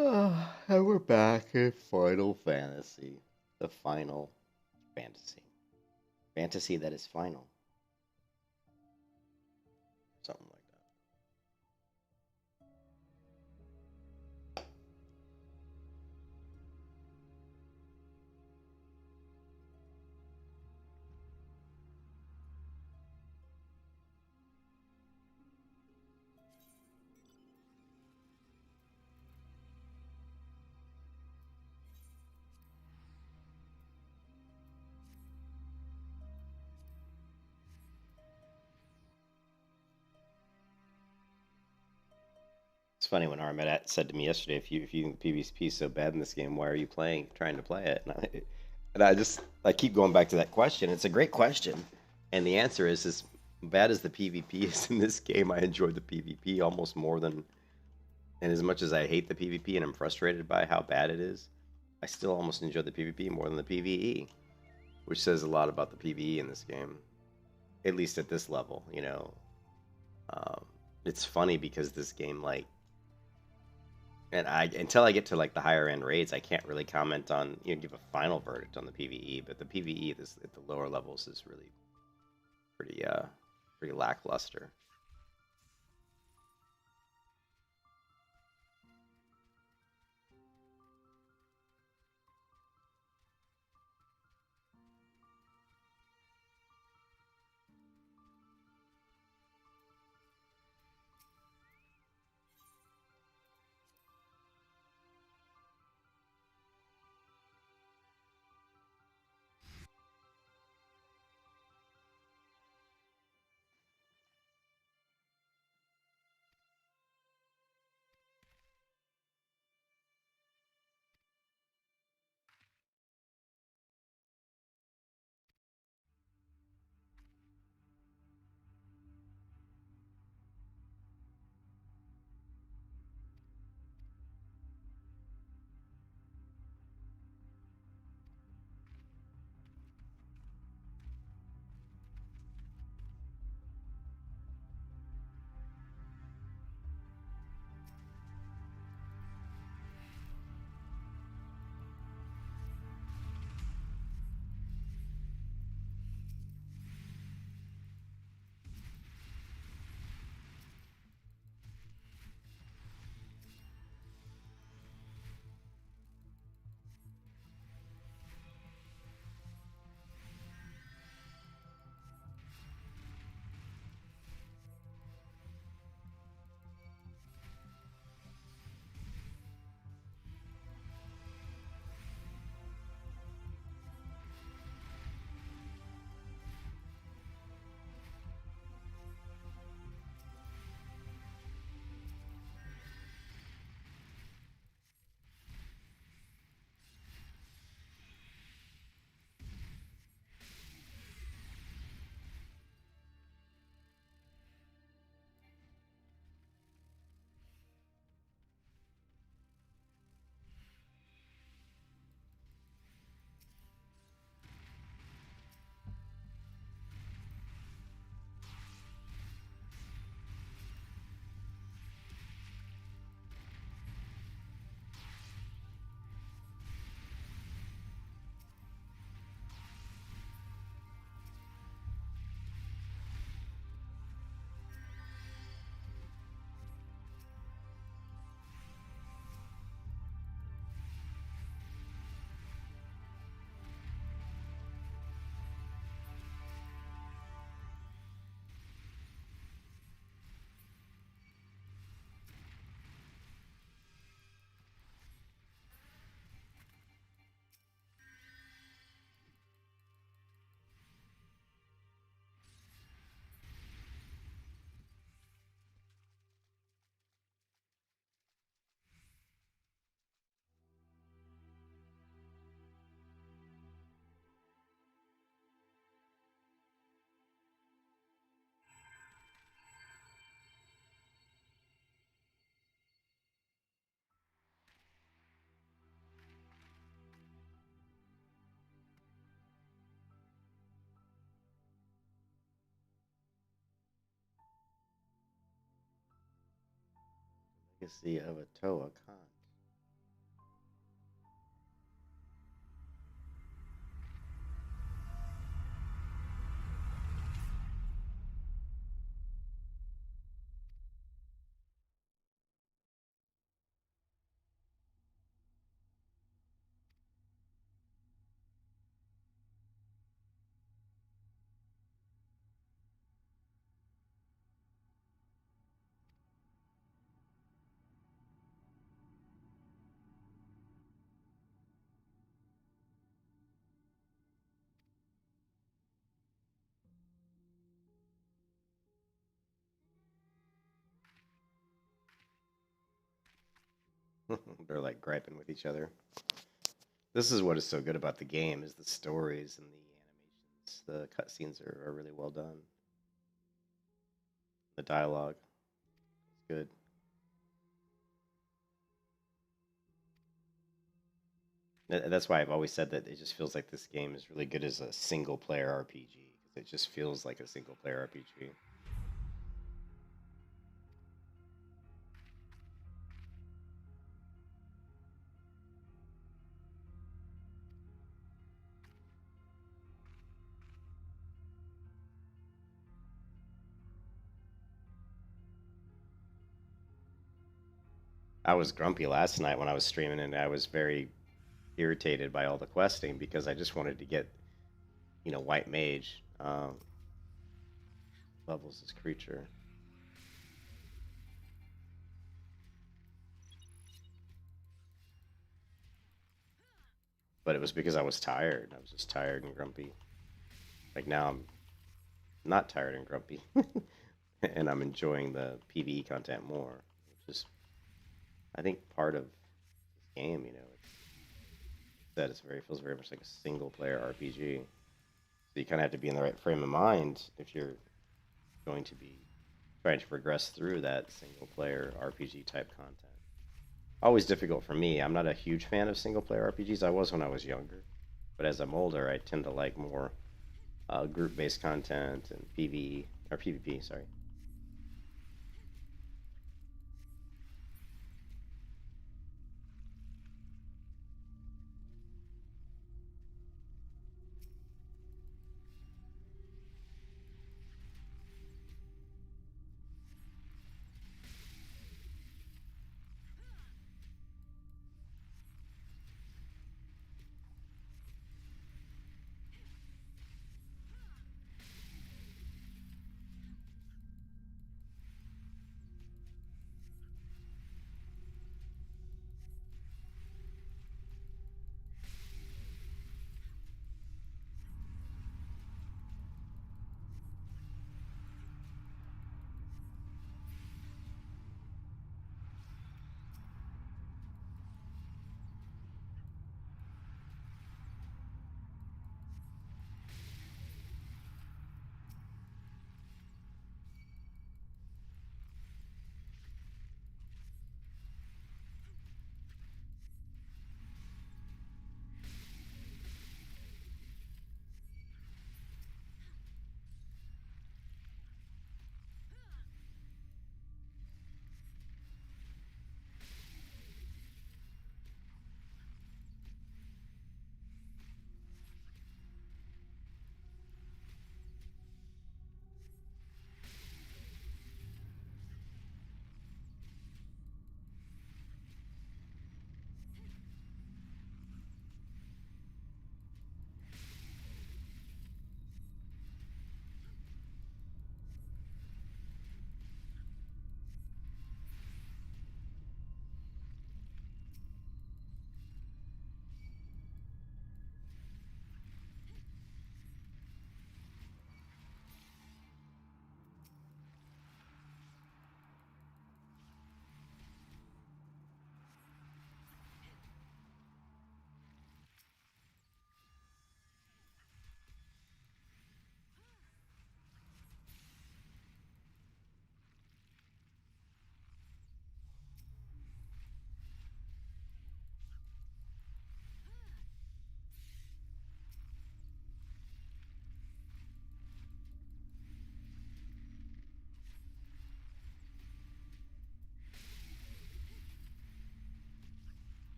And we're back in Final Fantasy. The final fantasy. Fantasy that is final. Something like that. It's funny when Armed said to me yesterday, if you think the PvP is so bad in this game, why are you trying to play it? And I keep going back to that question. It's a great question, and the answer is as bad as the PvP is in this game. I enjoy the PvP almost more than, and as much as I hate the PvP and I'm frustrated by how bad it is, I still almost enjoy the PvP more than the PvE, which says a lot about the PvE in this game, at least at this level. Um, it's funny because this game, like, and I until I get to like the higher end raids, I can't really comment on give a final verdict on the PvE. But the PvE this at the lower levels is really pretty pretty lackluster. Legacy of a Toa Khan. They're like griping with each other. This is what is so good about the game is the stories and the animations. The cutscenes are really well done. The dialogue is good. That's why I've always said that it just feels like this game is really good as a single player RPG because it just feels like a single player RPG. I was grumpy last night when I was streaming and I was very irritated by all the questing because I just wanted to get, White Mage levels this creature. But it was because I was tired. I was just tired and grumpy. Like now I'm not tired and grumpy. And I'm enjoying the PvE content more, which is, I think, part of this game. It feels very much like a single player RPG. So you kind of have to be in the right frame of mind if you're going to be trying to progress through that single player RPG type content. Always difficult for me. I'm not a huge fan of single player RPGs. I was when I was younger, but as I'm older, I tend to like more group based content and PvE or PvP. Sorry.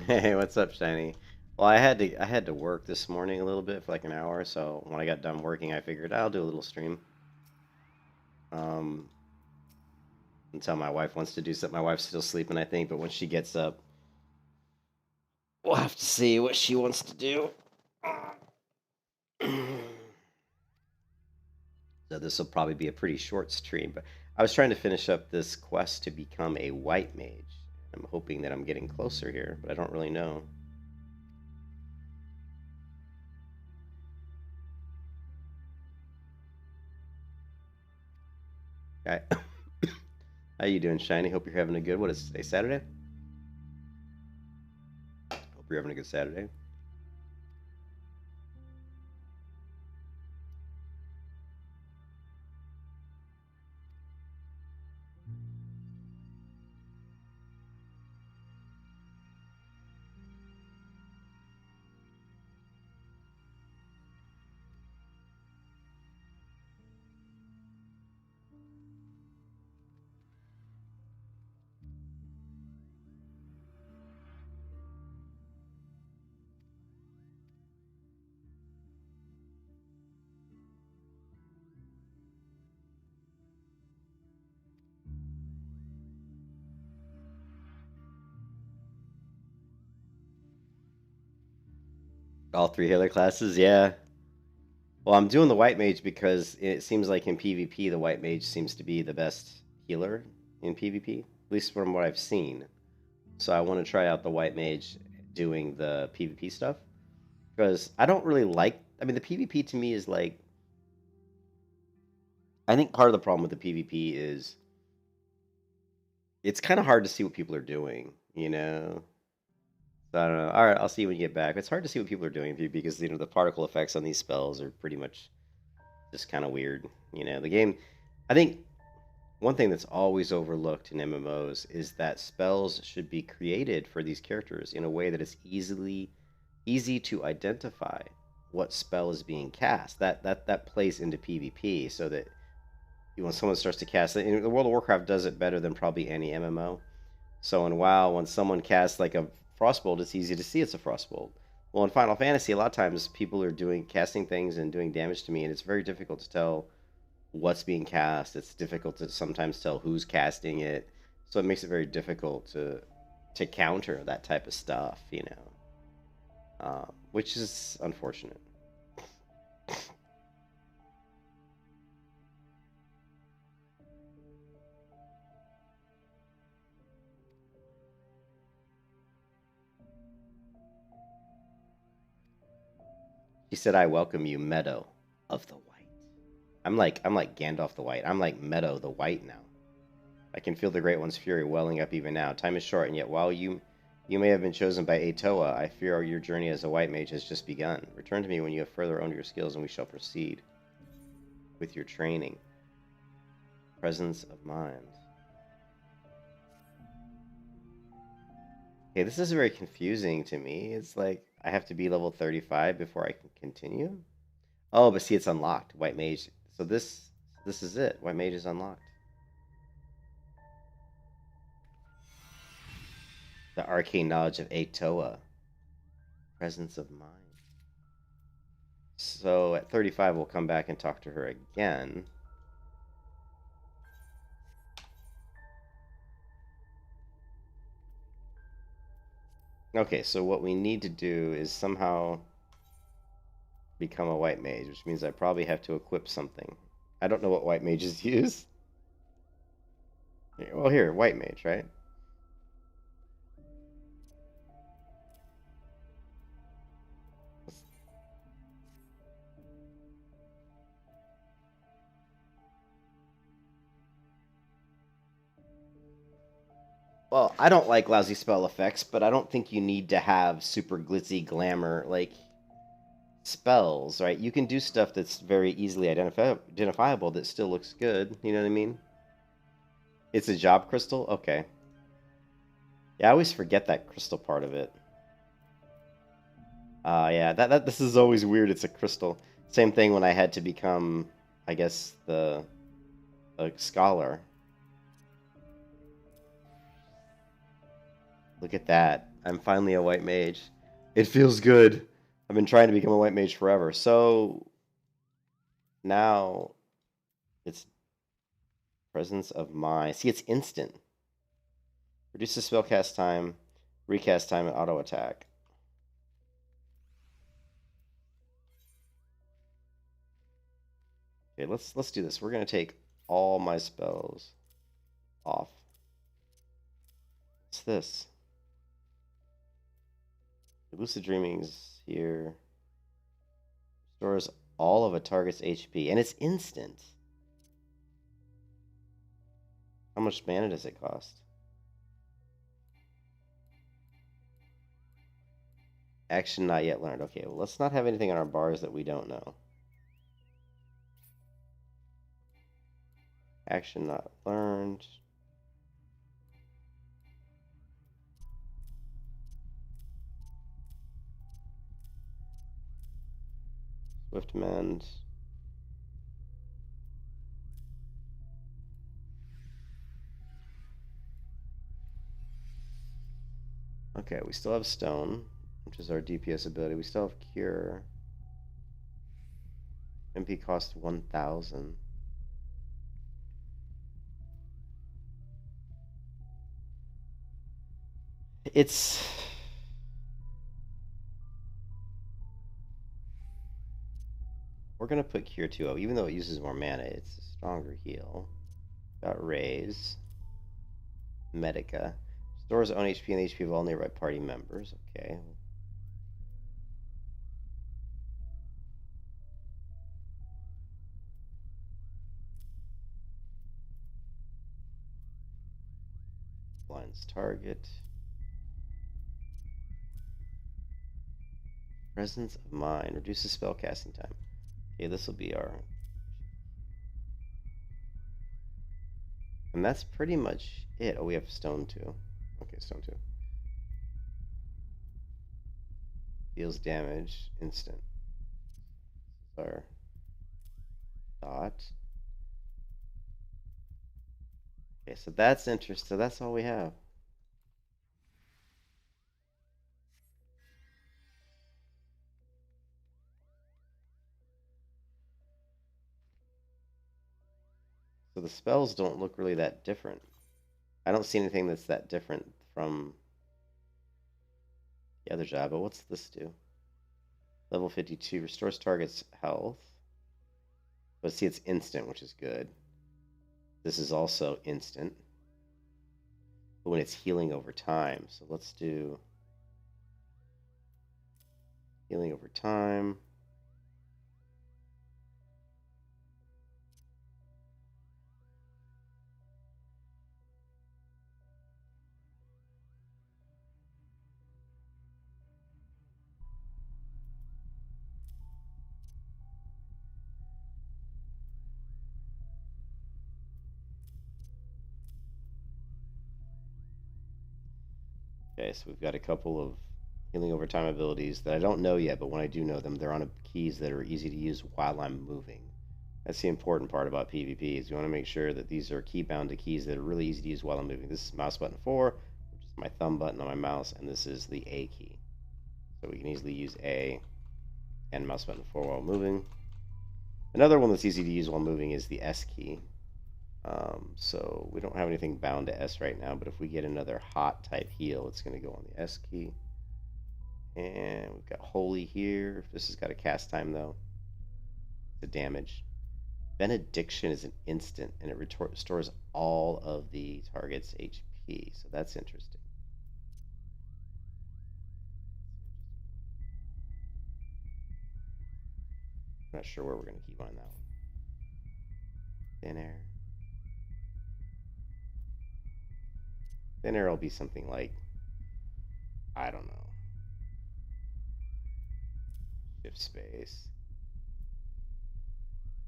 Hey, what's up, Shiny? Well, I had to work this morning a little bit for like an hour, so when I got done working, I figured I'll do a little stream. Um, until my wife wants to do something. My wife's still sleeping, I think, but when she gets up, we'll have to see what she wants to do. So this will probably be a pretty short stream, but I was trying to finish up this quest to become a white mage. I'm hoping that I'm getting closer here, but I don't really know. Okay. How you doing, Shiny? Hope you're having a good. What is today? Saturday? Hope you're having a good Saturday. All three healer classes, yeah. Well, I'm doing the white mage because it seems like in PvP, the white mage seems to be the best healer in PvP, at least from what I've seen. So I want to try out the white mage doing the PvP stuff because I don't really like. I mean, the PvP to me is like. I think part of the problem with the PvP is it's kind of hard to see what people are doing, you know? So I don't know. All right, I'll see you when you get back. It's hard to see what people are doing because the particle effects on these spells are pretty much just kind of weird. The game. I think one thing that's always overlooked in MMOs is that spells should be created for these characters in a way that is easy to identify what spell is being cast. That plays into PvP so that when someone starts to cast it, and the World of Warcraft does it better than probably any MMO. So in WoW, when someone casts like a frostbolt, it's easy to see it's a frostbolt. Well, in Final Fantasy, a lot of times people are casting things and doing damage to me, and it's very difficult to tell what's being cast. It's difficult to sometimes tell who's casting it, so it makes it very difficult to counter that type of stuff, which is unfortunate. She said, "I welcome you, Meadow of the White." I'm like Gandalf the White. I'm like Meadow the White now. I can feel the Great One's fury welling up even now. Time is short, and yet while you may have been chosen by Atoa, I fear your journey as a white mage has just begun. Return to me when you have further honed your skills, and we shall proceed with your training. Presence of mind. Okay, this is very confusing to me. It's like I have to be level 35 before I can continue. Oh, but see, it's unlocked. White mage. So this is it. White mage is unlocked. The arcane knowledge of Atoa. Presence of mind. So at 35, we'll come back and talk to her again. Okay, so what we need to do is somehow become a white mage, which means I probably have to equip something. I don't know what white mages use. Well, here, white mage, right? Well, I don't like lousy spell effects, but I don't think you need to have super glitzy glamour like spells, right? You can do stuff that's very easily identifiable that still looks good. You know what I mean? It's a job crystal? Okay. Yeah, I always forget that crystal part of it. Yeah, that this is always weird. It's a crystal. Same thing when I had to become, I guess, the a scholar. Look at that. I'm finally a white mage. It feels good. I've been trying to become a white mage forever. So now it's presence of mind. See, it's instant. Reduces spell cast time, recast time, and auto attack. Okay, let's do this. We're gonna take all my spells off. What's this? Lucid Dreaming's here. Restores all of a target's HP, and it's instant. How much mana does it cost? Action not yet learned. Okay, well, let's not have anything on our bars that we don't know. Action not learned. Swift Mend. Okay, we still have Stone, which is our DPS ability. We still have Cure. MP cost 1,000. It's... We're going to put Cure 2.0. Even though it uses more mana, it's a stronger heal. Got Raise. Medica. Stores own HP and the HP of all nearby party members. Okay. Blinds target. Presence of mind. Reduces spell casting time. Okay, this will be our... And that's pretty much it. Oh, we have Stone 2. Okay, Stone 2. Deals damage. Instant. This is our dot. Okay, so that's interesting. So that's all we have. So the spells don't look really that different. I don't see anything that's that different from the other job, but what's this do? Level 52 restores target's health. But see, it's instant, which is good. This is also instant. But when it's healing over time. So let's do healing over time. Okay, so we've got a couple of healing over time abilities that I don't know yet, but when I do know them, they're on keys that are easy to use while I'm moving. That's the important part about PvP, is you want to make sure that these are key bound to keys that are really easy to use while I'm moving. This is mouse button 4, which is my thumb button on my mouse, and this is the A key. So we can easily use A and mouse button 4 while moving. Another one that's easy to use while moving is the S key. So we don't have anything bound to S right now, but if we get another hot type heal, it's going to go on the S key. And we've got Holy here. This has got a cast time though. The damage. Benediction is an instant, and it restores all of the target's HP. So that's interesting. I'm not sure where we're going to keep on that one. Thin air. Thin air will be something like, I don't know. Shift space.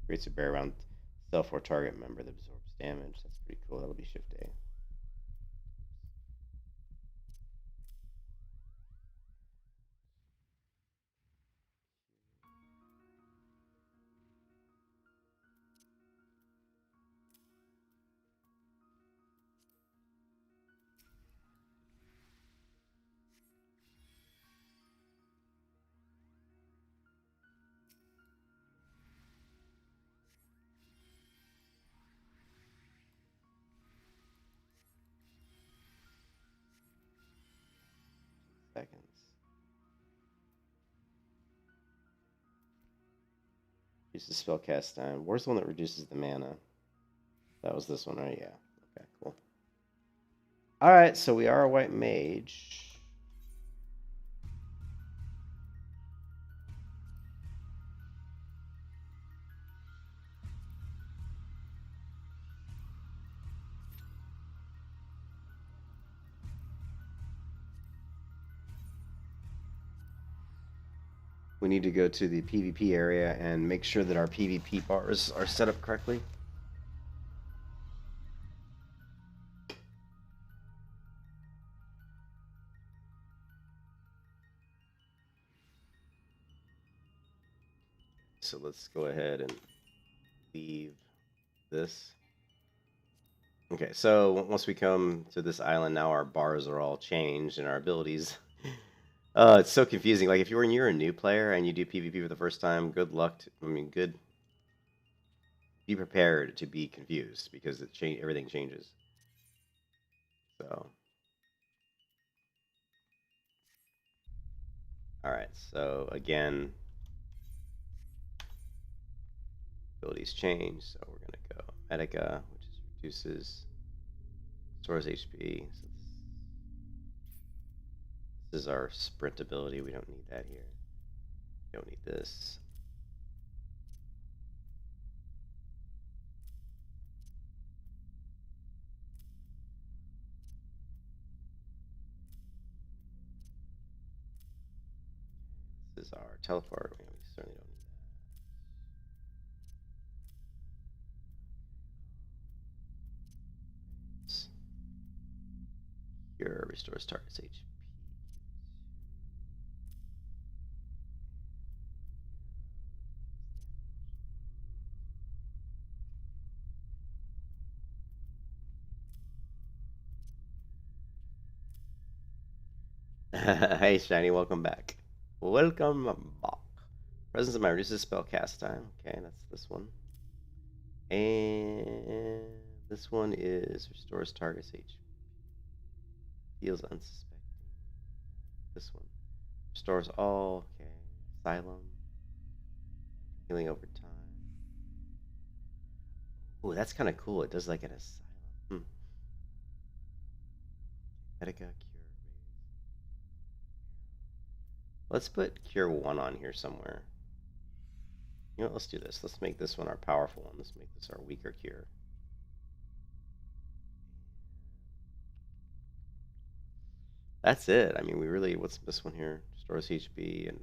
Creates a barrier around self or target member that absorbs damage. That's pretty cool. That'll be Shift A. seconds. Reduces spell cast time. Where's the one that reduces the mana? That was this one, right? Yeah. Okay, cool. Alright, so we are a white mage. We need to go to the PvP area and make sure that our PvP bars are set up correctly. So let's go ahead and leave this. Okay, so once we come to this island, now our bars are all changed and our abilities. It's so confusing. Like if you're a new player and you do PvP for the first time, good luck. Be prepared to be confused because everything changes. So, all right. So again, abilities change. So we're gonna go Medica, which reduces stores HP. So this is our sprint ability. We don't need that here. We don't need this. This is our teleport. We certainly don't need that. Cure restores target's HP. Hey, Shiny, welcome back. Welcome back. Presence of Mind reduces spell cast time. Okay, that's this one. And this one is restores target's HP. Heals unsuspecting. This one restores all. Okay, Asylum. Healing over time. Ooh, that's kind of cool. It does like an Asylum. Medica, Cure, Raise. Let's put Cure 1 on here somewhere. You know what, let's do this. Let's make this one our powerful one. Let's make this our weaker Cure. That's it. I mean, we really, what's this one here? Restores HP and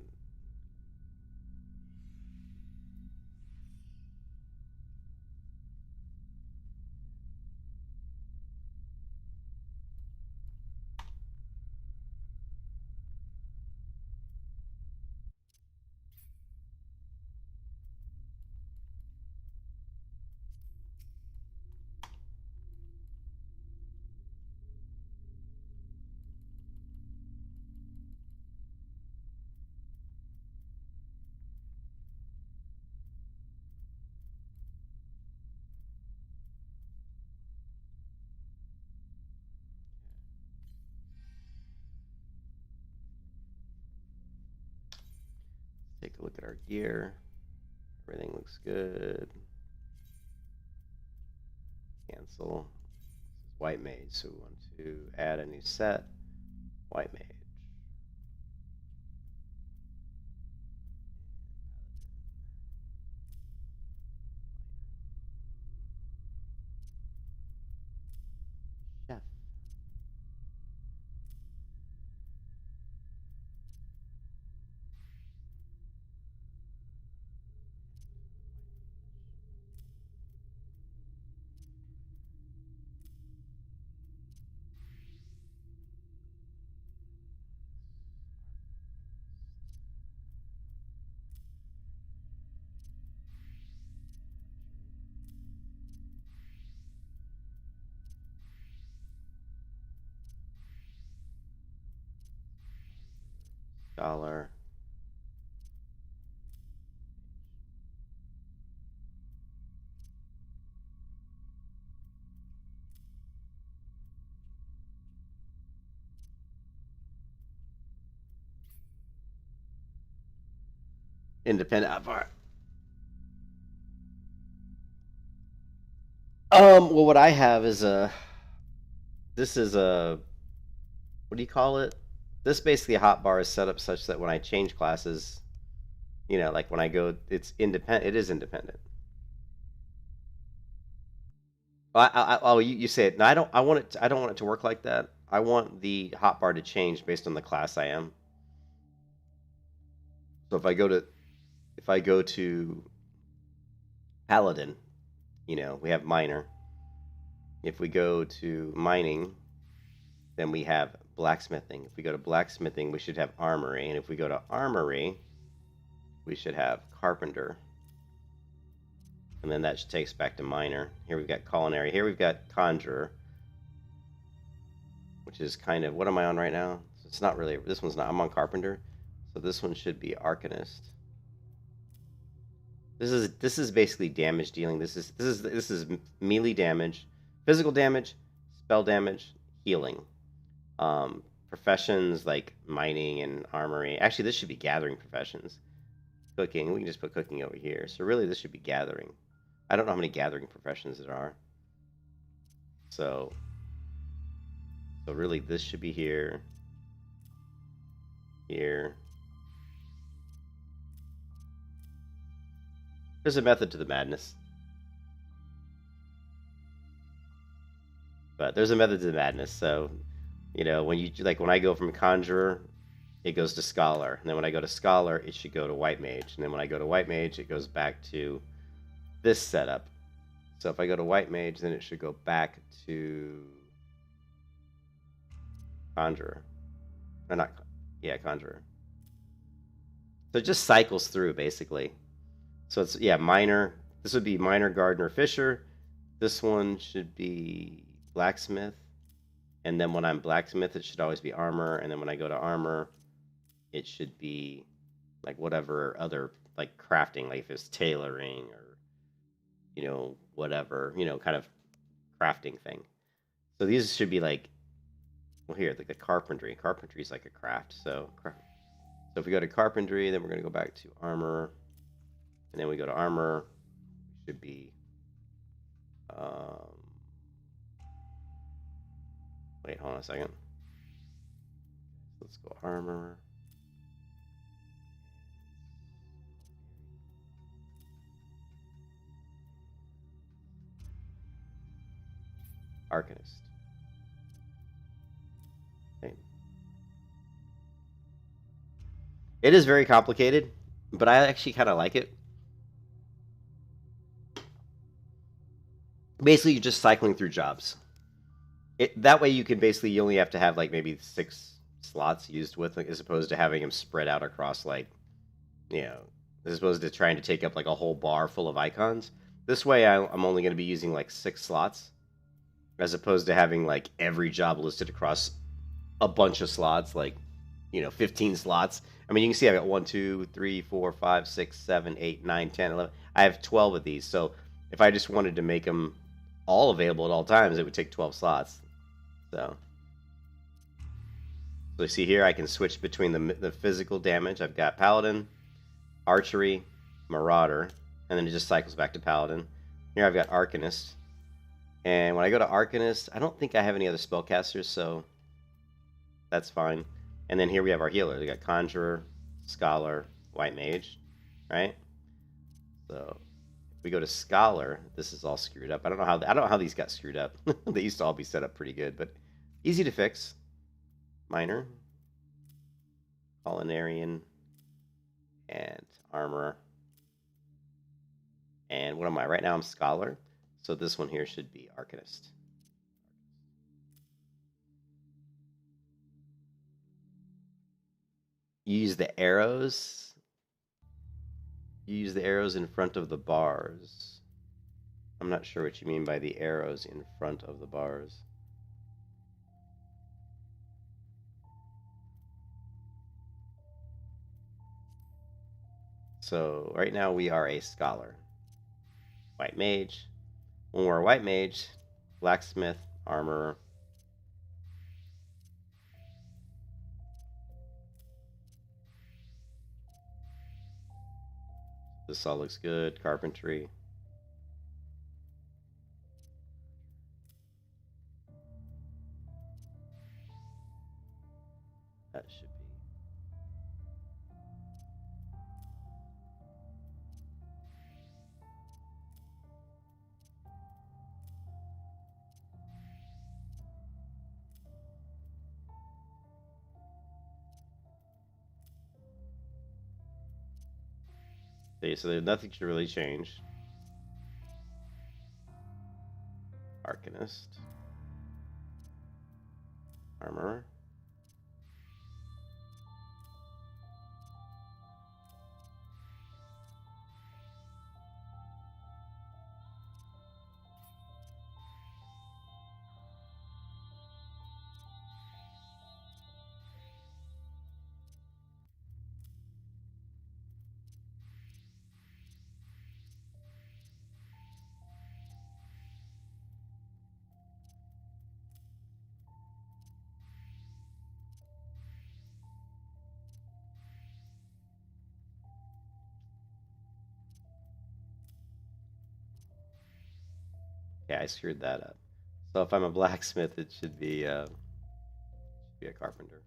take a look at our gear. Everything looks good. Cancel. This is White Mage, so we want to add a new set. White Mage. Chef. Scholar. Independent hotbar. Well, what I have is a. This is a. What do you call it? This basically a hotbar is set up such that when I change classes, like when I go, it's independent. It is independent. Oh, you say it. No, I don't. I want it. I don't want it to work like that. I want the hotbar to change based on the class I am. So if I go to Paladin, we have miner. If we go to mining, then we have blacksmithing. If we go to blacksmithing, we should have armory. And if we go to armory, we should have carpenter. And then that takes back to miner. Here we've got culinary. Here we've got conjurer, which is kind of, what am I on right now? So it's not really, this one's not, I'm on carpenter. So this one should be arcanist. This is basically damage dealing. This is melee damage, physical damage, spell damage, healing. Professions like mining and armory. Actually, this should be gathering professions. Cooking, we can just put cooking over here. So really, this should be gathering. I don't know how many gathering professions there are. So really, this should be here. Here. There's a method to the madness. But there's a method to the madness. So, when I go from conjurer, it goes to scholar. And then when I go to scholar, it should go to white mage. And then when I go to white mage, it goes back to this setup. So if I go to white mage, then it should go back to conjurer. Or not, yeah, conjurer. So it just cycles through, basically. So it's, yeah, miner. This would be miner, gardener, fisher. This one should be blacksmith. And then when I'm blacksmith, it should always be armor. And then when I go to armor, it should be like whatever other, like crafting, like if it's tailoring or, whatever, kind of crafting thing. So these should be like, well, here, like the carpentry. Carpentry is like a craft. So if we go to carpentry, then we're going to go back to armor. And then we go to armor, should be, wait, hold on a second. Let's go armor. Arcanist. Okay. It is very complicated, but I actually kind of like it. Basically, you're just cycling through jobs. That way you can basically, you only have to have like maybe 6 slots used with it, as opposed to having them spread out across like, as opposed to trying to take up like a whole bar full of icons. This way I'm only going to be using like 6 slots, as opposed to having like every job listed across a bunch of slots, like, 15 slots. I mean, you can see I've got 1, 2, 3, 4, 5, 6, 7, 8, 9, 10, 11. I have 12 of these. So if I just wanted to make them all available at all times, it would take 12 slots. So you see here, I can switch between the physical damage. I've got Paladin, Archery, Marauder, and then it just cycles back to Paladin. Here I've got Arcanist. And when I go to Arcanist, I don't think I have any other spellcasters, so that's fine. And then here we have our healers. We got Conjurer, Scholar, White Mage, right? So if we go to Scholar, this is all screwed up. I don't know how these got screwed up. They used to all be set up pretty good, but easy to fix. Miner, Culinarian, and Armor. And what am I? Right now I'm Scholar. So this one here should be Arcanist. You use the arrows. You use the arrows in front of the bars. I'm not sure what you mean by the arrows in front of the bars. So right now we are a Scholar. White Mage. When we're a White Mage, Blacksmith, Armorer. This all looks good. Carpentry. That should be. Okay, so nothing should really change. Arcanist. Armor. Yeah, I screwed that up. So if I'm a blacksmith, it should be a carpenter.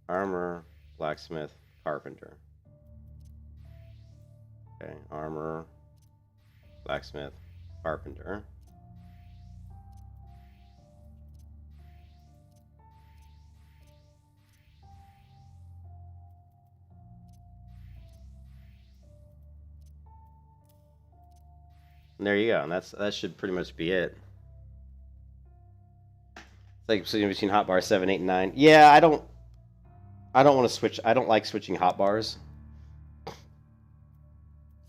Armor, blacksmith, carpenter. Okay, armor, blacksmith, carpenter. And there you go. And that should pretty much be it. It's like switching between hotbar 7, 8, and 9. Yeah, I don't want to switch. I don't like switching hotbars.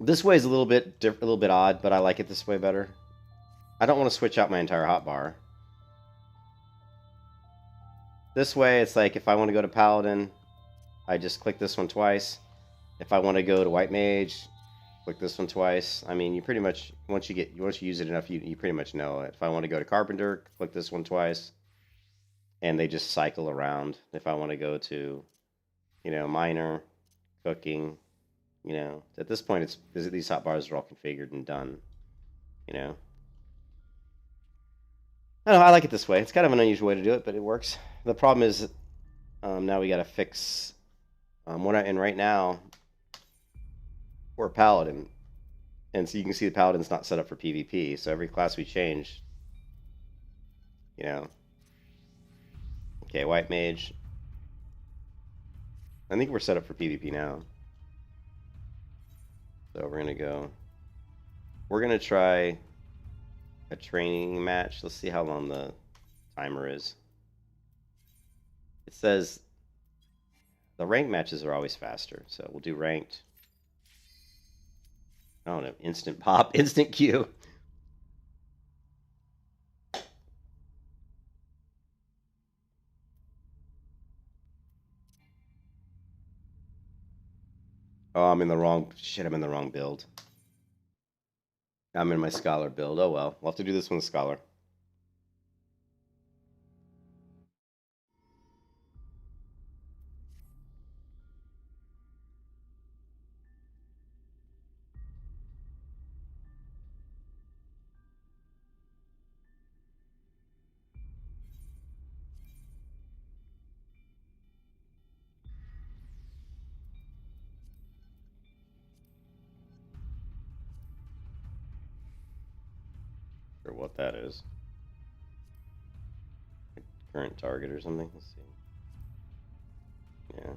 This way is a little bit odd, but I like it this way better. I don't want to switch out my entire hotbar. This way, it's like if I want to go to Paladin, I just click this one twice. If I want to go to White Mage, click this one twice. I mean, you pretty much once you use it enough, you pretty much know it. If I want to go to Carpenter, click this one twice, and they just cycle around. If I want to go to, miner, cooking, at this point, these hotbars are all configured and done. I don't know. I like it this way. It's kind of an unusual way to do it, but it works. The problem is now we got to fix what I'm in right now. We're a Paladin, and so you can see the Paladin's not set up for PvP. So every class we change, okay, White Mage. I think we're set up for PvP now. So we're gonna go. We're gonna try a training match. Let's see how long the timer is. It says the ranked matches are always faster, so we'll do ranked. I don't know, instant pop, instant queue. Oh, I'm in the wrong build. I'm in my Scholar build. Oh well, we'll have to do this one with Scholar. Or what that is. Current target or something. Let's see. Yeah.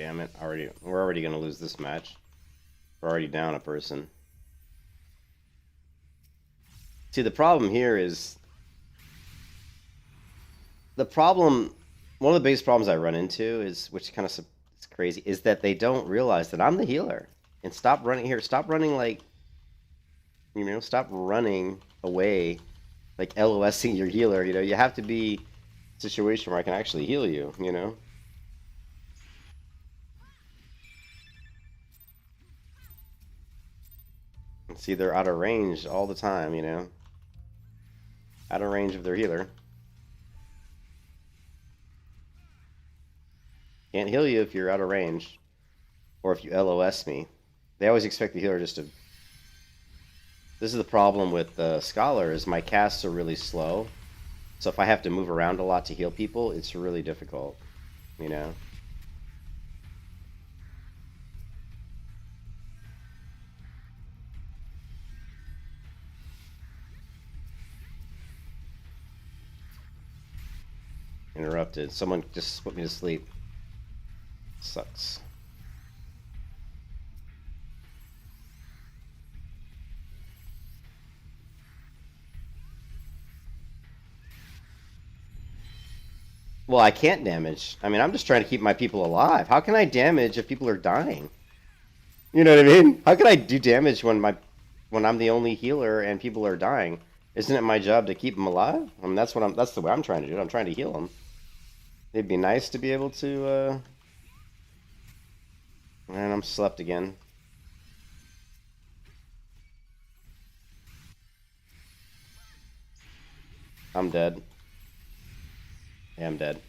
Damn it! We're already gonna lose this match. We're already down a person. See, the problem here is the problem. One of the biggest problems I run into is, which kind of is crazy, is that they don't realize that I'm the healer. And stop running here. Stop running like, stop running away, like LOSing your healer. You have to be in a situation where I can actually heal you. See, they're out of range all the time. Out of range of their healer. Can't heal you if you're out of range. Or if you LOS me. They always expect the healer just to... This is the problem with the Scholar, is my casts are really slow. So if I have to move around a lot to heal people, it's really difficult. Interrupted. Someone just put me to sleep. Sucks. Well, I can't damage. I mean, I'm just trying to keep my people alive. How can I damage if people are dying? You know what I mean? How can I do damage when I'm the only healer and people are dying? Isn't it my job to keep them alive? I mean, that's the way I'm trying to do it. I'm trying to heal them. It'd be nice to be able to, and I'm slept again. I'm dead. Yeah, I'm dead.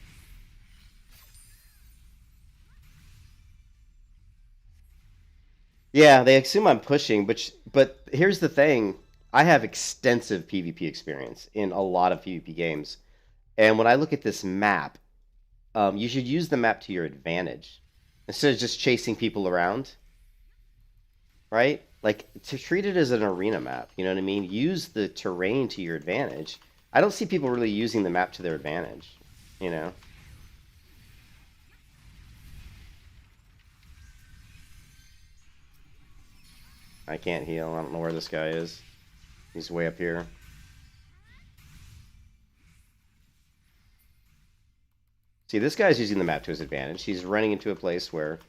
Yeah, they assume I'm pushing, but here's the thing. I have extensive PvP experience in a lot of PvP games. And when I look at this map, you should use the map to your advantage. Instead of just chasing people around, right? Like, to treat it as an arena map, you know what I mean? Use the terrain to your advantage. I don't see people really using the map to their advantage. I can't heal. I don't know where this guy is. He's way up here. See, this guy's using the map to his advantage. He's running into a place where,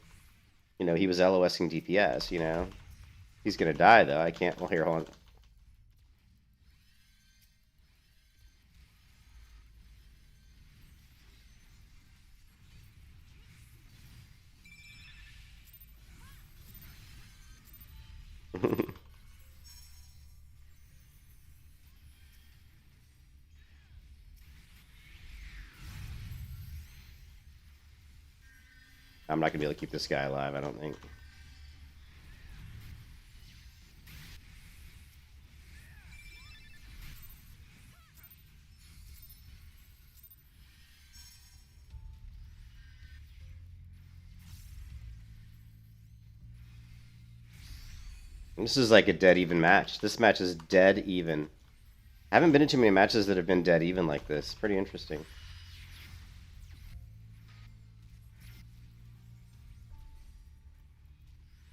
he was LOSing DPS. He's gonna die, though. I can't... Well, here, hold on. I'm not gonna be able to keep this guy alive, I don't think. This is like a dead even match. This match is dead even. I haven't been in too many matches that have been dead even like this. Pretty interesting.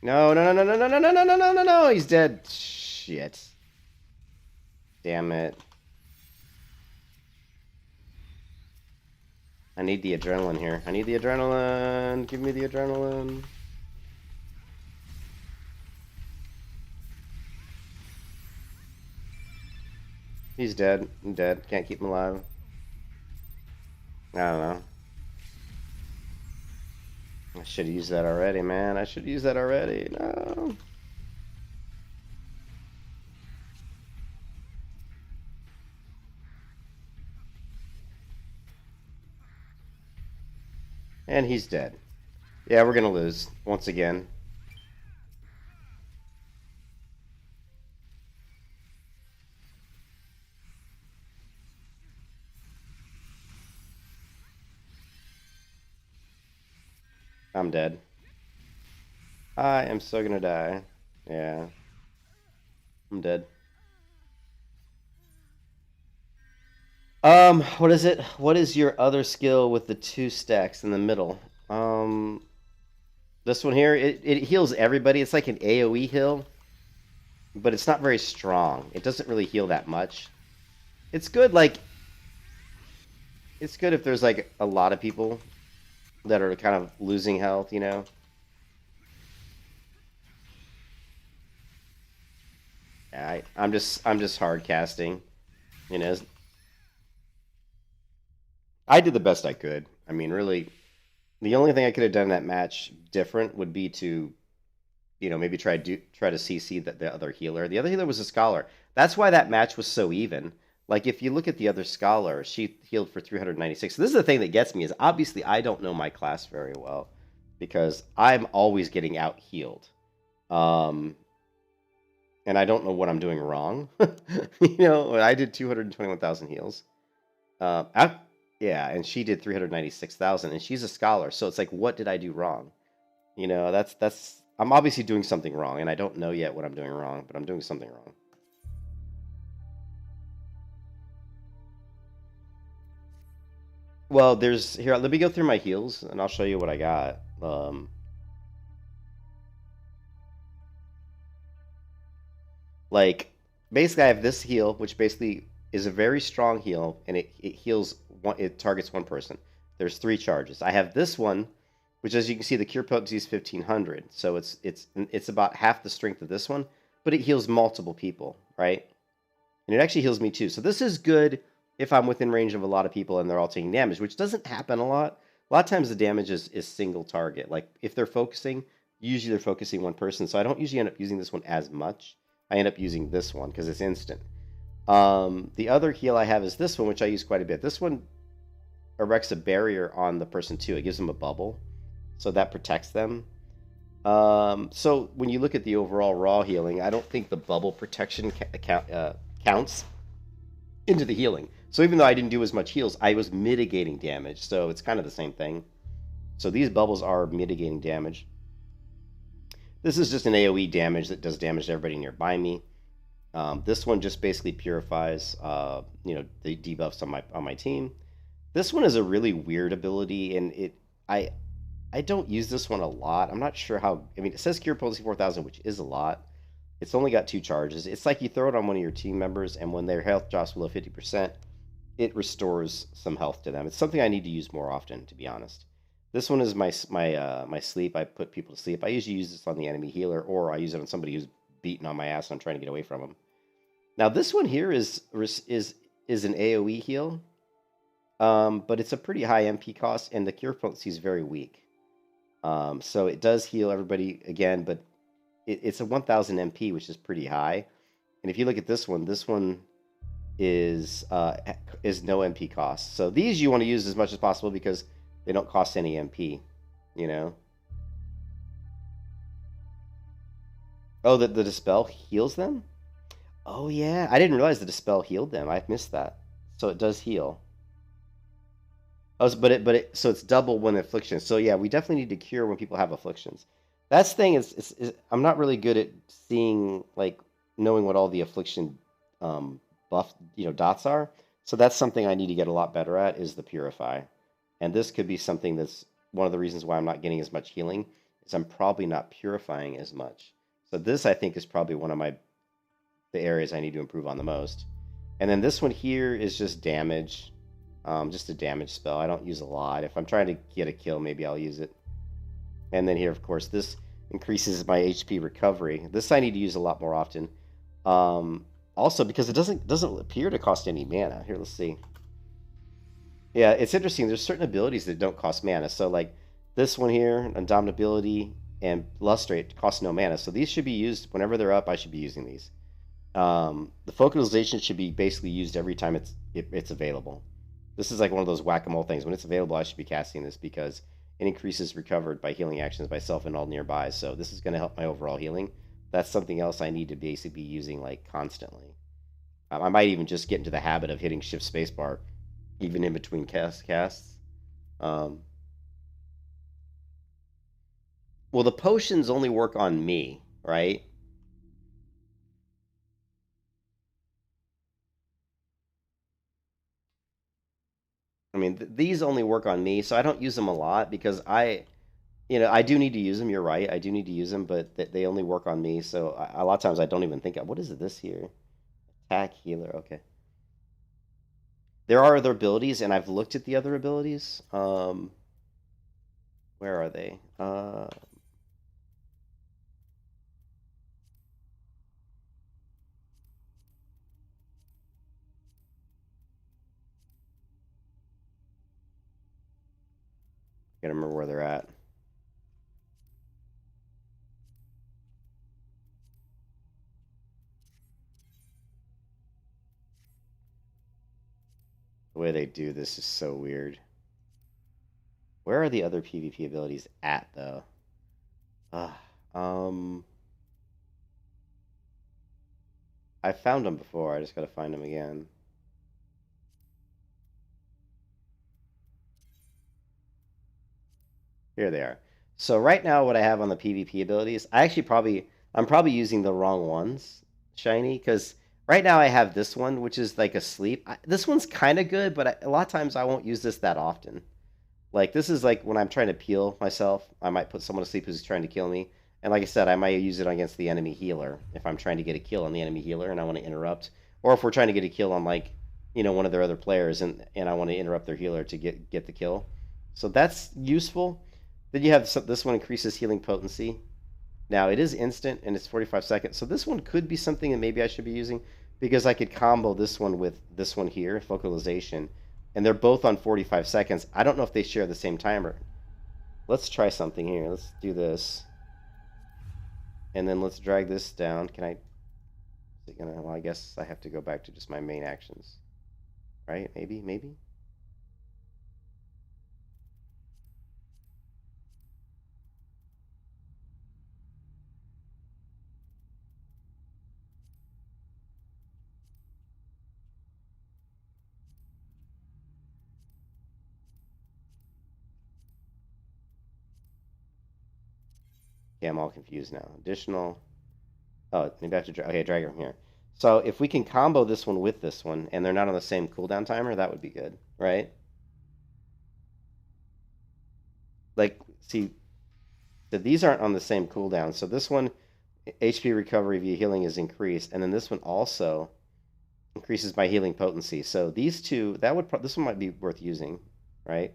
No, no, no, no, no, no, no, no, no, no, no, no, he's dead. Shit. Damn it. I need the adrenaline here. I need the adrenaline. Give me the adrenaline. He's dead. I'm dead. Can't keep him alive. I don't know. I should have used that already, man. I should use that already. No. And he's dead. Yeah, we're gonna lose once again. I'm dead. I am so gonna die. Yeah. I'm dead. What is it? What is your other skill with the 2 stacks in the middle? This one here, it heals everybody. It's like an AoE heal, but it's not very strong. It doesn't really heal that much. It's good, like, it's good if there's like a lot of people that are kind of losing health, you know? I'm just hard casting, you know. I did the best I could. I mean, really, the only thing I could have done in that match different would be to, maybe try to CC the other healer. The other healer was a scholar. That's why that match was so even. Like if you look at the other scholar, she healed for 396. So this is the thing that gets me is obviously I don't know my class very well because I'm always getting out healed. Um, and I don't know what I'm doing wrong. I did 221,000 heals. I, yeah, and she did 396,000, and she's a scholar. So it's like, what did I do wrong? That's I'm obviously doing something wrong, and I don't know yet what I'm doing wrong, but I'm doing something wrong. Well, there's here. Let me go through my heals, and I'll show you what I got. Like basically, I have this heal, which basically is a very strong heal, and it heals one. It targets one person. There's three charges. I have this one, which, as you can see, the cure potency is 1500, so it's about half the strength of this one, but it heals multiple people, right? And it actually heals me too. So this is good if I'm within range of a lot of people and they're all taking damage, which doesn't happen a lot. A lot of times the damage is single target. Like if they're focusing, usually they're focusing one person. So I don't usually end up using this one as much. I end up using this one because it's instant. The other heal I have is this one, which I use quite a bit. This one erects a barrier on the person too. It gives them a bubble, so that protects them. So when you look at the overall raw healing, I don't think the bubble protection counts into the healing. So even though I didn't do as much heals, I was mitigating damage. So it's kind of the same thing. So these bubbles are mitigating damage. This is just an AoE damage that does damage to everybody nearby me. This one just basically purifies, the debuffs on my team. This one is a really weird ability, and I don't use this one a lot. I'm not sure how. I mean, it says Cure Potency 4000, which is a lot. It's only got two charges. It's like you throw it on one of your team members, and when their health drops below 50%, it restores some health to them. It's something I need to use more often, to be honest. This one is my sleep. I put people to sleep. I usually use this on the enemy healer, or I use it on somebody who's beating on my ass and I'm trying to get away from them. Now, this one here is an AOE heal, but it's a pretty high MP cost, and the cure potency is very weak. So it does heal everybody again, but it's a 1000 MP, which is pretty high. And if you look at this one is no MP cost. So these you want to use as much as possible because they don't cost any MP, you know. Oh, the dispel heals them? Oh yeah, I didn't realize the dispel healed them. I missed that. So it does heal. Oh, so it's double when affliction. So yeah, we definitely need to cure when people have afflictions. That's the thing is I'm not really good at seeing like knowing what all the affliction buff dots are. So that's something I need to get a lot better at is the purify. And this could be something that's one of the reasons why I'm not getting as much healing is I'm probably not purifying as much. So this I think is probably one of the areas I need to improve on the most. And then this one here is just damage. Just a damage spell. I don't use a lot. If I'm trying to get a kill, maybe I'll use it. And then here, of course, this increases my HP recovery. This I need to use a lot more often. Also, because it doesn't appear to cost any mana. Here, let's see. Yeah, it's interesting. There's certain abilities that don't cost mana. So like this one here, Indomitability and Lustrate cost no mana. So these should be used whenever they're up. I should be using these. The focalization should be basically used every time it's available. This is like one of those whack-a-mole things. When it's available, I should be casting this because it increases recovered by healing actions by self and all nearby. So this is going to help my overall healing. That's something else I need to basically be using like constantly. I might even just get into the habit of hitting Shift Spacebar even in between casts. Um, well, the potions only work on me, right? I mean, these only work on me, so I don't use them a lot because I I do need to use them. You're right. I do need to use them, but they only work on me. So a lot of times I don't even think, what is this here? Attack, healer. Okay. There are other abilities, and I've looked at the other abilities. Where are they? Gotta remember where they're at. The way they do this is so weird. Where are the other PvP abilities at, though? Uh, um, I found them before. I just gotta find them again. Here they are. So right now, what I have on the PvP abilities, I'm probably using the wrong ones, shiny, because right now I have this one, which is like a sleep. This one's kind of good, but a lot of times I won't use this that often. Like this is like when I'm trying to peel myself, I might put someone to sleep who's trying to kill me. And like I said, I might use it against the enemy healer if I'm trying to get a kill on the enemy healer and I want to interrupt, or if we're trying to get a kill on like one of their other players and I want to interrupt their healer to get the kill. So that's useful. Then you have this one increases healing potency. Now it is instant and it's 45 seconds, so this one could be something that maybe I should be using because I could combo this one with this one here, focalization, and they're both on 45 seconds. I don't know if they share the same timer. Let's try something here. Let's do this. And then let's drag this down. Can I... Well, I guess I have to go back to just my main actions. Right? Maybe? Yeah, I'm all confused now. Additional... Oh, maybe I have to drag... Okay, drag it from here. So if we can combo this one with this one, and they're not on the same cooldown timer, that would be good, right? Like, see, that these aren't on the same cooldown. So this one, HP recovery via healing is increased, and then this one also increases my healing potency. So these two, this one might be worth using, right?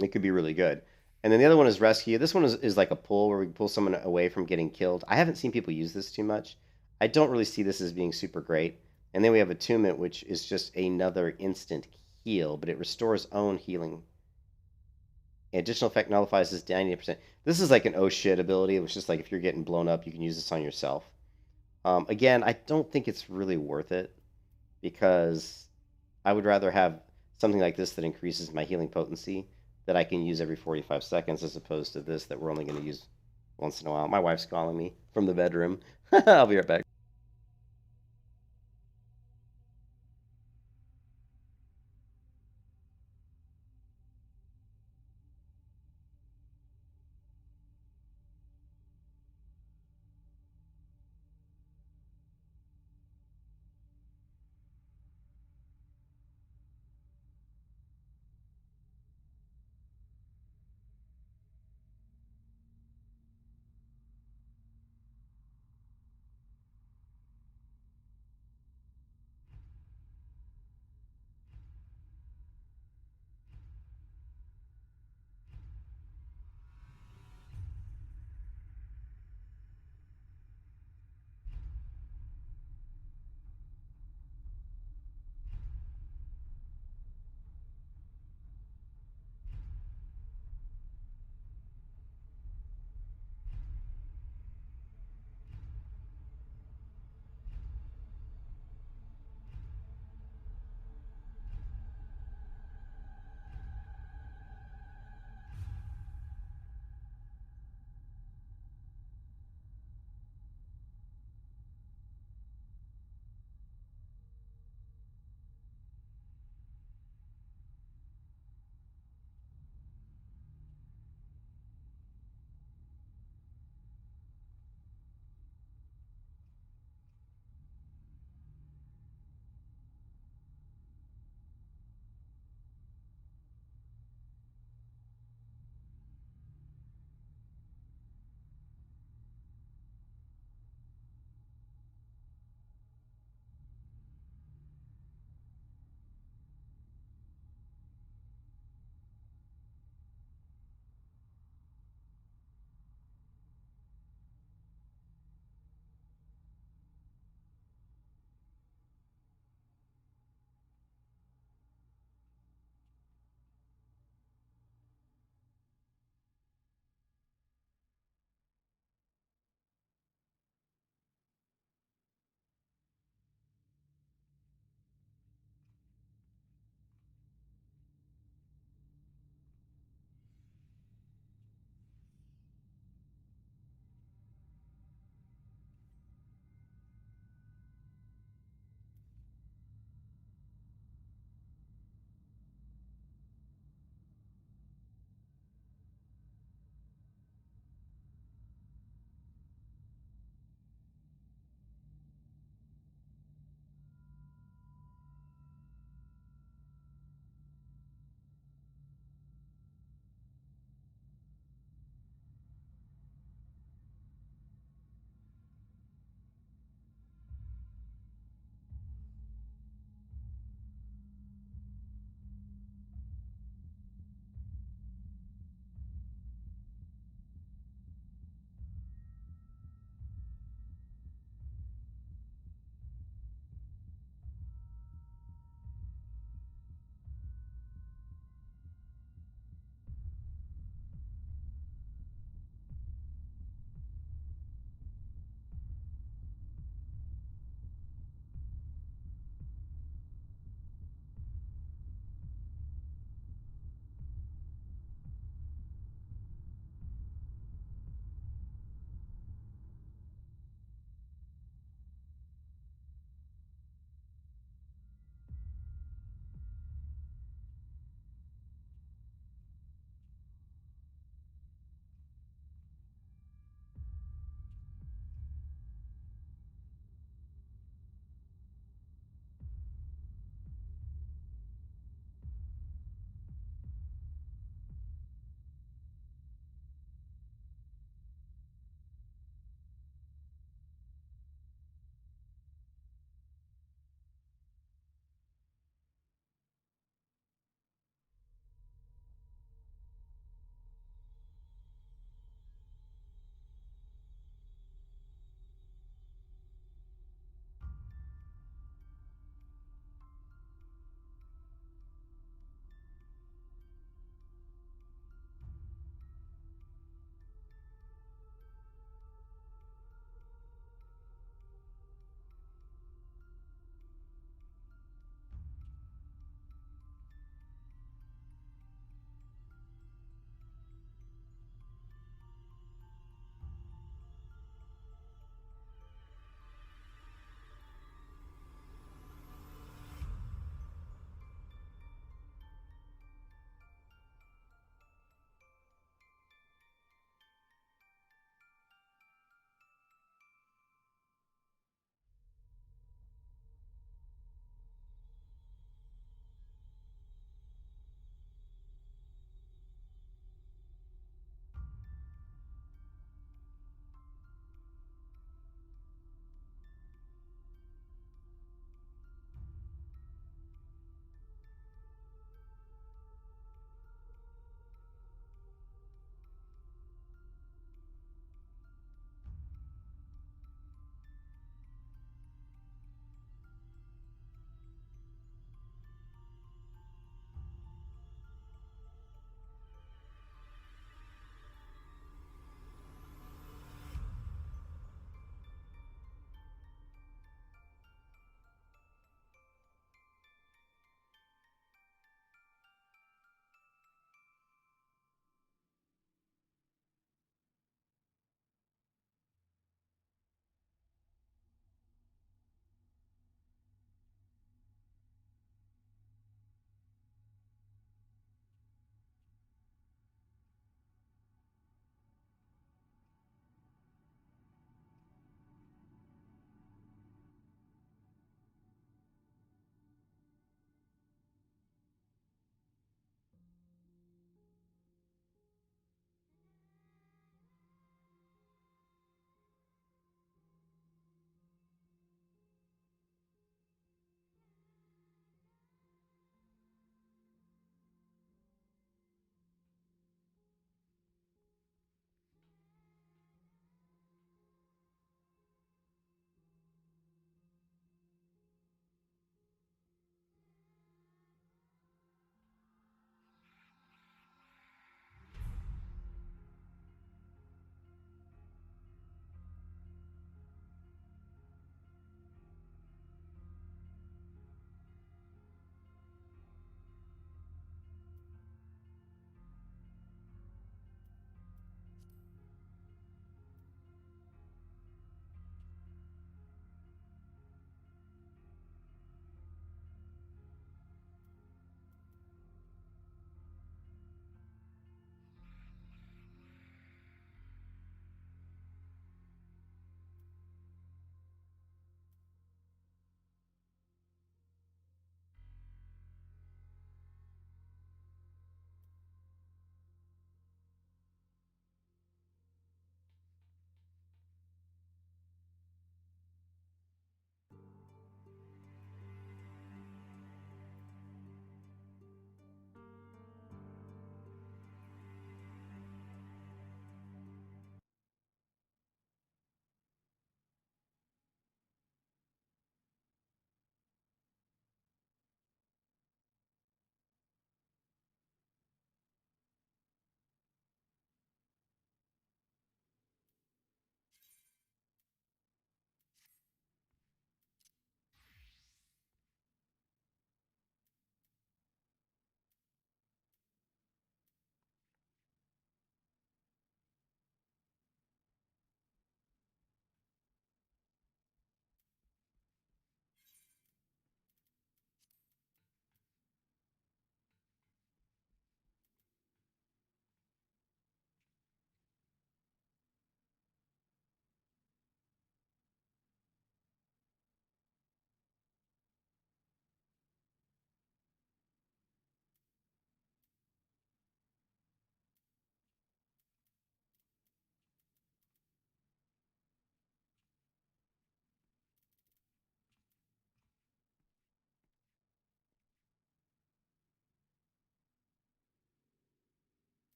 It could be really good. And then the other one is rescue. This one is like a pull where we pull someone away from getting killed. I haven't seen people use this too much. I don't really see this as being super great. And then we have attunement, which is just another instant heal, but it restores own healing. Additional effect nullifies this 90%. This is like an oh shit ability. It was just like if you're getting blown up, you can use this on yourself. Again, I don't think it's really worth it because I would rather have something like this that increases my healing potency that I can use every 45 seconds as opposed to this that we're only going to use once in a while. My wife's calling me from the bedroom. I'll be right back.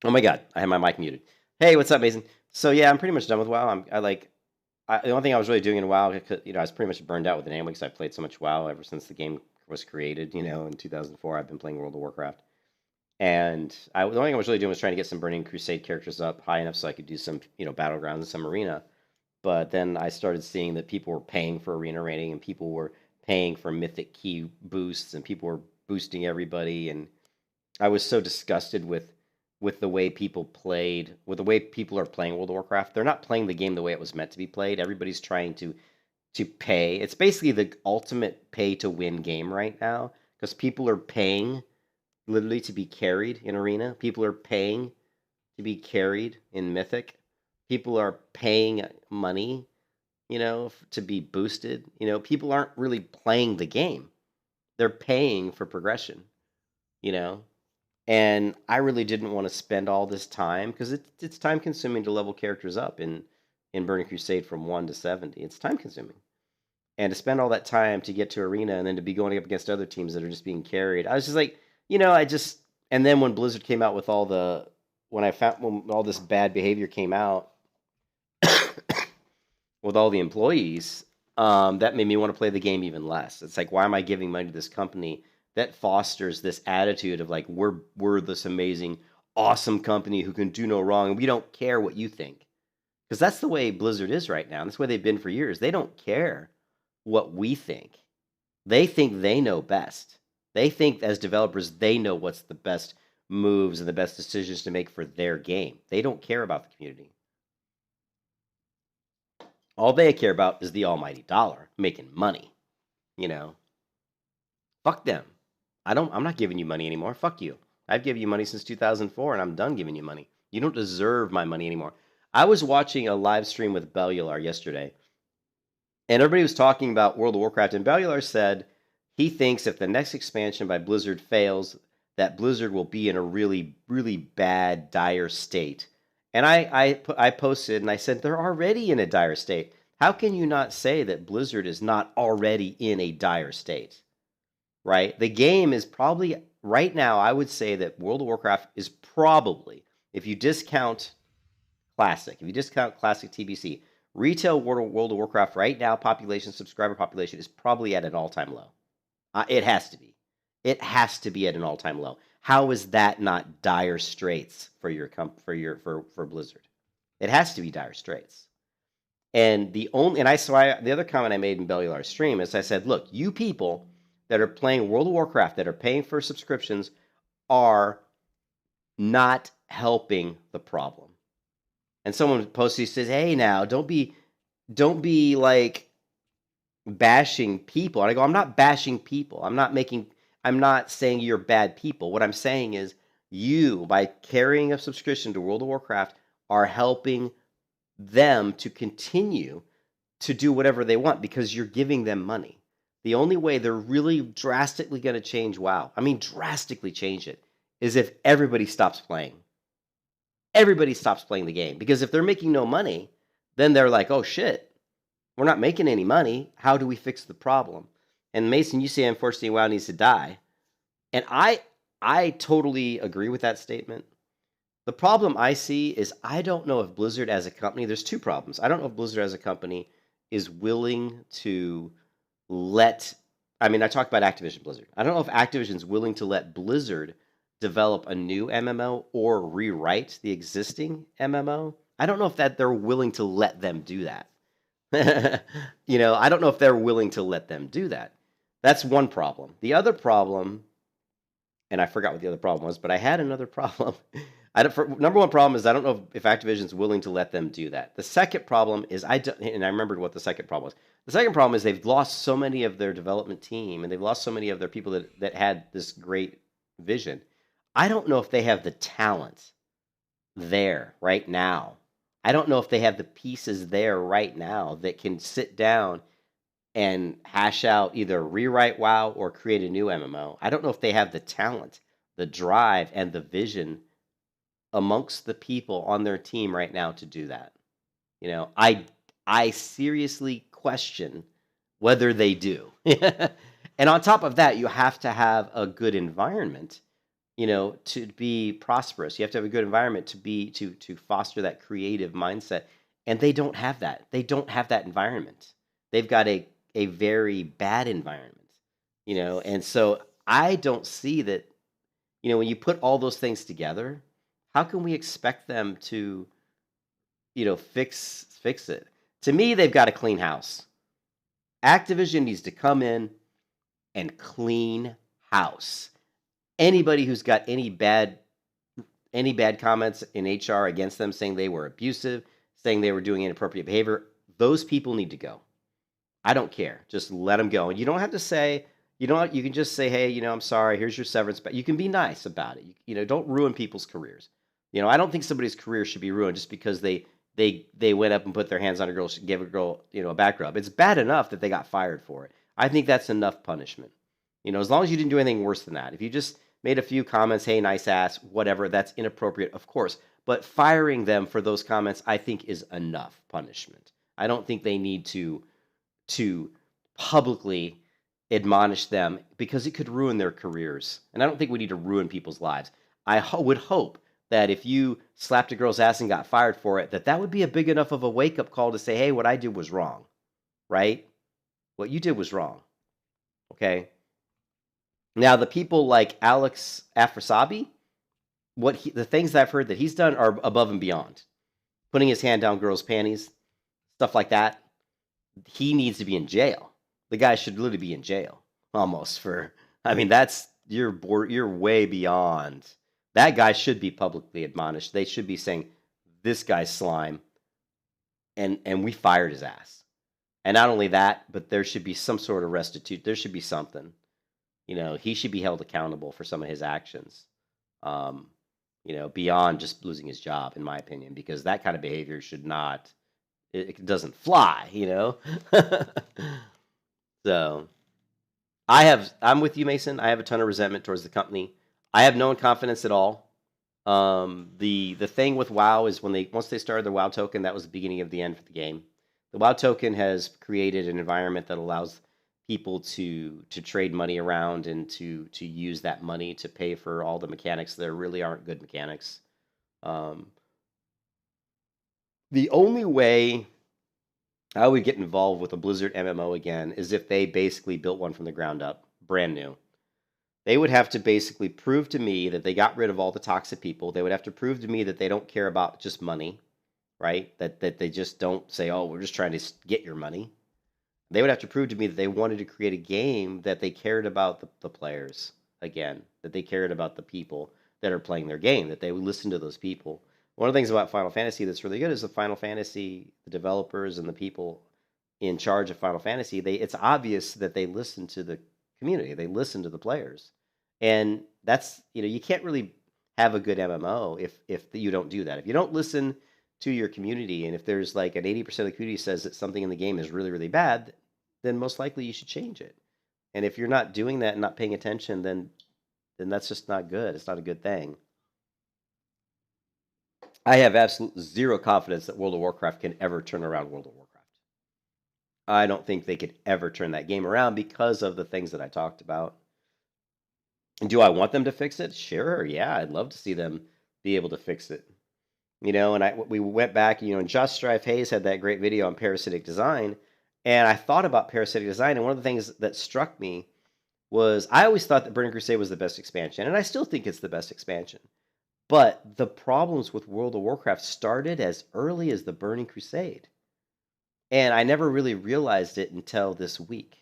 Oh my God, I have my mic muted. Hey, what's up, Mason? So yeah, I'm pretty much done with WoW. The only thing I was really doing in WoW, I was pretty much burned out with it anyway because I played so much WoW ever since the game was created. In 2004, I've been playing World of Warcraft, and the only thing I was really doing was trying to get some Burning Crusade characters up high enough so I could do some, battlegrounds and some arena. But then I started seeing that people were paying for arena rating, and people were paying for mythic key boosts, and people were boosting everybody, and I was so disgusted with the way people played, with the way people are playing World of Warcraft. They're not playing the game the way it was meant to be played. Everybody's trying to pay. It's basically the ultimate pay to win game right now because people are paying literally to be carried in arena. People are paying to be carried in mythic. People are paying money, to be boosted. People aren't really playing the game. They're paying for progression, you know. And I really didn't want to spend all this time because it's time consuming to level characters up in Burning Crusade from 1 to 70. It's time consuming. And to spend all that time to get to arena and then to be going up against other teams that are just being carried. I was just like, and then when Blizzard came out with when all this bad behavior came out with all the employees, that made me want to play the game even less. It's like, why am I giving money to this company that fosters this attitude of like we're this amazing, awesome company who can do no wrong, and we don't care what you think, because that's the way Blizzard is right now. And that's the way they've been for years. They don't care what we think. They think they know best. They think as developers they know what's the best moves and the best decisions to make for their game. They don't care about the community. All they care about is the almighty dollar, making money. You know, fuck them. I'm not giving you money anymore. Fuck you. I've given you money since 2004 and I'm done giving you money. You don't deserve my money anymore. I was watching a live stream with Bellular yesterday, and everybody was talking about World of Warcraft, and Bellular said he thinks if the next expansion by Blizzard fails, that Blizzard will be in a really, really bad, dire state. And I posted and I said, they're already in a dire state. How can you not say that Blizzard is not already in a dire state? Right? The game is probably, right now, I would say that World of Warcraft is probably, if you discount Classic TBC, retail World of Warcraft right now, subscriber population, is probably at an all-time low. It has to be. It has to be at an all-time low. How is that not dire straits for for Blizzard? It has to be dire straits. And the other comment I made in Bellular's stream is I said, look, you people that are playing World of Warcraft that are paying for subscriptions are not helping the problem. And someone posted, says, hey, now don't be like bashing people. And I go, I'm not bashing people. I'm not saying you're bad people. What I'm saying is you, by carrying a subscription to World of Warcraft, are helping them to continue to do whatever they want because you're giving them money. The only way they're really drastically going to change WoW, drastically change it, is if everybody stops playing. Everybody stops playing the game. Because if they're making no money, then they're like, oh shit, we're not making any money. How do we fix the problem? And Mason, you say, unfortunately, WoW needs to die. And I totally agree with that statement. The problem I see is I don't know if Blizzard as a company, there's two problems. I don't know if Blizzard as a company is willing to I talked about Activision Blizzard. I don't know if Activision's willing to let Blizzard develop a new MMO or rewrite the existing MMO. I don't know if they're willing to let them do that. I don't know if they're willing to let them do that. That's one problem. The other problem, and I forgot what the other problem was, but I had another problem. Number one problem is I don't know if Activision's willing to let them do that. The second problem is and I remembered what the second problem was. The second problem is they've lost so many of their development team, and they've lost so many of their people that had this great vision. I don't know if they have the talent there right now. I don't know if they have the pieces there right now that can sit down and hash out either rewrite WoW or create a new MMO. I don't know if they have the talent, the drive, and the vision amongst the people on their team right now to do that. I seriously question whether they do. And on top of that, you have to have a good environment to be prosperous. You have to have a good environment to foster that creative mindset. And they don't have that. They don't have that environment. They've got a very bad environment, and so I don't see that, when you put all those things together, how can we expect them to, fix it? To me, they've got a clean house. Activision needs to come in and clean house. Anybody who's got any bad comments in HR against them, saying they were abusive, saying they were doing inappropriate behavior, those people need to go. I don't care. Just let them go. And you don't have to say, you can just say, hey, I'm sorry. Here's your severance. But you can be nice about it. Don't ruin people's careers. I don't think somebody's career should be ruined just because they went up and put their hands on a girl, gave a girl, a back rub. It's bad enough that they got fired for it. I think that's enough punishment. As long as you didn't do anything worse than that. If you just made a few comments, hey, nice ass, whatever, that's inappropriate, of course. But firing them for those comments, I think, is enough punishment. I don't think they need to publicly admonish them because it could ruin their careers. And I don't think we need to ruin people's lives. I would hope that if you slapped a girl's ass and got fired for it, that would be a big enough of a wake-up call to say, hey, what I did was wrong, right? What you did was wrong, okay? Now, the people like Alex Afrasabi, the things that I've heard that he's done are above and beyond. Putting his hand down girls' panties, stuff like that. He needs to be in jail. The guy should literally be in jail almost for, that's, you're way beyond. That guy should be publicly admonished. They should be saying, this guy's slime, and we fired his ass. And not only that, but there should be some sort of restitution. There should be something. He should be held accountable for some of his actions, beyond just losing his job, in my opinion, because that kind of behavior should not, it doesn't fly, So I'm with you, Mason. I have a ton of resentment towards the company. I have no confidence at all. The thing with WoW is once they started the WoW token, that was the beginning of the end for the game. The WoW token has created an environment that allows people to trade money around and to use that money to pay for all the mechanics that really aren't good mechanics. The only way I would get involved with a Blizzard MMO again is if they basically built one from the ground up, brand new. They would have to basically prove to me that they got rid of all the toxic people. They would have to prove to me that they don't care about just money, right? That they just don't say, oh, we're just trying to get your money. They would have to prove to me that they wanted to create a game that they cared about the players again, that they cared about the people that are playing their game, that they would listen to those people. One of the things about Final Fantasy that's really good is the Final Fantasy, the developers and the people in charge of Final Fantasy, it's obvious that they listen to the community. They listen to the players. And that's, you can't really have a good MMO if you don't do that. If you don't listen to your community, and if there's like an 80% of the community says that something in the game is really, really bad, then most likely you should change it. And if you're not doing that and not paying attention, then that's just not good. It's not a good thing. I have absolute zero confidence that World of Warcraft can ever turn around World of Warcraft. I don't think they could ever turn that game around because of the things that I talked about. And do I want them to fix it? Sure, yeah, I'd love to see them be able to fix it. And we went back, and Josh Strife Hayes had that great video on parasitic design, and I thought about parasitic design, and one of the things that struck me was I always thought that Burning Crusade was the best expansion, and I still think it's the best expansion. But the problems with World of Warcraft started as early as the Burning Crusade. And I never really realized it until this week.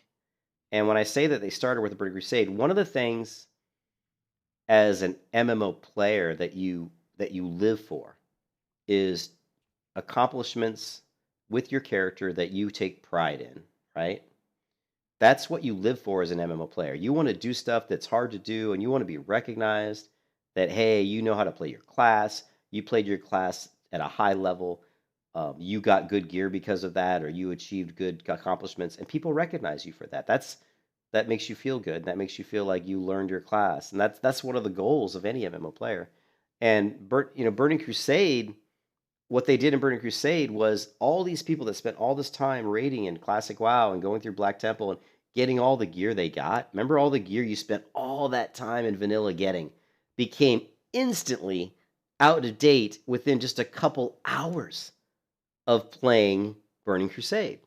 And when I say that they started with the Burning Crusade, one of the things as an MMO player that you live for is accomplishments with your character that you take pride in, right? That's what you live for as an MMO player. You want to do stuff that's hard to do, and you want to be recognized that, hey, you know how to play your class. You played your class at a high level. You got good gear because of that, or you achieved good accomplishments, and people recognize you for that. That makes you feel good. That makes you feel like you learned your class, and that's one of the goals of any MMO player. And Burning Crusade, what they did in Burning Crusade was all these people that spent all this time raiding in Classic WoW and going through Black Temple and getting all the gear they got. Remember all the gear you spent all that time in vanilla getting? became instantly out of date within just a couple hours of playing Burning Crusade.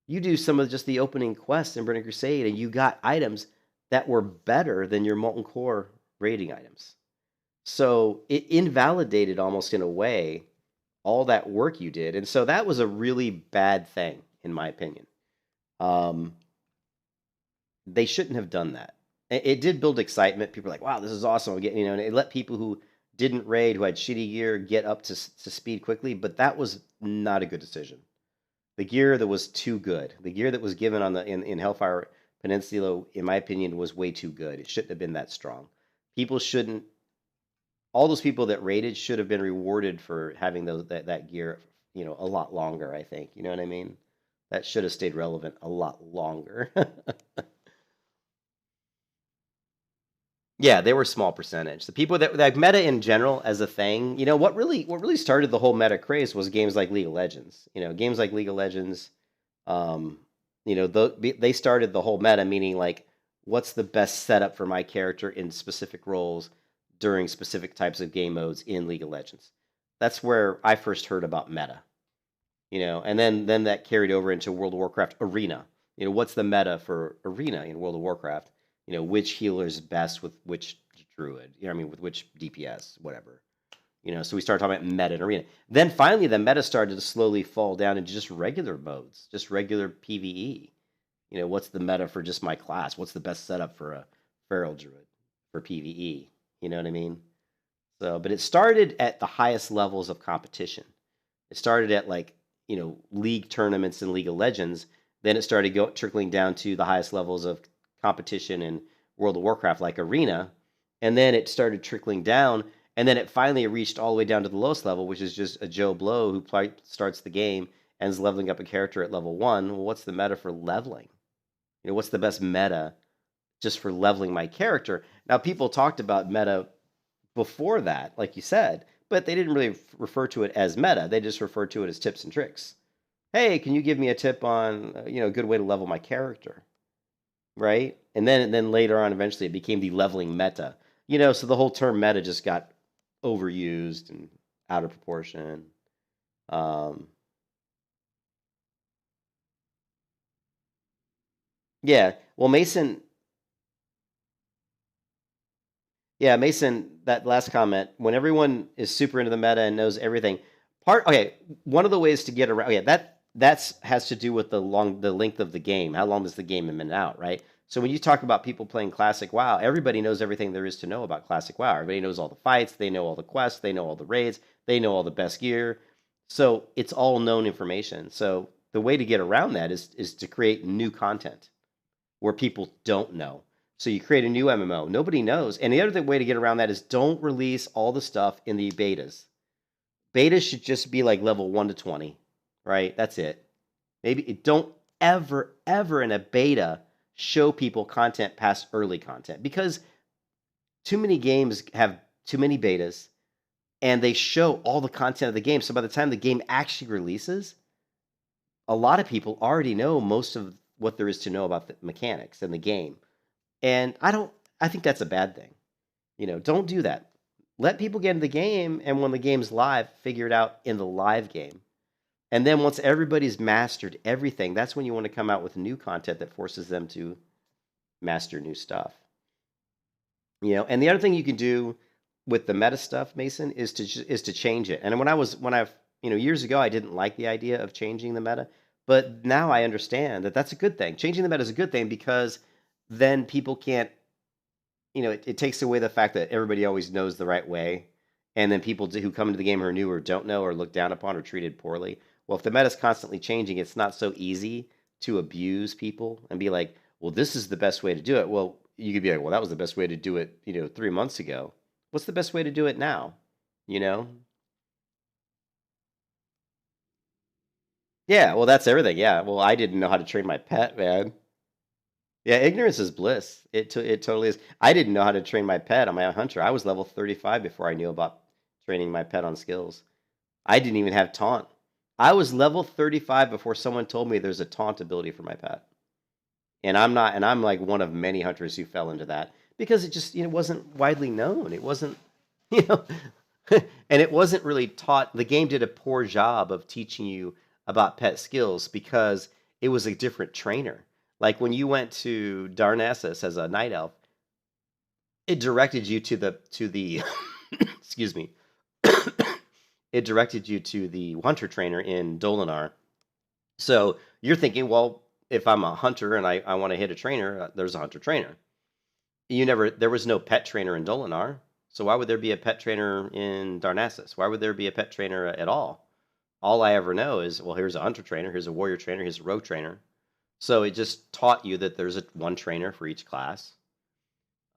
You do some of just the opening quests in Burning Crusade, and you got items that were better than your Molten Core raiding items. So it invalidated almost in a way all that work you did. And so that was a really bad thing, in my opinion. Um, they shouldn't have done that. It did build excitement. People were like, wow, this is awesome. And it let people who didn't raid, who had shitty gear, get up to speed quickly. But that was not a good decision. The gear that was too good, the gear that was given on in Hellfire Peninsula, in my opinion, was way too good. It shouldn't have been that strong. People shouldn't. All those people that raided should have been rewarded for having that gear, a lot longer. I think, you know what I mean. That should have stayed relevant a lot longer. Yeah, they were a small percentage. The people that like meta in general as a thing, what really started the whole meta craze was games like League of Legends. Games like League of Legends, um, they started the whole meta, meaning like, what's the best setup for my character in specific roles during specific types of game modes in League of Legends. That's where I first heard about meta. And then that carried over into World of Warcraft Arena. What's the meta for Arena in World of Warcraft? Which healer's best with which druid, with which DPS, whatever. So we started talking about meta and arena. Then finally, the meta started to slowly fall down into just regular modes, just regular PvE. What's the meta for just my class? What's the best setup for a feral druid for PvE? You know what I mean? So, but it started at the highest levels of competition. It started at league tournaments in League of Legends. Then it started trickling down to the highest levels of competition in World of Warcraft, like Arena, and then it started trickling down, and then it finally reached all the way down to the lowest level, which is just a Joe Blow who starts the game and is leveling up a character at level 1. Well, what's the meta for leveling? What's the best meta just for leveling my character? Now, people talked about meta before that, like you said, but they didn't really refer to it as meta. They just referred to it as tips and tricks. Hey, can you give me a tip on a good way to level my character? Right? And then later on, eventually, it became the leveling meta. So the whole term meta just got overused and out of proportion. Yeah. Well, Mason. Yeah, Mason. That last comment. When everyone is super into the meta and knows everything, okay. One of the ways to get around. Yeah, that has to do with the length of the game. How long does the game in and out, right? So when you talk about people playing Classic WoW, everybody knows everything there is to know about Classic WoW. Everybody knows all the fights, they know all the quests, they know all the raids, they know all the best gear. So it's all known information. So the way to get around that is to create new content where people don't know. So you create a new MMO. Nobody knows. And the other way to get around that is don't release all the stuff in the betas. Betas should just be like level 1 to 20, right? That's it. Maybe don't ever in a beta show people content past early content, because too many games have too many betas and they show all the content of the game. So by the time the game actually releases, a lot of people already know most of what there is to know about the mechanics and the game. And I think that's a bad thing. Don't do that. Let people get in the game, and when the game's live, figure it out in the live game. And then once everybody's mastered everything, that's when you want to come out with new content that forces them to master new stuff. And the other thing you can do with the meta stuff, Mason, is to change it. And years ago, I didn't like the idea of changing the meta, but now I understand that that's a good thing. Changing the meta is a good thing, because then people can't, it takes away the fact that everybody always knows the right way, and then people who come into the game who are new or don't know or looked down upon or treated poorly. Well, if the meta is constantly changing, it's not so easy to abuse people and be like, well, this is the best way to do it. Well, you could be like, well, that was the best way to do it, 3 months ago. What's the best way to do it now? You know? Yeah, well, that's everything. Yeah. Well, I didn't know how to train my pet, man. Yeah, ignorance is bliss. It totally is. I didn't know how to train my pet on my hunter. I was level 35 before I knew about training my pet on skills. I didn't even have taunt. I was level 35 before someone told me there's a taunt ability for my pet. And I'm not, and I'm like one of many hunters who fell into that, because it just wasn't widely known. It wasn't you know, and it wasn't really taught. The game did a poor job of teaching you about pet skills because it was a different trainer. Like when you went to Darnassus as a night elf, it directed you to the excuse me. It directed you to the hunter trainer in Dolinar. So you're thinking, well, if I'm a hunter and I want to hit a trainer, there's a hunter trainer. There was no pet trainer in Dolinar. So why would there be a pet trainer in Darnassus? Why would there be a pet trainer at all? All I ever know is, well, here's a hunter trainer, here's a warrior trainer, here's a rogue trainer. So it just taught you that there's one trainer for each class.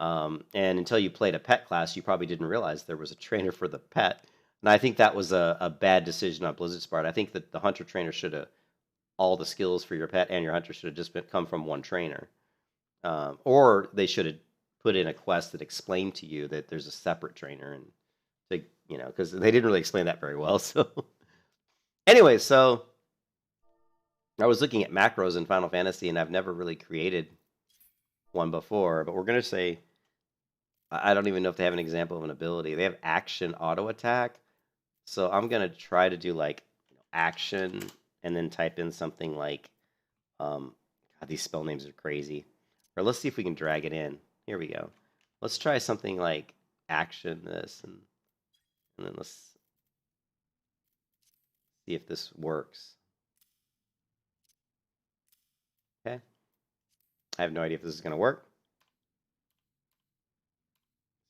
And until you played a pet class, you probably didn't realize there was a trainer for the pet. And I think that was a bad decision on Blizzard's part. I think that the hunter trainer should have, all the skills for your pet and your hunter should have just come from one trainer. Or they should have put in a quest that explained to you that there's a separate trainer, and because they didn't really explain that very well. So anyway, so I was looking at macros in Final Fantasy, and I've never really created one before, but we're going to say, I don't even know if they have an example of an ability. They have action auto attack. So I'm going to try to do like action and then type in something like, God, these spell names are crazy. Or let's see if we can drag it in. Here we go. Let's try something like action this, and then let's see if this works. Okay. I have no idea if this is going to work.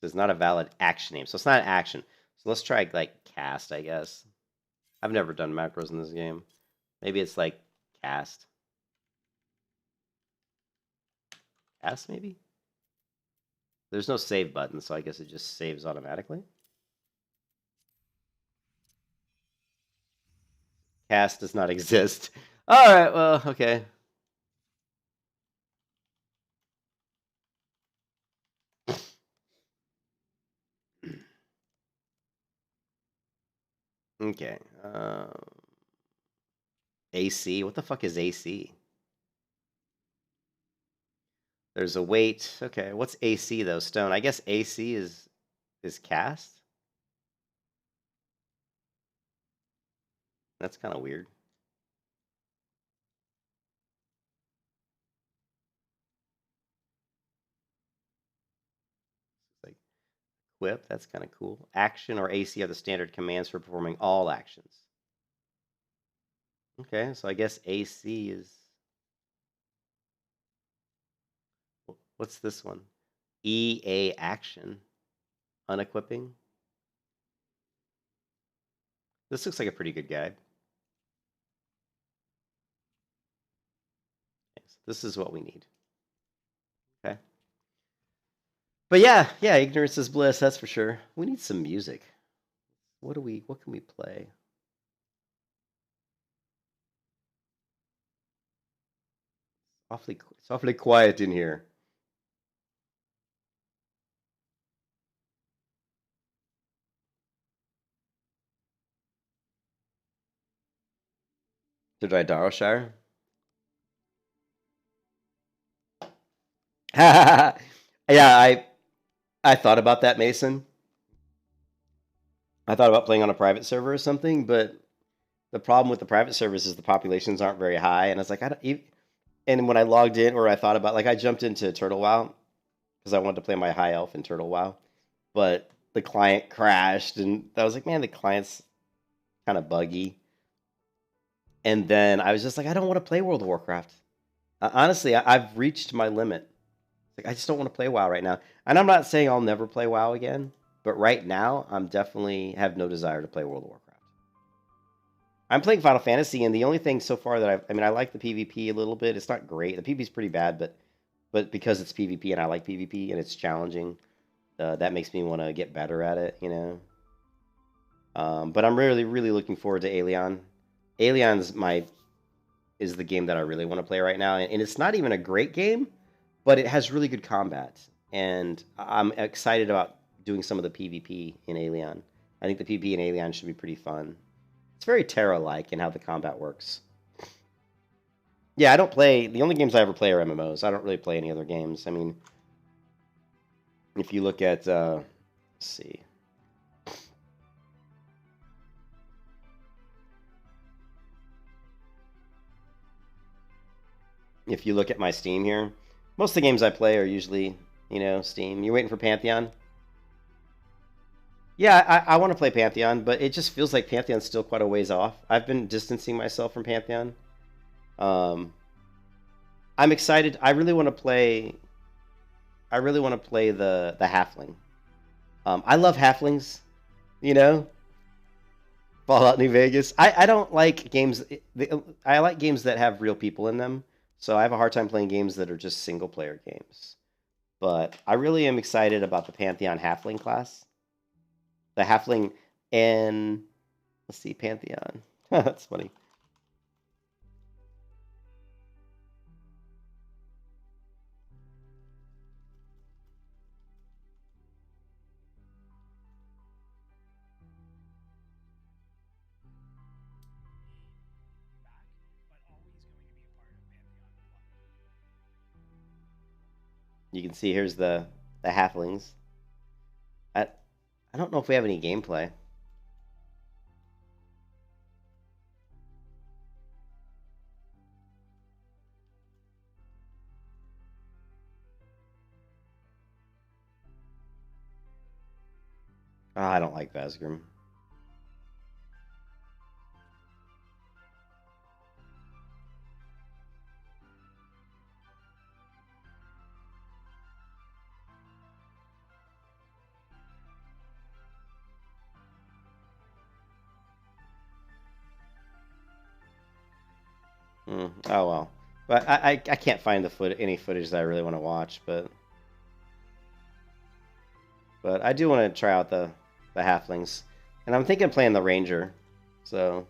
It's not a valid action name, so it's not an action. So let's try like cast, I guess. I've never done macros in this game. Maybe it's like cast. Cast, maybe? There's no save button, so I guess it just saves automatically. Cast does not exist. All right, well, okay. Okay. AC. What the fuck is AC? There's a weight. Okay, what's AC though? Stone. I guess AC is cast. That's kind of weird. Like equip. That's kind of cool. Action or AC are the standard commands for performing all actions. Okay, so I guess AC is. What's this one? EA action. Unequipping. This looks like a pretty good guide. Okay, so this is what we need. Okay. But yeah, ignorance is bliss, that's for sure. We need some music. What can we play? It's awfully quiet in here. Did I Darrowshire? Yeah, I thought about that, Mason. I thought about playing on a private server or something, but the problem with the private servers is the populations aren't very high, and I was like, and when I logged in, or I thought about, like, I jumped into Turtle WoW because I wanted to play my high elf in Turtle WoW, but the client crashed, and I was like, man, the client's kind of buggy. And then I was just like, I don't want to play World of Warcraft. Honestly, I've reached my limit. Like, I just don't want to play WoW right now. And I'm not saying I'll never play WoW again, but right now, I'm definitely have no desire to play World of Warcraft. I'm playing Final Fantasy, and the only thing so far that I like the PvP a little bit. It's not great. The PvP's pretty bad, but because it's PvP and I like PvP and it's challenging, that makes me want to get better at it, But I'm really, really looking forward to Alien. Alien's is the game that I really want to play right now, and it's not even a great game, but it has really good combat, and I'm excited about doing some of the PvP in Alien. I think the PvP in Alien should be pretty fun. It's very Terra-like in how the combat works. Yeah, I don't play. The only games I ever play are MMOs. I don't really play any other games. I mean, If you look at, let's see. If you look at my Steam here, most of the games I play are usually, Steam. You waiting for Pantheon? Yeah, I want to play Pantheon, but it just feels like Pantheon's still quite a ways off. I've been distancing myself from Pantheon. Um, I'm excited. I really want to play. I really want to play the halfling. I love halflings. You know, Fallout New Vegas. I don't like games. I like games that have real people in them. So I have a hard time playing games that are just single player games. But I really am excited about the Pantheon halfling class. The halfling and let's see, Pantheon. That's funny. You can see here's the halflings. I I don't know if we have any gameplay. Oh, I don't like Vasgrim. Oh well, but I can't find any footage that I really want to watch. But I do want to try out the halflings, and I'm thinking of playing the ranger. So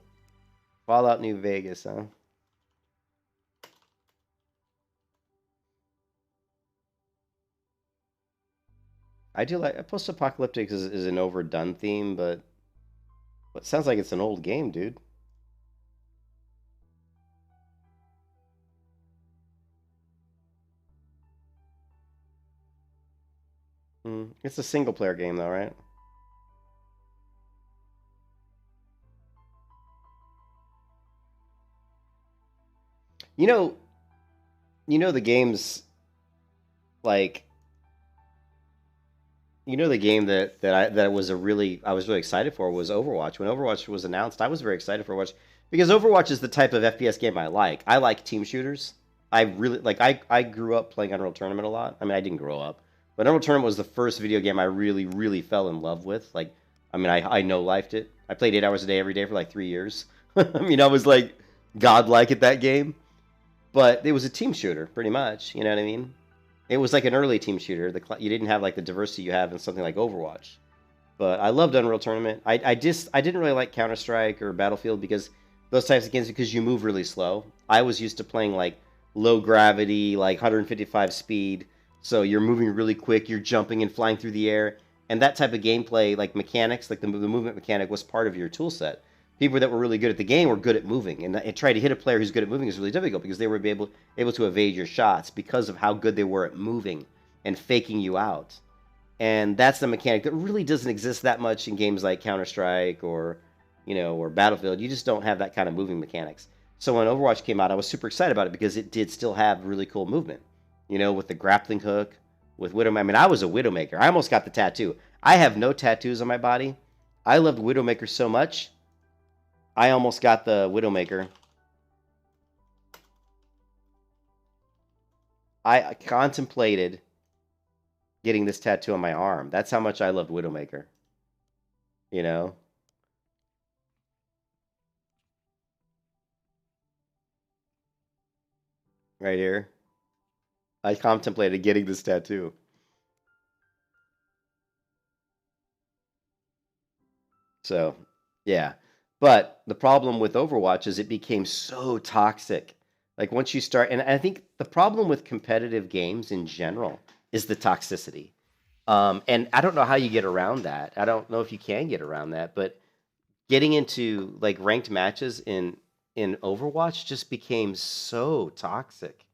Fallout New Vegas, huh? I do like post-apocalyptic is an overdone theme, but it sounds like it's an old game, dude. It's a single player game though, right? You know, the games like the game that I was really excited for was Overwatch. When Overwatch was announced, I was very excited for Overwatch because Overwatch is the type of FPS game I like. I like team shooters. I really like I grew up playing Unreal Tournament a lot. I mean, I didn't grow up, but Unreal Tournament was the first video game I really fell in love with. Like, I mean, I no lifed it. I played 8 hours a day every day for like 3 years. I mean, I was like godlike at that game. But it was a team shooter, pretty much. You know what I mean? It was like an early team shooter. You didn't have like the diversity you have in something like Overwatch. But I loved Unreal Tournament. I didn't really like Counter Strike or Battlefield because those types of games because you move really slow. I was used to playing like low gravity, like 155 speed. So you're moving really quick. You're jumping and flying through the air, and that type of gameplay, like mechanics, like the movement mechanic, was part of your tool set. People that were really good at the game were good at moving, and trying to hit a player who's good at moving is really difficult because they were able to evade your shots because of how good they were at moving and faking you out. And that's the mechanic that really doesn't exist that much in games like Counter Strike or Battlefield. You just don't have that kind of moving mechanics. So when Overwatch came out, I was super excited about it because it did still have really cool movement. With the grappling hook, with Widowmaker. I mean, I was a Widowmaker. I almost got the tattoo. I have no tattoos on my body. I loved Widowmaker so much I almost got the Widowmaker. I contemplated getting this tattoo on my arm. That's how much I loved Widowmaker. You know? Right here. I contemplated getting this tattoo. So, yeah. But the problem with Overwatch is it became so toxic. Like once you start, and I think the problem with competitive games in general is the toxicity. And I don't know how you get around that. I don't know if you can get around that, but getting into like ranked matches in Overwatch just became so toxic.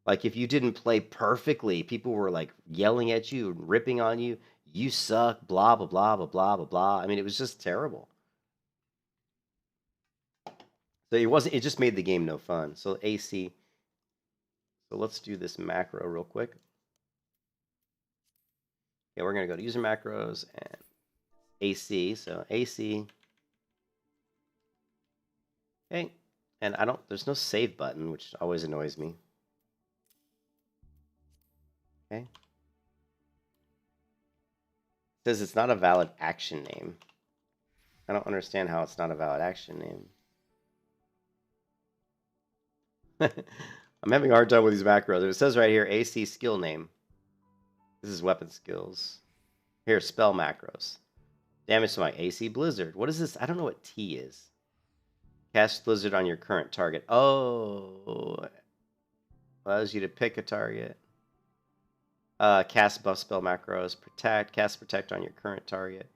Like if you didn't play perfectly, people were like yelling at you and ripping on you. You suck, blah blah blah blah blah blah blah. I mean, it was just terrible. So it wasn't. It just made the game no fun. So AC. So let's do this macro real quick. Okay, we're gonna go to user macros and AC. So AC. Okay, and I don't. There's no save button, which always annoys me. Okay. It says it's not a valid action name. I don't understand how it's not a valid action name. I'm having a hard time with these macros. It says right here, AC skill name. This is weapon skills. Here, spell macros. Damage to my AC Blizzard. What is this? I don't know what T is. Cast Blizzard on your current target. Oh. Allows you to pick a target. Cast buff spell macros. Protect. Cast protect on your current target.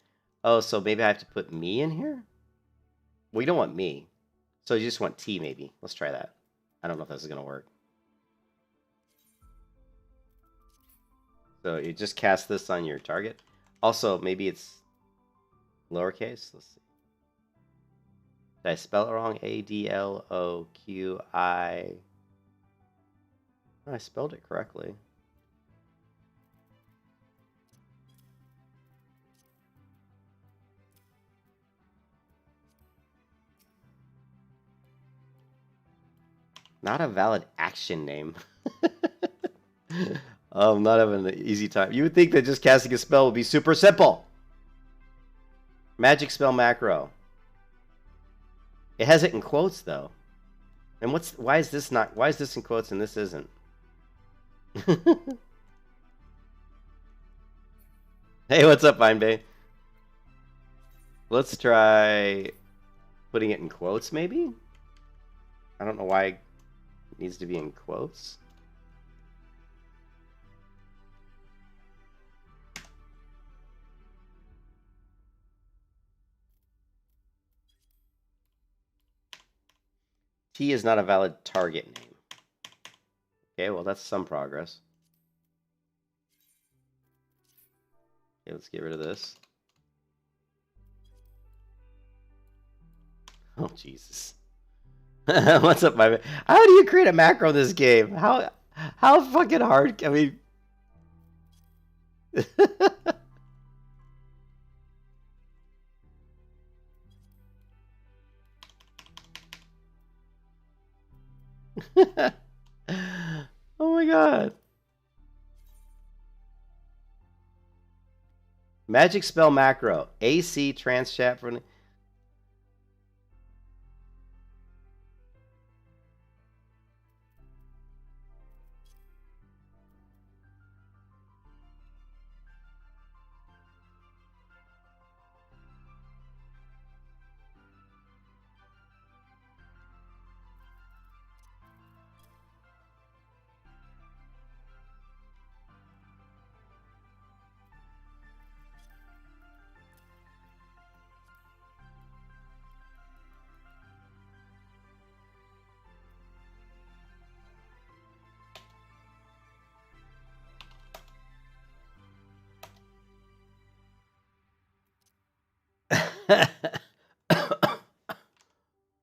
Oh, so maybe I have to put me in here? Well, you don't want me. So you just want T maybe. Let's try that. I don't know if this is going to work. So you just cast this on your target. Also, maybe it's lowercase. Let's see. Did I spell it wrong? ADLOQI. I spelled it correctly. Not a valid action name. I'm not having an easy time. You would think that just casting a spell would be super simple. Magic spell macro. It has it in quotes though. And why is this in quotes and this isn't? Hey, what's up, Vine Bay? Let's try putting it in quotes maybe? I don't know why it needs to be in quotes. T is not a valid target name. Okay, well, that's some progress. Okay, let's get rid of this. Oh, Jesus. What's up, my man? How do you create a macro in this game? How fucking hard? I mean... Oh my god. Magic spell macro. AC trans chat for...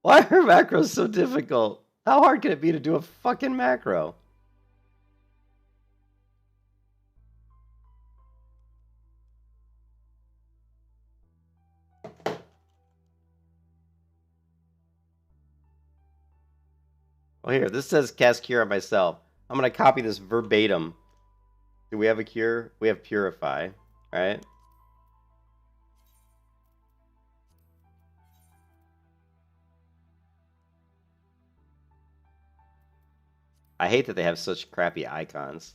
Why are macros so difficult? How hard can it be to do a fucking macro? Well, here, this says cast cure on myself. I'm going to copy this verbatim. Do we have a cure? We have purify, right? I hate that they have such crappy icons.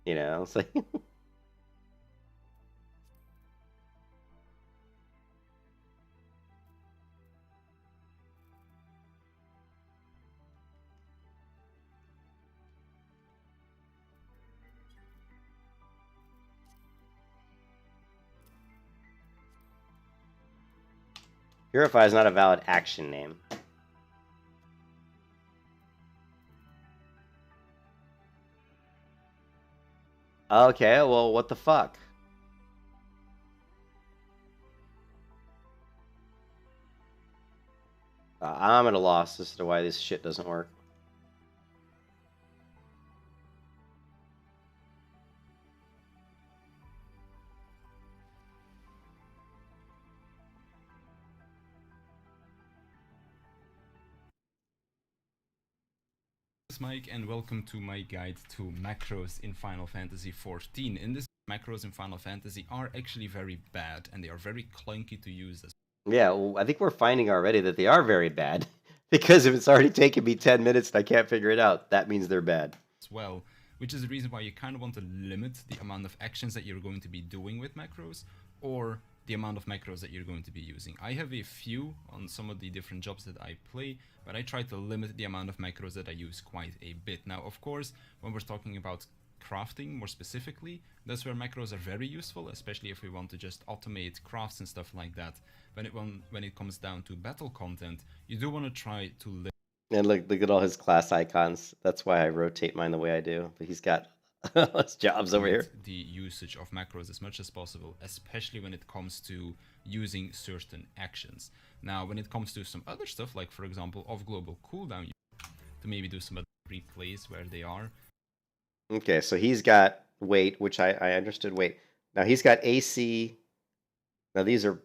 You know, it's like... Purify is not a valid action name. Okay, well, what the fuck? I'm at a loss as to why this shit doesn't work. Mike, and welcome to my guide to macros in Final Fantasy XIV. In this, macros in Final Fantasy are actually very bad, and they are very clunky to use as Yeah, well, I think we're finding already that they are very bad. Because if it's already taken me 10 minutes and I can't figure it out, that means they're bad. well, which is the reason why you kind of want to limit the amount of actions that you're going to be doing with macros, or the amount of macros that you're going to be using. I have a few on some of the different jobs that I play, but I try to limit the amount of macros that I use quite a bit. Now, of course, when we're talking about crafting more specifically, that's where macros are very useful, especially if we want to just automate crafts and stuff like that. When it comes down to battle content, you do want to try to limit. And look at all his class icons. That's why I rotate mine the way I do. But he's got all his jobs over here. The usage of macros as much as possible, especially when it comes to using certain actions. Now, when it comes to some other stuff, like for example, off global cooldown, to maybe do some other replays where they are. Okay, so he's got weight, which I understood weight. Now he's got AC. Now these are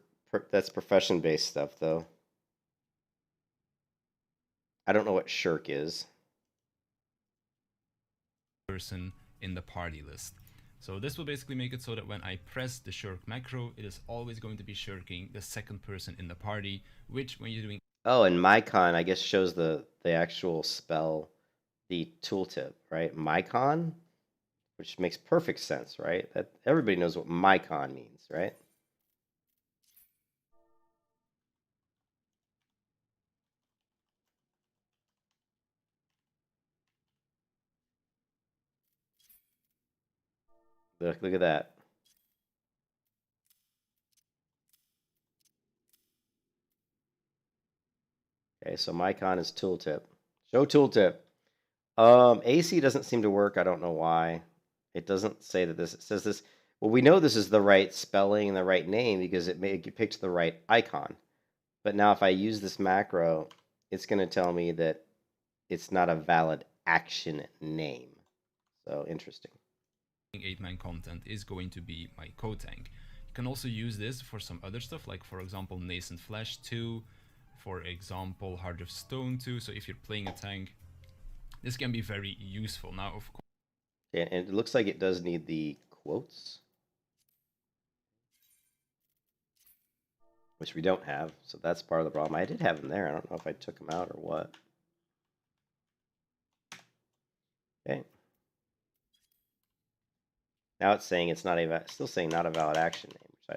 that's profession based stuff though. I don't know what shirk is. Person in the party list. So this will basically make it so that when I press the shirk macro, it is always going to be shirking the second person in the party, which when you're doing... Oh, and Mycon, I guess, shows the actual spell, the tooltip, right? Mycon, which makes perfect sense, right? That everybody knows what Mycon means, right? Look at that. Okay, so Mycon is tooltip. Show tooltip. AC doesn't seem to work. I don't know why. It doesn't say that this. It says this. Well, we know this is the right spelling and the right name because it picked the right icon. But now if I use this macro, it's going to tell me that it's not a valid action name. So interesting. 8-man content is going to be my co-tank. You can also use this for some other stuff, like for example Nascent Flesh 2, for example Heart of Stone 2. So if you're playing a tank, this can be very useful. Now, of course... Yeah, and it looks like it does need the quotes, which we don't have, so that's part of the problem. I did have them there. I don't know if I took them out or what. Okay. Now it's saying it's not still saying not a valid action name, which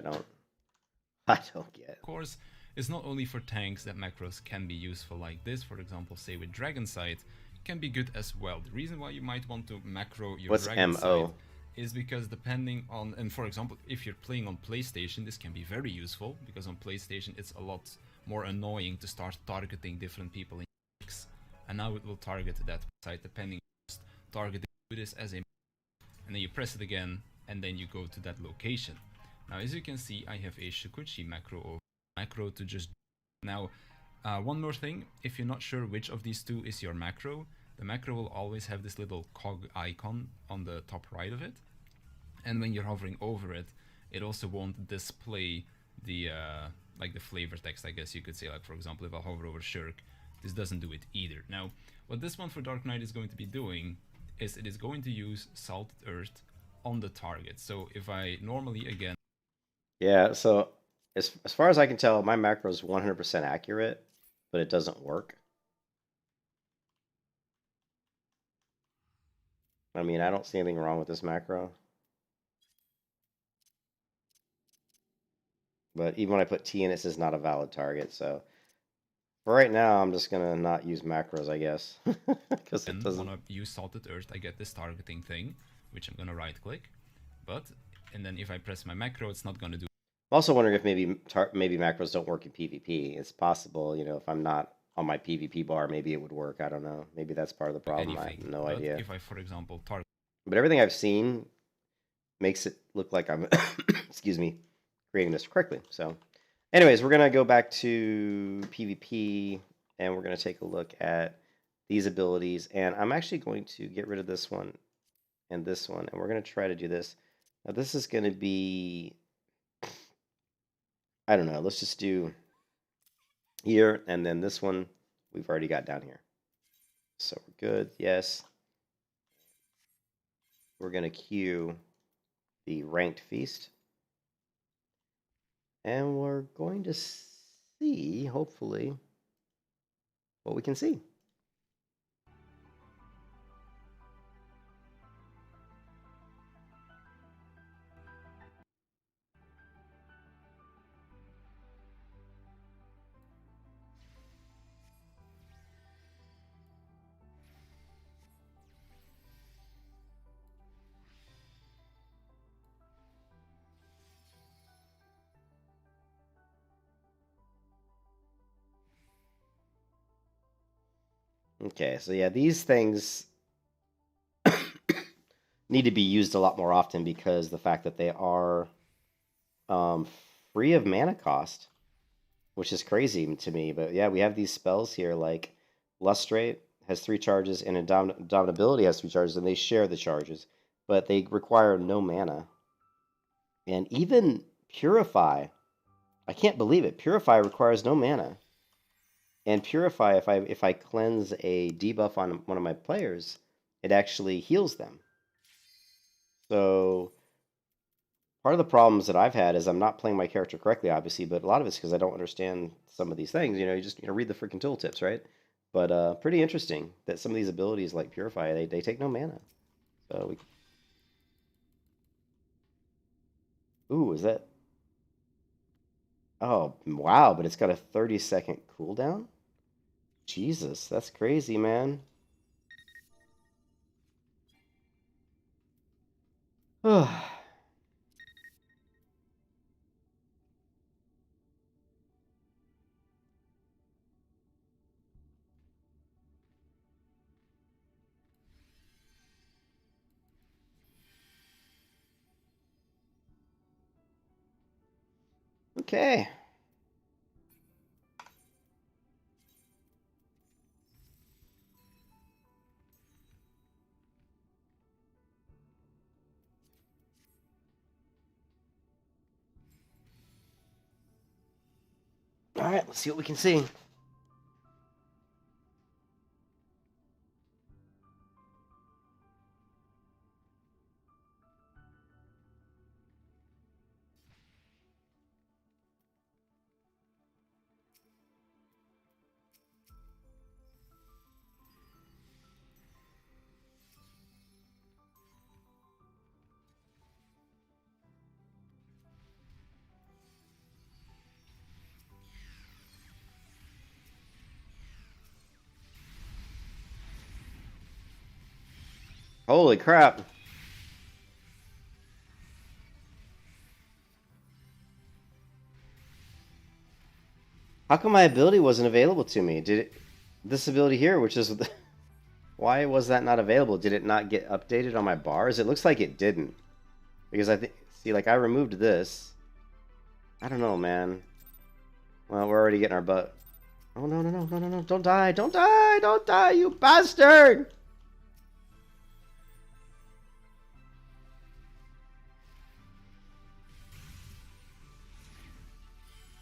I don't get. Of course, it's not only for tanks that macros can be useful like this. For example, say with Dragon Sight, can be good as well. The reason why you might want to macro your Dragon Sight is because depending on, and for example, if you're playing on PlayStation, this can be very useful because on PlayStation it's a lot more annoying to start targeting different people in X, and now it will target that site depending on just targeting this as a, and then you press it again, and then you go to that location. Now, as you can see, I have a Shikuchi macro to just... Now, one more thing, if you're not sure which of these two is your macro, the macro will always have this little cog icon on the top right of it, and when you're hovering over it, it also won't display the like the flavor text, I guess you could say. Like for example, if I hover over Shirk, this doesn't do it either. Now, what this one for Dark Knight is going to be doing is it is going to use Salted Earth on the target. So if I normally, again... Yeah, so as far as I can tell, my macro is 100% accurate, but it doesn't work. I mean, I don't see anything wrong with this macro. But even when I put T in, it says not a valid target. So for right now, I'm just gonna not use macros, I guess, because it doesn't. When I use Salted Earth, I get this targeting thing, which I'm gonna right-click. And then if I press my macro, it's not gonna do. I'm also wondering if maybe macros don't work in PvP. It's possible, you know, if I'm not on my PvP bar, maybe it would work. I don't know. Maybe that's part of the problem. I have no idea. If I, for example, target... But everything I've seen, makes it look like I'm, excuse me, creating this correctly. So anyways, we're going to go back to PvP, and we're going to take a look at these abilities. And I'm actually going to get rid of this one and this one, and we're going to try to do this. Now this is going to be, I don't know, let's just do here, and then this one we've already got down here. So we're good, yes. We're going to queue the Ranked Feast. And we're going to see, hopefully, what we can see. Okay, so yeah, these things need to be used a lot more often because the fact that they are free of mana cost, which is crazy to me. But yeah, we have these spells here like Lustrate has 3 charges and Indomitability has 3 charges, and they share the charges, but they require no mana. And even Purify, I can't believe it. Purify requires no mana. And Purify, if I cleanse a debuff on one of my players, it actually heals them. So part of the problems that I've had is I'm not playing my character correctly, obviously, but a lot of it's because I don't understand some of these things. You just read the freaking tooltips, right? But pretty interesting that some of these abilities like Purify, they take no mana. So ooh, is that? Oh, wow, but it's got a 30-second cooldown? Jesus, that's crazy, man. Okay. All right, let's see what we can see. Holy crap. How come my ability wasn't available to me? This ability here, which is why was that not available? Did it not get updated on my bars? It looks like it didn't. Because I think, see, like I removed this. I don't know, man. Well, we're already getting our butt. Oh, no, no, no, no, no, no. Don't die. Don't die. Don't die, you bastard.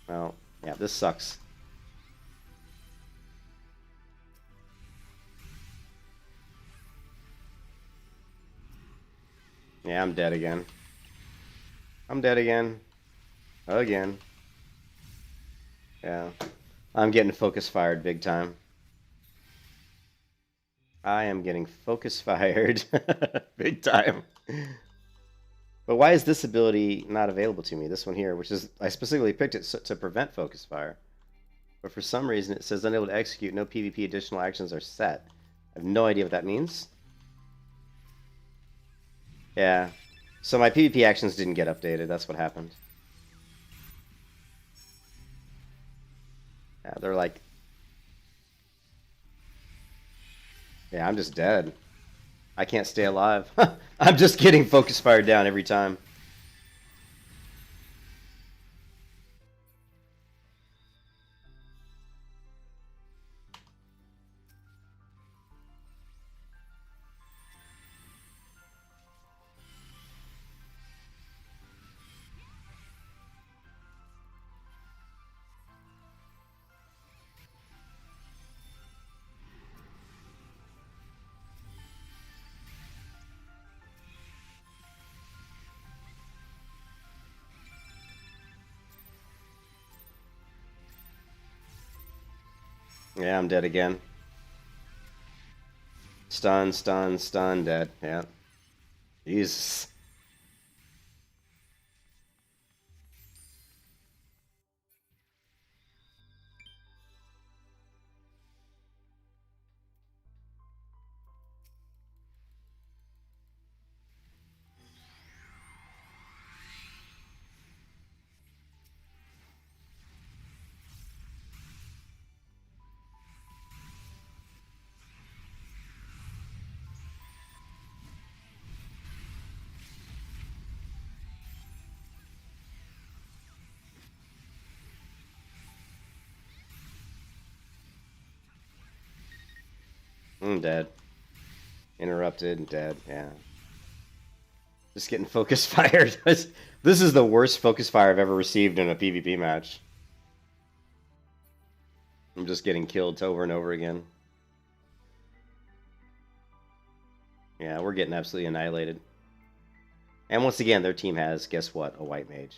Well, yeah, this sucks. Yeah, I'm dead again. I'm dead again. Again. Yeah. I'm getting focus fired big time. I am getting focus fired big time. But why is this ability not available to me? This one here, which is, I specifically picked it to prevent focus fire. But for some reason it says unable to execute, no PvP additional actions are set. I have no idea what that means. Yeah. So my PvP actions didn't get updated, that's what happened. Yeah, they're like... Yeah, I'm just dead. I can't stay alive. I'm just getting focus fired down every time. Yeah, I'm dead again. Stun, stun, stun, dead. Yeah. Jesus. I'm dead. Interrupted and dead, yeah. Just getting focus fired. This is the worst focus fire I've ever received in a PvP match. I'm just getting killed over and over again. Yeah, we're getting absolutely annihilated. And once again, their team has, guess what? A white mage.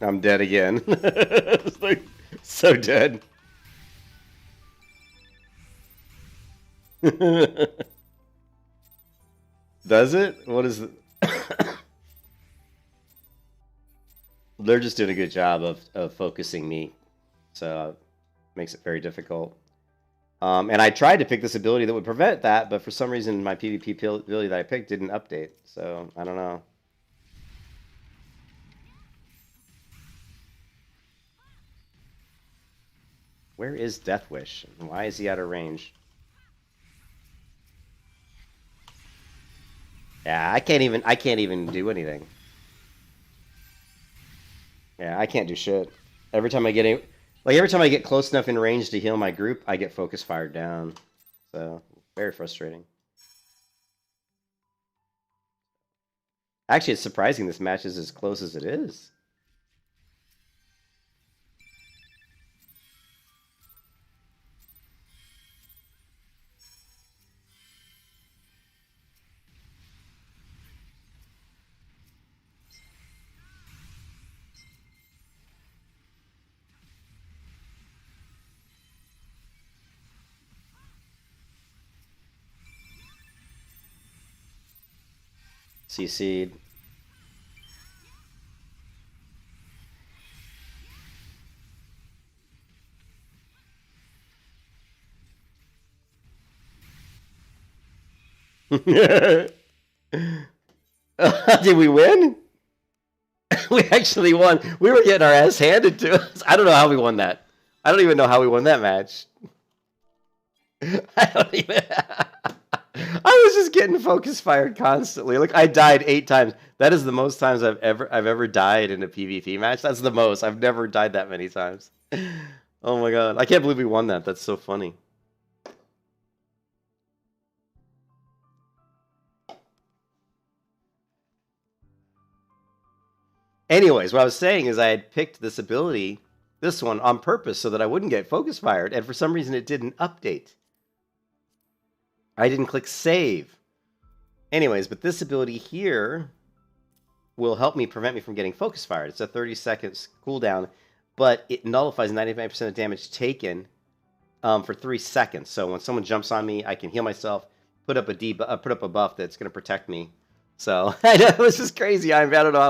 I'm dead again. It's like, so dead. Does it? What is it? They're just doing a good job of focusing me, so it makes it very difficult. And I tried to pick this ability that would prevent that, but for some reason my PvP ability that I picked didn't update, so I don't know. Where is Death Wish? Why is he out of range? Yeah, I can't even do anything. Yeah, I can't do shit. Every time I get close enough in range to heal my group, I get focus fired down. So, very frustrating. Actually, it's surprising this match is as close as it is. CC'd. Did we win? We actually won. We were getting our ass handed to us. I don't know how we won that. I don't even know how we won that match. I don't even... I was just getting focus fired constantly. Look, I died 8 times. That is the most times I've ever died in a PvP match. That's the most. I've never died that many times. Oh my god. I can't believe we won that. That's so funny. Anyways, what I was saying is I had picked this ability, this one, on purpose so that I wouldn't get focus fired, and for some reason it didn't update. I didn't click save. Anyways, but this ability here will help me prevent me from getting focus fired. It's a 30 seconds cooldown, but it nullifies 95% of damage taken for 3 seconds. So when someone jumps on me, I can heal myself, put up a buff that's going to protect me. So I know it was just crazy. I don't know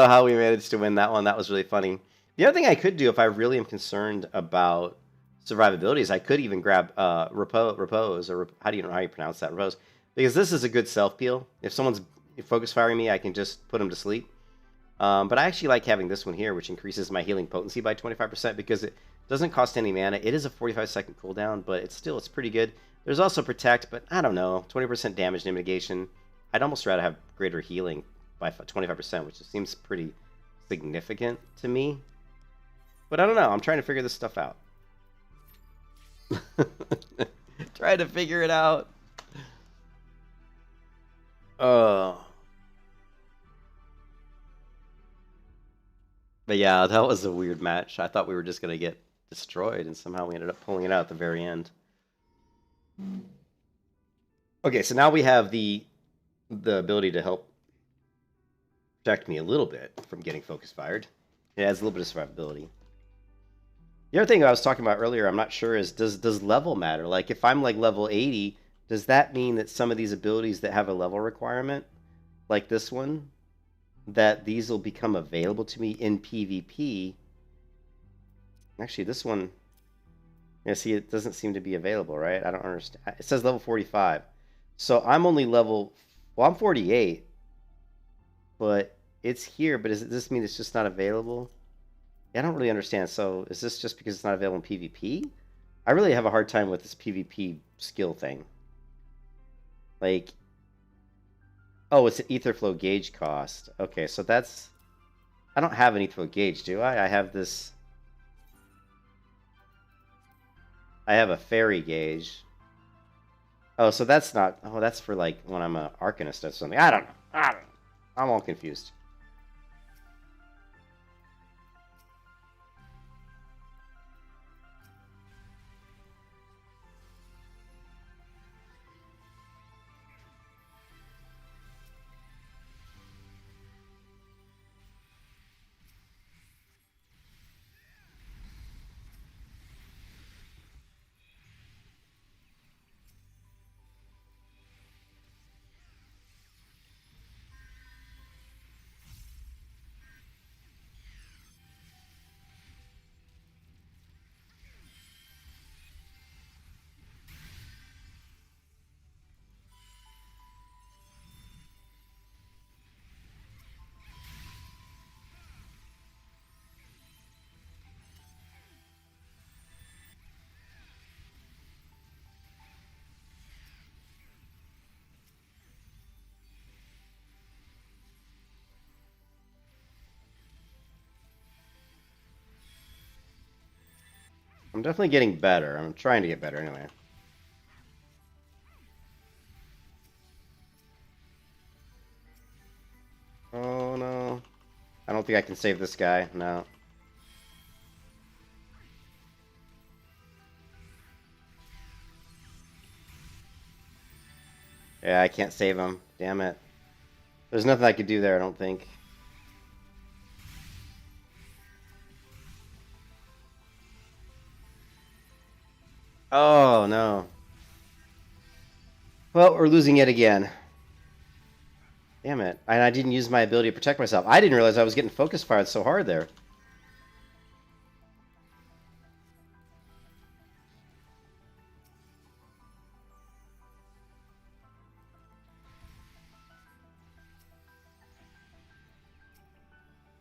how we managed to win that one. That was really funny. The other thing I could do if I really am concerned about survivability is I could even grab repose, or how do you know how you pronounce that, repose, because this is a good self peel. If someone's focus firing me, I can just put them to sleep. But I actually like having this one here, which increases my healing potency by 25% because it doesn't cost any mana. It is a 45-second cooldown, but it's pretty good. There's also protect, but I don't know, 20% damage mitigation. I'd almost rather have greater healing by 25%, which seems pretty significant to me. But I don't know. I'm trying to figure this stuff out. Trying to figure it out. But yeah, that was a weird match. I thought we were just going to get destroyed, and somehow we ended up pulling it out at the very end. Okay, so now we have the ability to help protect me a little bit from getting focus fired. It adds a little bit of survivability. The other thing I was talking about earlier, I'm not sure, is does level matter? Like, if I'm like level 80, does that mean that some of these abilities that have a level requirement, like this one, that these will become available to me in PvP? Actually, this one, yeah, see, it doesn't seem to be available, right? I don't understand. It says level 45. So I'm only level, well, I'm 48, but it's here, but does this mean it's just not available? Yeah, I don't really understand. So is this just because it's not available in PvP? I really have a hard time with this PvP skill thing. Like, oh, it's an Etherflow gauge cost. Okay, so that's... I don't have an Etherflow gauge, do I? I have this... I have a fairy gauge. Oh, so that's not... Oh, that's for, like, when I'm an Arcanist or something. I don't know. I'm all confused. I'm definitely getting better. I'm trying to get better anyway. Oh no. I don't think I can save this guy. No. Yeah, I can't save him. Damn it. There's nothing I could do there, I don't think. Oh, no. Well, we're losing yet again. Damn it. And I didn't use my ability to protect myself. I didn't realize I was getting focus fired so hard there.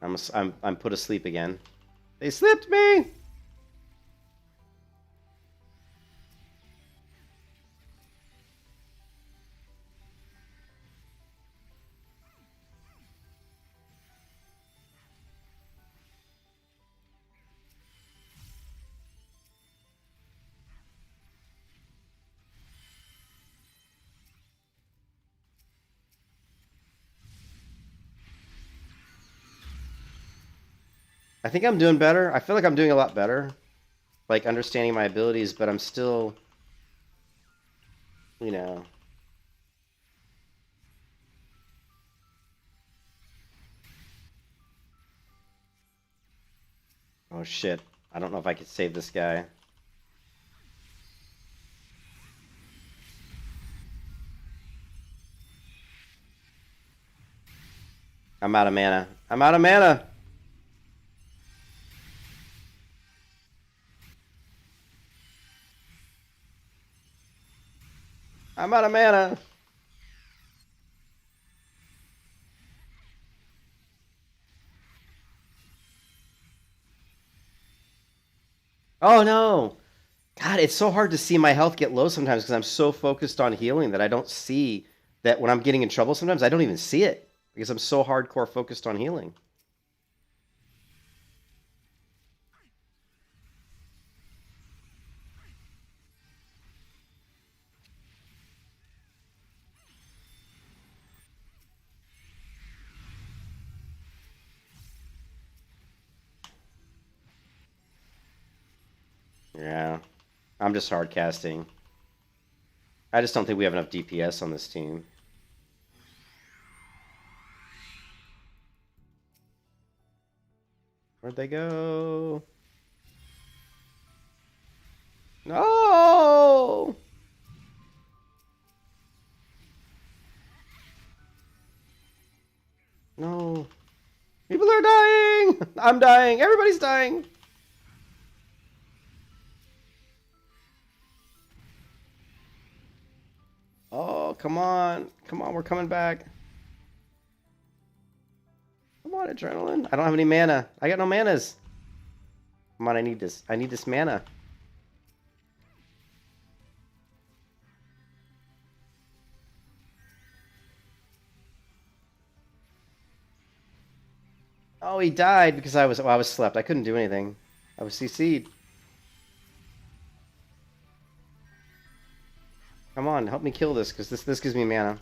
I'm put asleep again. They slipped me! I think I'm doing better. I feel like I'm doing a lot better. Like, understanding my abilities, but I'm still... You know... Oh shit. I don't know if I could save this guy. I'm out of mana. I'm out of mana! I'm out of mana! Oh no! God, it's so hard to see my health get low sometimes because I'm so focused on healing that I don't see that when I'm getting in trouble sometimes I don't even see it because I'm so hardcore focused on healing. Yeah, I'm just hard casting. I just don't think we have enough DPS on this team. Where'd they go? No! No. People are dying! I'm dying! Everybody's dying! Oh, come on. Come on, we're coming back. Come on, Adrenaline. I don't have any mana. I got no manas. Come on, I need this. I need this mana. Oh, he died because I was slept. I couldn't do anything. I was CC'd. Come on, help me kill this because this gives me mana.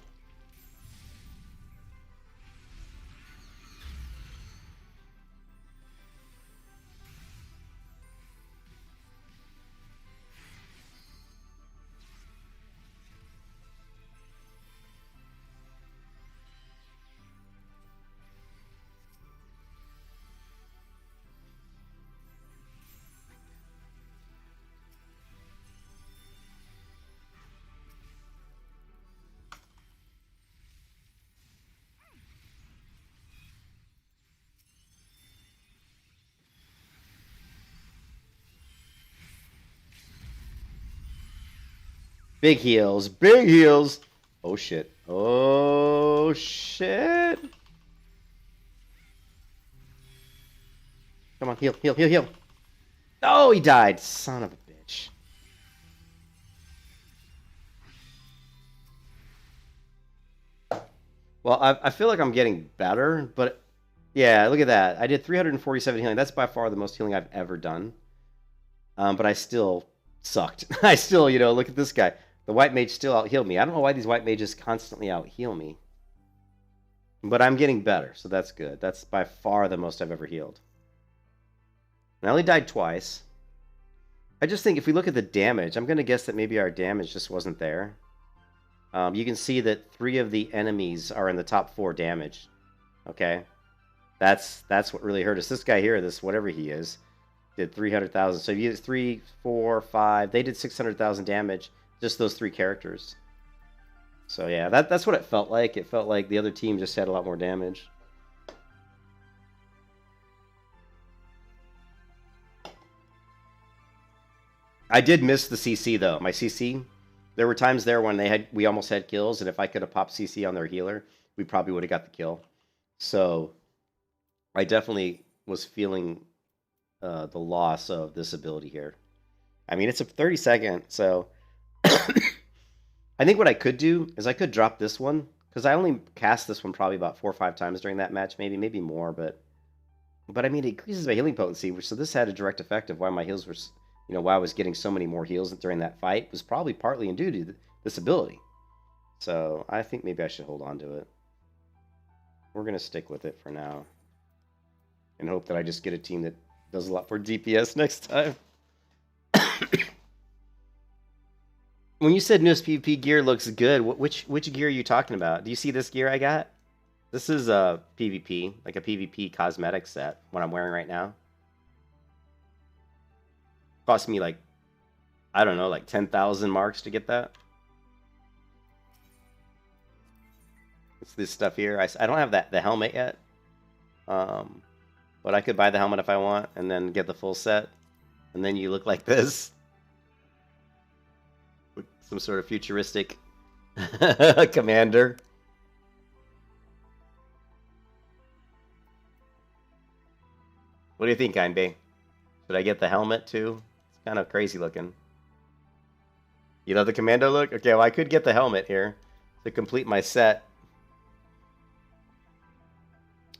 Big heals. Big heals. Oh, shit. Oh, shit. Come on, heal, heal, heal, heal. Oh, he died. Son of a bitch. Well, I feel like I'm getting better, but yeah, look at that. I did 347 healing. That's by far the most healing I've ever done. But I still sucked. I still, look at this guy. The white mage still out-healed me. I don't know why these white mages constantly out-heal me. But I'm getting better, so that's good. That's by far the most I've ever healed. And I only died twice. I just think if we look at the damage, I'm going to guess that maybe our damage just wasn't there. You can see that 3 of the enemies are in the top 4 damage. Okay? That's what really hurt us. This guy here, this whatever he is, did 300,000. So if you use 3, 4, 5, they did 600,000 damage. Just those 3 characters. So yeah, that's what it felt like. It felt like the other team just had a lot more damage. I did miss the CC though. My CC, there were times there when we almost had kills, and if I could have popped CC on their healer, we probably would have got the kill. So I definitely was feeling the loss of this ability here. I mean, it's a 30-second, so I think what I could do is I could drop this one, because I only cast this one probably about 4 or 5 times during that match, maybe more, but I mean, it increases my healing potency, so this had a direct effect of why my heals were, why I was getting so many more heals during that fight, was probably partly due to this ability. So I think maybe I should hold on to it. We're going to stick with it for now, and hope that I just get a team that does a lot for DPS next time. When you said newest PvP gear looks good, which gear are you talking about? Do you see this gear I got? This is a PvP, like a PvP cosmetic set, what I'm wearing right now. Cost me like, I don't know, like 10,000 marks to get that. It's this stuff here. I don't have the helmet yet. But I could buy the helmet if I want, and then get the full set, and then you look like this. Some sort of futuristic commander. What do you think, Einbei? Should I get the helmet too? It's kind of crazy looking. You love the commando look? Okay, well I could get the helmet here to complete my set.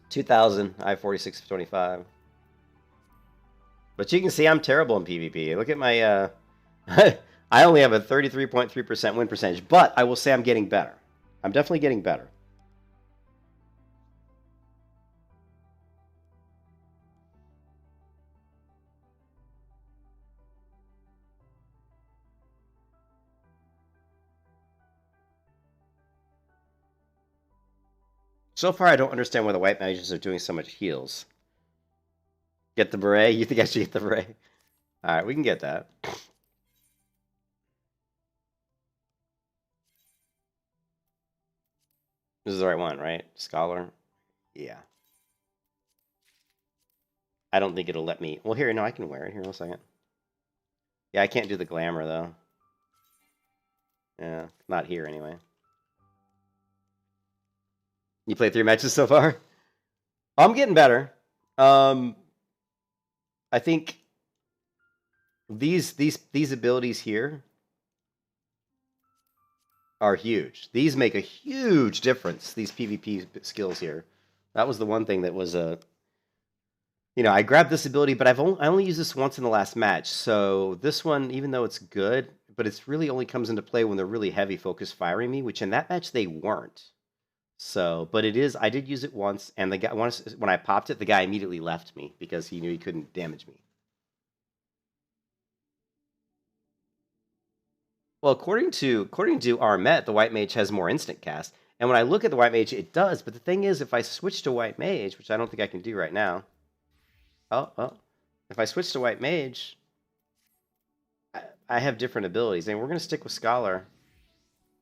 2,000, I have 4625. But you can see I'm terrible in PvP. Look at my, I only have a 33.3% win percentage, but I will say I'm getting better. I'm definitely getting better. So far, I don't understand why the white mages are doing so much heals. Get the beret? You think I should get the beret? Alright, we can get that. This is the right one, right? Scholar? Yeah. I don't think it'll let me... Well, here, no, I can wear it. Here, one second. Yeah, I can't do the glamour, though. Yeah, not here, anyway. You played 3 matches so far? I'm getting better. I think these abilities here are huge. These make a huge difference, these PvP skills here. That was the one thing that was a... You know, I grabbed this ability, but I only used this once in the last match. So this one, even though it's good, but it's really only comes into play when they're really heavy focus firing me, which in that match they weren't. So, but it is, I did use it once, and the guy, when I popped it, the guy immediately left me because he knew he couldn't damage me. Well, according to Armet, the white mage has more instant cast. And when I look at the white mage, it does. But the thing is, if I switch to white mage, which I don't think I can do right now. Oh. If I switch to white mage, I have different abilities. And we're going to stick with Scholar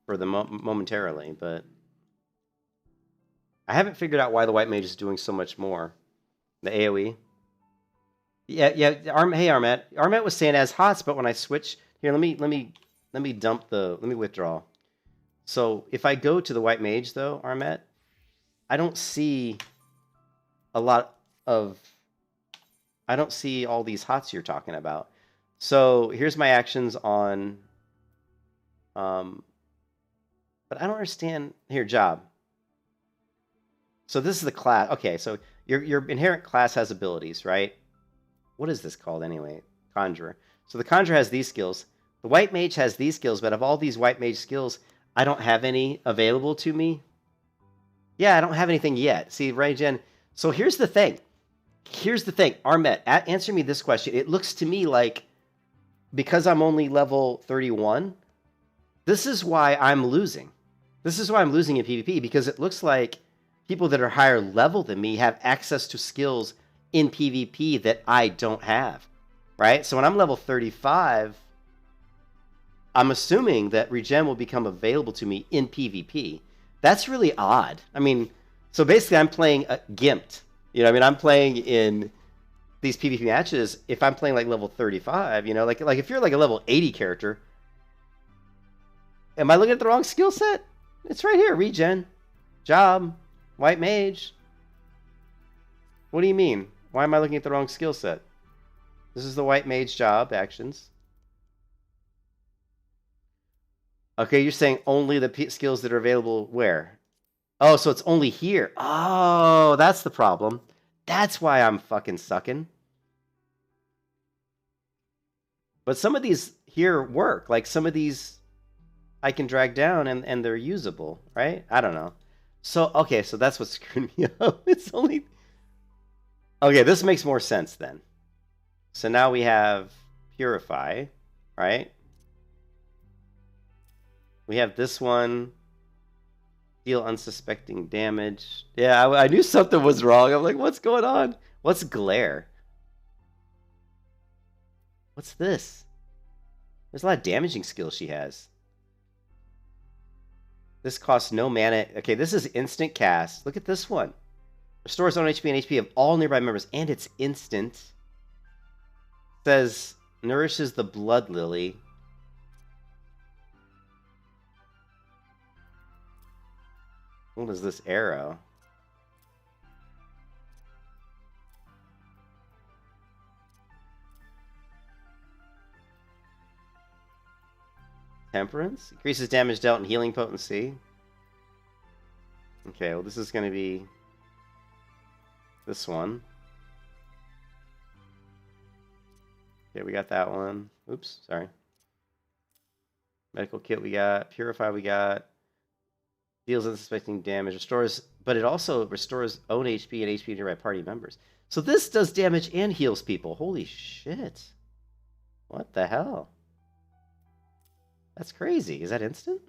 for the momentarily, but I haven't figured out why the white mage is doing so much more. The AoE. Yeah. Hey, Armet. Armet was saying as hots, but when I switch here, let me withdraw. So if I go to the white mage, though, Armet, I don't see a lot of... I don't see all these hots you're talking about. So here's my actions on... but I don't understand... Here, job. So this is the class. Okay, so your inherent class has abilities, right? What is this called anyway? Conjurer. So the Conjurer has these skills. The white mage has these skills, but of all these white mage skills, I don't have any available to me. Yeah, I don't have anything yet. See, right, Jen? So here's the thing. Armet, answer me this question. It looks to me like, because I'm only level 31, this is why I'm losing. This is why I'm losing in PvP, because it looks like people that are higher level than me have access to skills in PvP that I don't have, right? So when I'm level 35... I'm assuming that regen will become available to me in PvP. That's really odd. I mean, so basically I'm playing gimped. You know, I mean, I'm playing in these PvP matches. If I'm playing like level 35, you know, like if you're like a level 80 character, am I looking at the wrong skill set? It's right here. Regen, job, white mage. What do you mean? Why am I looking at the wrong skill set? This is the white mage job actions. Okay, you're saying only the skills that are available where? Oh, so it's only here. Oh, that's the problem. That's why I'm fucking sucking. But some of these here work. Like some of these I can drag down and they're usable, right? I don't know. So, okay, so that's what screwed me up. It's only... Okay, this makes more sense then. So now we have Purify, right? We have this one, deal unsuspecting damage. Yeah, I knew something was wrong. I'm like, what's going on? What's glare? What's this? There's a lot of damaging skills she has. This costs no mana. Okay, this is instant cast. Look at this one. Restores own HP and HP of all nearby members, and it's instant. Says nourishes the blood lily. What is this arrow? Temperance? Increases damage dealt and healing potency. Okay, well this is going to be this one. Okay, we got that one. Oops, sorry. Medical kit we got. Purify we got. Deals unsuspecting damage. Restores, but it also restores own HP and HP of nearby party members. So this does damage and heals people. Holy shit. What the hell? That's crazy. Is that instant?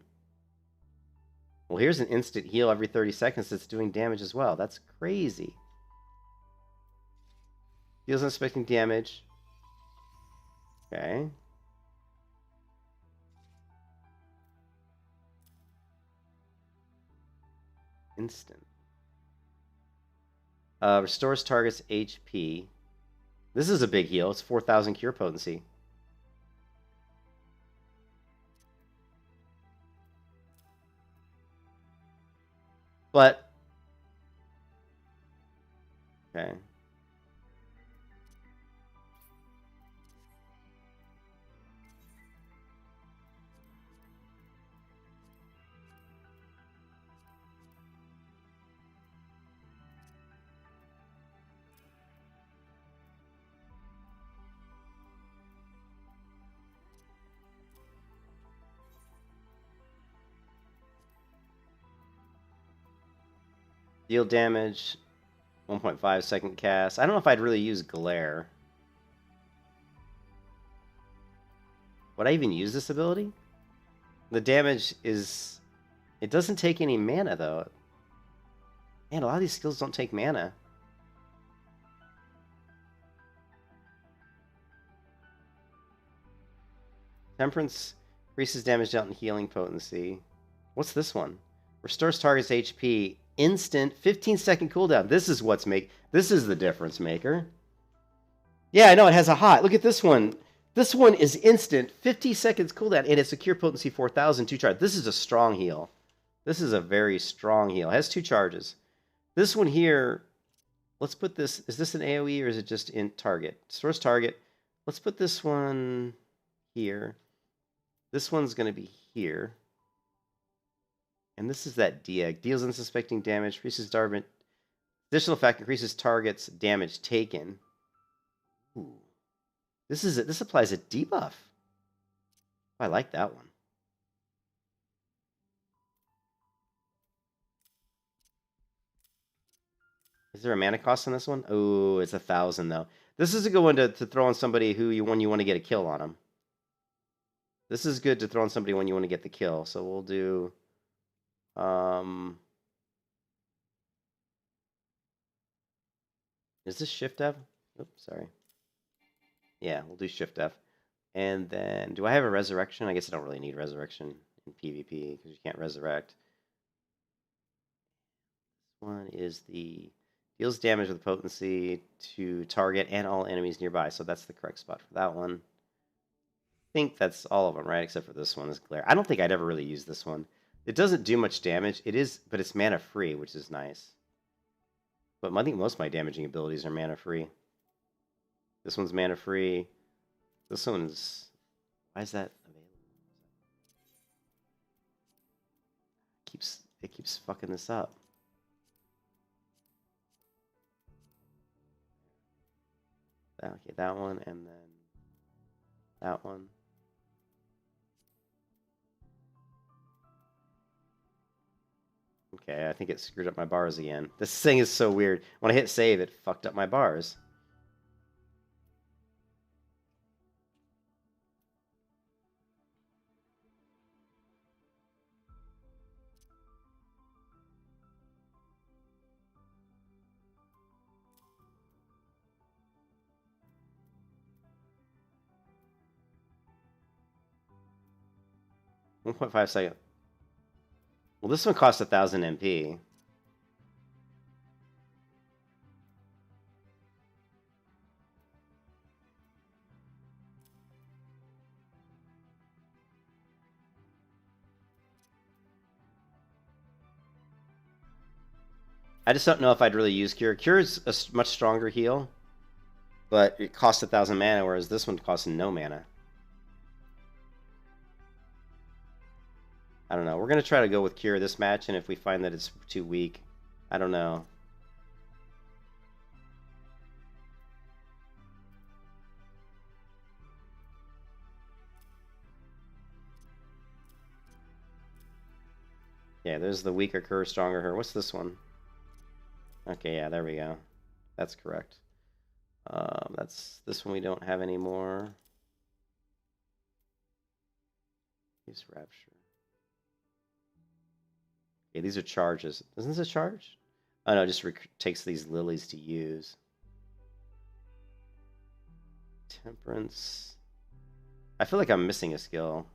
Well, here's an instant heal every 30 seconds that's doing damage as well. That's crazy. Deals unsuspecting damage. Okay. Instant. Restores target's HP. This is a big heal. It's 4,000 cure potency. But okay. Deal damage, 1.5 second cast. I don't know if I'd really use Glare. Would I even use this ability? The damage is... It doesn't take any mana, though. Man, a lot of these skills don't take mana. Temperance increases damage dealt and healing potency. What's this one? Restores target's HP. Instant 15-second cooldown. This is what's this is the difference maker. Yeah, I know it has a hot. Look at this one. This one is instant 50 seconds cooldown, and it's a cure potency 4,000, 2 charge. This is a strong heal. This is a very strong heal. It has 2 charges. This one here, let's put this. Is this an AoE or is it just in target? Source target. Let's put this one here. This one's going to be here. And this is that Diag. Deals unsuspecting damage, increases damage. Additional effect increases target's damage taken. Ooh. This applies a debuff. I like that one. Is there a mana cost on this one? Oh, it's 1,000 though. This is a good one to throw on somebody when you want to get a kill on them. This is good to throw on somebody when you want to get the kill. So we'll do... Is this Shift F? Oops, sorry. Yeah, we'll do Shift F. And then, do I have a Resurrection? I guess I don't really need Resurrection in PvP because you can't resurrect. This one is the deals damage with potency to target and all enemies nearby. So that's the correct spot for that one. I think that's all of them, right? Except for this one is Glare. I don't think I'd ever really use this one. It doesn't do much damage. It is, but it's mana free, which is nice. But I think most of my damaging abilities are mana free. This one's mana free. This one's... Why is that available? It keeps fucking this up. Okay, that one, and then that one. Okay, I think it screwed up my bars again. This thing is so weird. When I hit save, it fucked up my bars. $1.5 seconds. Well, this one costs 1,000 MP. I just don't know if I'd really use Cure. Cure is a much stronger heal, but it costs 1,000 mana, whereas this one costs no mana. I don't know. We're going to try to go with Cure this match, and if we find that it's too weak, I don't know. Yeah, there's the weaker Cure, stronger her. What's this one? Okay, yeah, there we go. That's correct. That's this one we don't have anymore. Use Rapture. Yeah, these are charges. Isn't this a charge? Oh no, it just takes these lilies to use. Temperance. I feel like I'm missing a skill.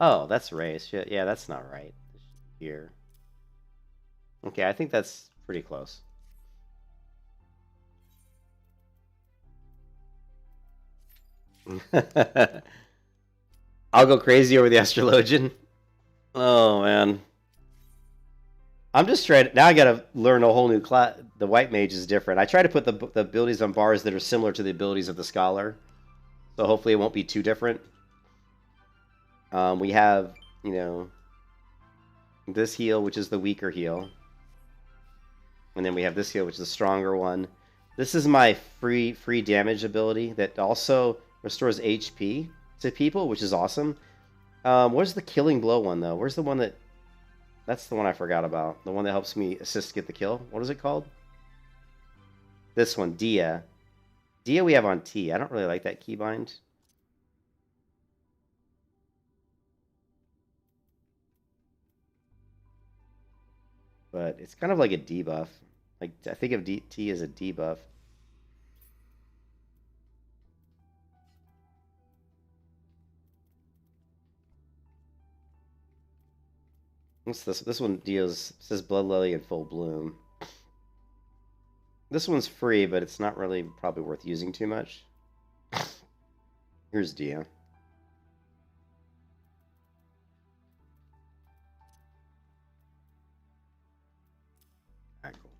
Oh, that's race. Yeah, that's not right. Here. Okay, I think that's pretty close. I'll go crazy over the astrologian. Oh man. I'm just trying. Now I gotta learn a whole new class. The white mage is different. I try to put the abilities on bars that are similar to the abilities of the scholar, so hopefully it won't be too different. We have, you know, this heal, which is the weaker heal, and then we have this heal, which is the stronger one. This is my free damage ability that also restores HP to people, which is awesome. Where's the killing blow one though? Where's the one that? That's the one I forgot about. The one that helps me assist get the kill. What is it called? This one, Dia. Dia we have on T. I don't really like that keybind. But it's kind of like a debuff. Like, I think of T as a debuff. What's this? This one says Blood Lily in full bloom. This one's free, but it's not really probably worth using too much. Here's Dia. Alright, cool.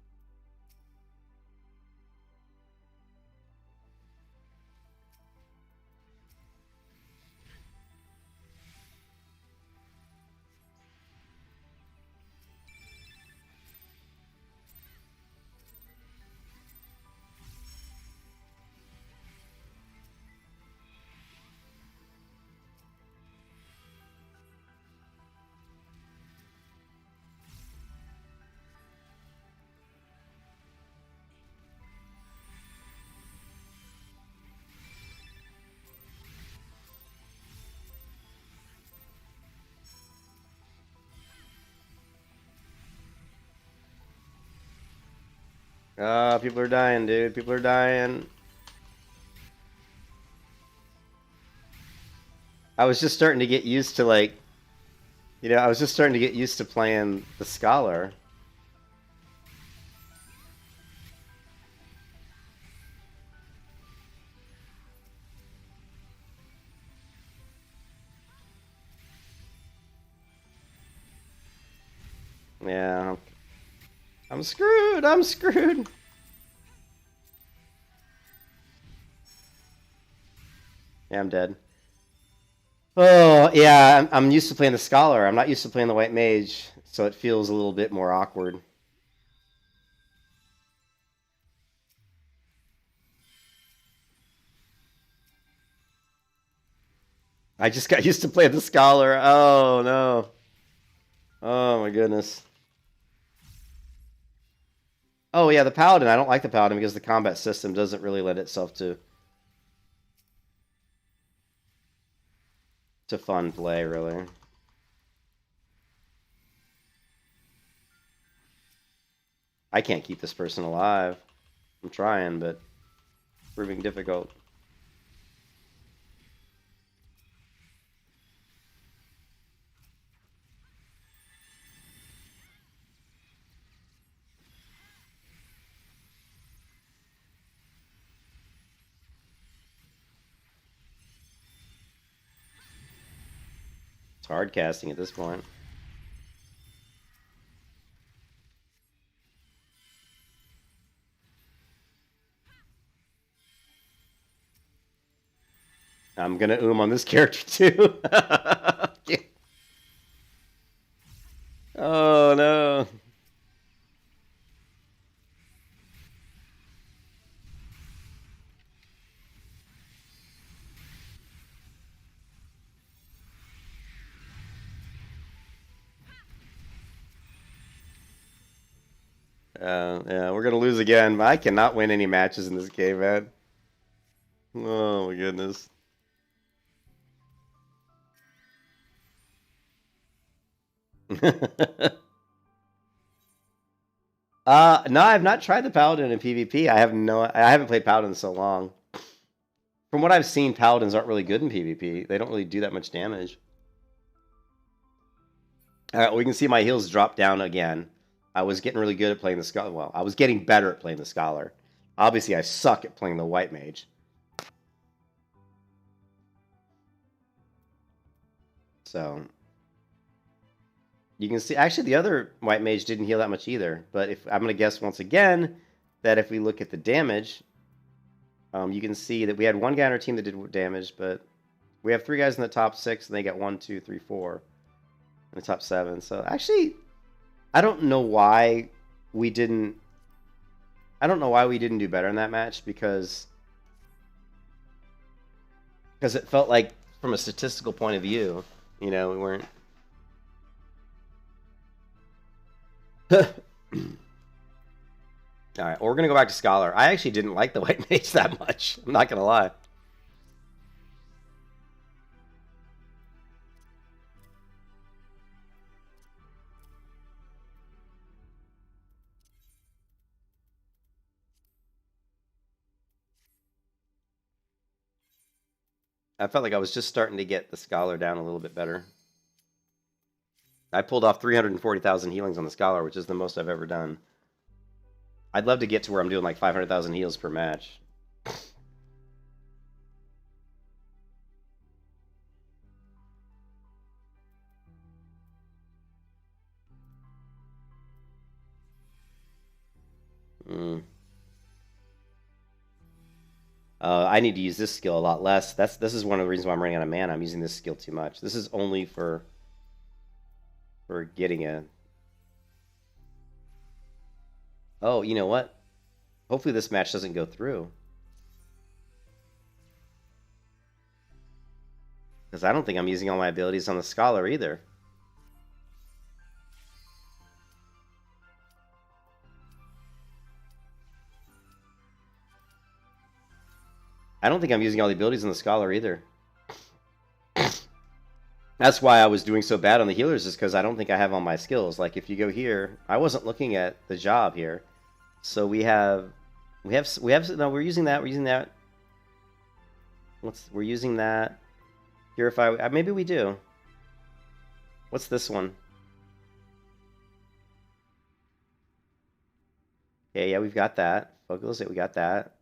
Ah, people are dying, dude. People are dying. I was just starting to get used to, like, I was just starting to get used to playing the Scholar. Yeah. I'm screwed. I'm screwed. Yeah, I'm dead. Oh, yeah, I'm used to playing the Scholar. I'm not used to playing the White Mage, so it feels a little bit more awkward. I just got used to playing the Scholar. Oh, no. Oh, my goodness. Oh, yeah, the Paladin. I don't like the Paladin because the combat system doesn't really lend itself to fun play, really. I can't keep this person alive. I'm trying, but it's proving difficult. It's hard casting at this point. I'm gonna on this character too. Oh no. Yeah, we're gonna lose again. I cannot win any matches in this game, man. Oh my goodness. No, I've not tried the Paladin in PvP. I haven't played Paladin in so long. From what I've seen, Paladins aren't really good in PvP. They don't really do that much damage. Alright, we can see my heals drop down again. I was getting really good at playing the Scholar. Well, I was getting better at playing the Scholar. Obviously, I suck at playing the White Mage. So, you can see, actually, the other White Mage didn't heal that much either. But if I'm going to guess once again that if we look at the damage, you can see that we had one guy on our team that did damage, but we have 3 guys in the top 6, and they got 1, 2, 3, 4 in the top 7. So, actually, I don't know why we didn't do better in that match, because it felt like, from a statistical point of view, we weren't. Alright, well, we're going to go back to Scholar. I actually didn't like the White Mage that much. I'm not going to lie. I felt like I was just starting to get the Scholar down a little bit better. I pulled off 340,000 healings on the Scholar, which is the most I've ever done. I'd love to get to where I'm doing like 500,000 heals per match. I need to use this skill a lot less. This is one of the reasons why I'm running out of mana. I'm using this skill too much. This is only for getting a... Oh, you know what? Hopefully this match doesn't go through. Because I don't think I'm using all my abilities on the Scholar either. I don't think I'm using all the abilities on the Scholar either. That's why I was doing so bad on the healers, is because I don't think I have all my skills. Like, if you go here, I wasn't looking at the job here. So we have, no, we're using that, we're using that. Purify, maybe we do. What's this one? Okay, yeah, we've got that. Focus it, we got that.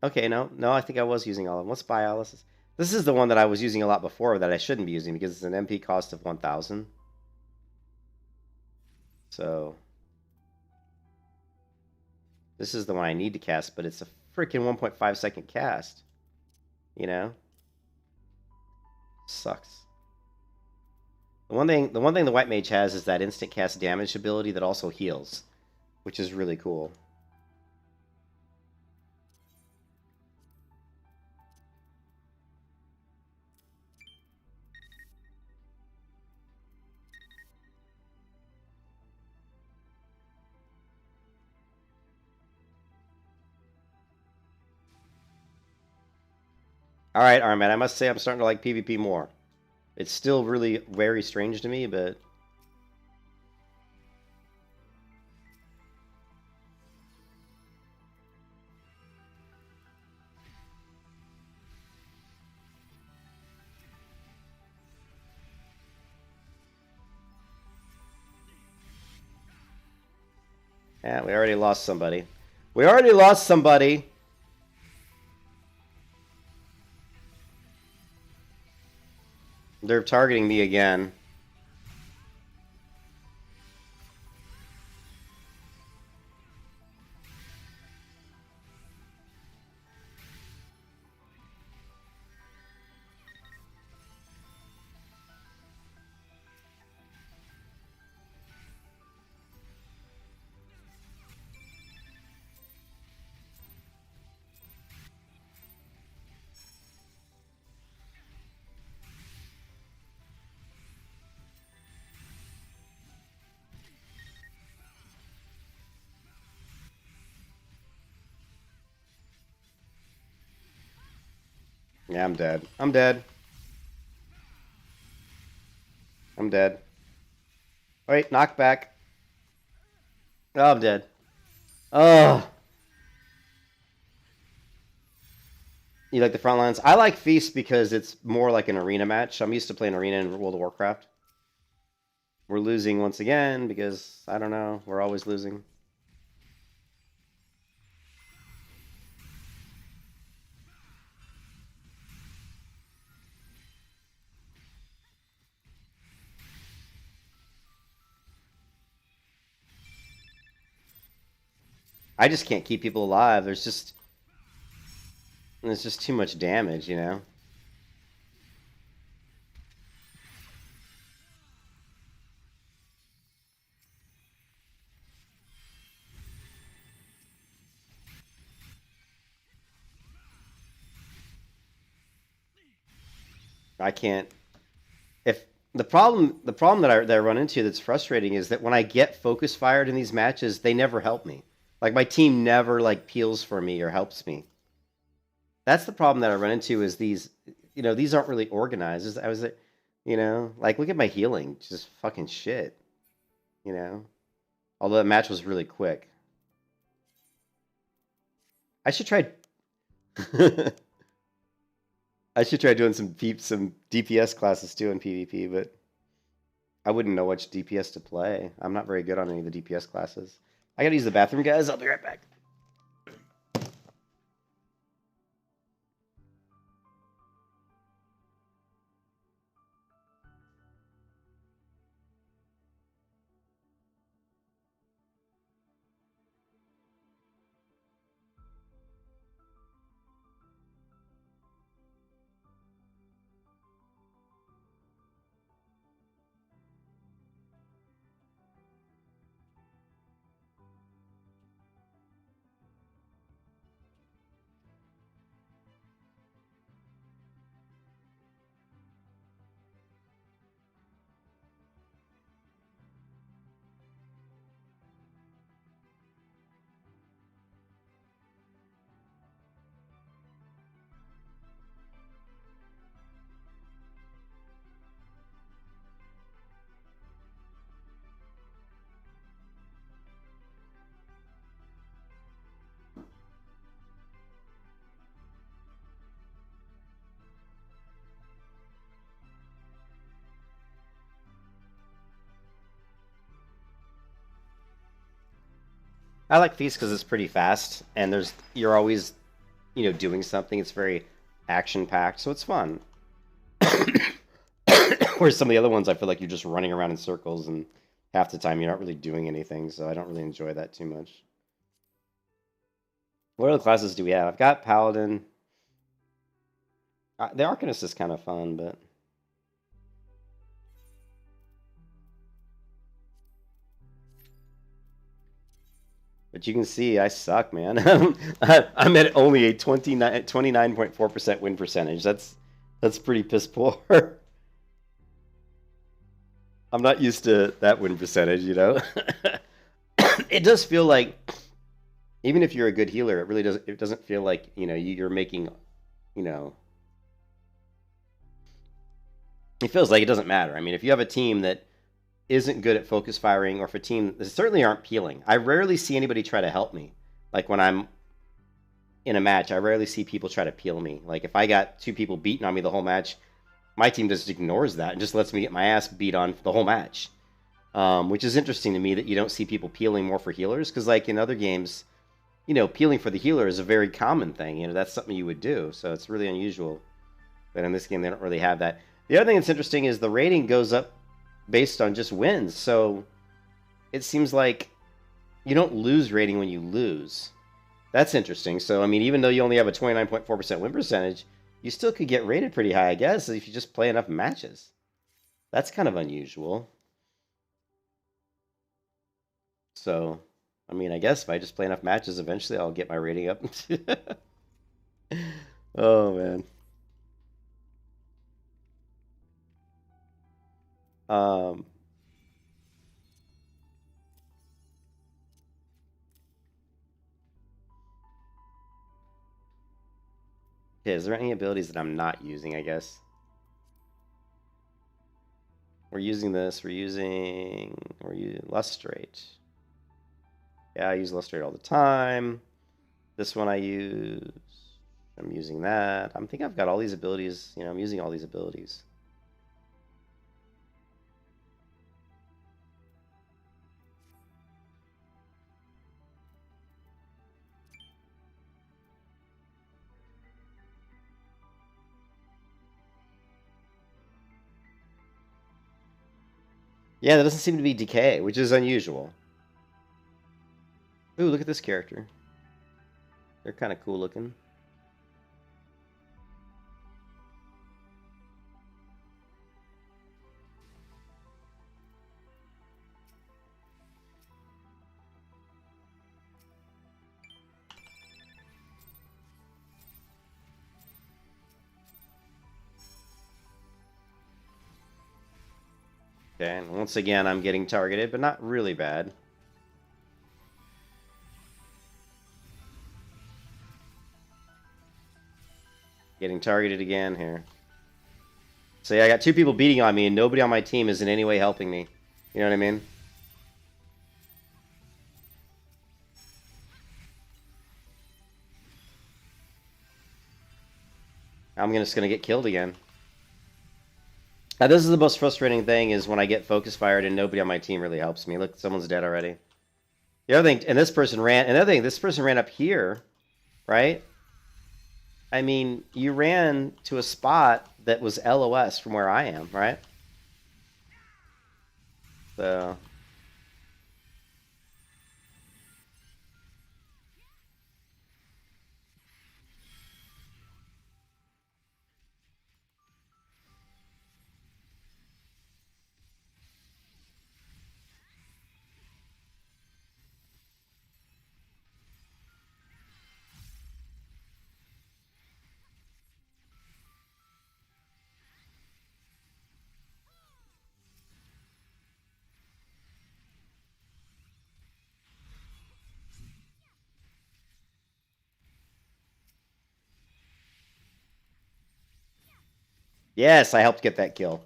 Okay, no, I think I was using all of them. What's Biolysis? This is the one that I was using a lot before that I shouldn't be using because it's an MP cost of 1,000. So, this is the one I need to cast, but it's a freaking 1.5 second cast. Sucks. The one thing the White Mage has is that instant cast damage ability that also heals, which is really cool. Alright, Armad, I must say I'm starting to like PvP more. It's still really very strange to me, but... Yeah, we already lost somebody. We already lost somebody! They're targeting me again. Yeah, I'm dead. I'm dead. I'm dead. Wait, knockback. Oh, I'm dead. Oh. You like the front lines? I like Feast because it's more like an arena match. I'm used to playing arena in World of Warcraft. We're losing once again because, I don't know, we're always losing. I just can't keep people alive. There's just too much damage, you know? I can't. If the problem that I run into that's frustrating is that when I get focus fired in these matches, they never help me. Like my team never like peels for me or helps me. That's the problem that I run into is these, these aren't really organized. I was, like look at my healing, just fucking shit, you know. Although the match was really quick. I should try. I should try doing some DPS classes too in PvP, but I wouldn't know which DPS to play. I'm not very good on any of the DPS classes. I gotta use the bathroom, guys. I'll be right back. I like Feast because it's pretty fast, and you're always, doing something. It's very action packed, so it's fun. Whereas some of the other ones, I feel like you're just running around in circles, and half the time you're not really doing anything. So I don't really enjoy that too much. What other classes do we have? I've got Paladin. The Arcanist is kind of fun, but you can see I suck, man. I'm at only a 29.4% win percentage. That's pretty piss poor. I'm not used to that win percentage, It does feel like, even if you're a good healer, it doesn't feel like, you're making, it feels like it doesn't matter. I mean, if you have a team that isn't good at focus firing, or if a team that certainly aren't peeling, I rarely see anybody try to help me. Like when I'm in a match, I rarely see people try to peel me. Like if I got two people beating on me the whole match, my team just ignores that and just lets me get my ass beat on for the whole match. Which is interesting to me that you don't see people peeling more for healers, because like in other games, peeling for the healer is a very common thing. That's something you would do, so it's really unusual. But in this game, they don't really have that. The other thing that's interesting is the rating goes up based on just wins. So it seems like you don't lose rating when you lose. That's interesting. So, I mean, even though you only have a 29.4% win percentage, you still could get rated pretty high, I guess, if you just play enough matches. That's kind of unusual. So, I mean, I guess if I just play enough matches, eventually I'll get my rating up. Oh, man. Okay, is there any abilities that I'm not using, I guess? We're using this. We're using Lustrate. Yeah, I use Lustrate all the time. This one I use. I'm using that. I think I've got all these abilities. You know, I'm using all these abilities. Yeah, there doesn't seem to be decay, which is unusual. Ooh, look at this character. They're kind of cool looking. Okay, and once again, I'm getting targeted, but not really bad. Getting targeted again here. So yeah, I got two people beating on me, and nobody on my team is in any way helping me. You know what I mean? I'm just gonna get killed again. Now, this is the most frustrating thing, is when I get focus fired and nobody on my team really helps me. Look, someone's dead already. The other thing, and this person ran, another thing, this person ran up here, right? I mean, you ran to a spot that was LOS from where I am, right? So... Yes, I helped get that kill.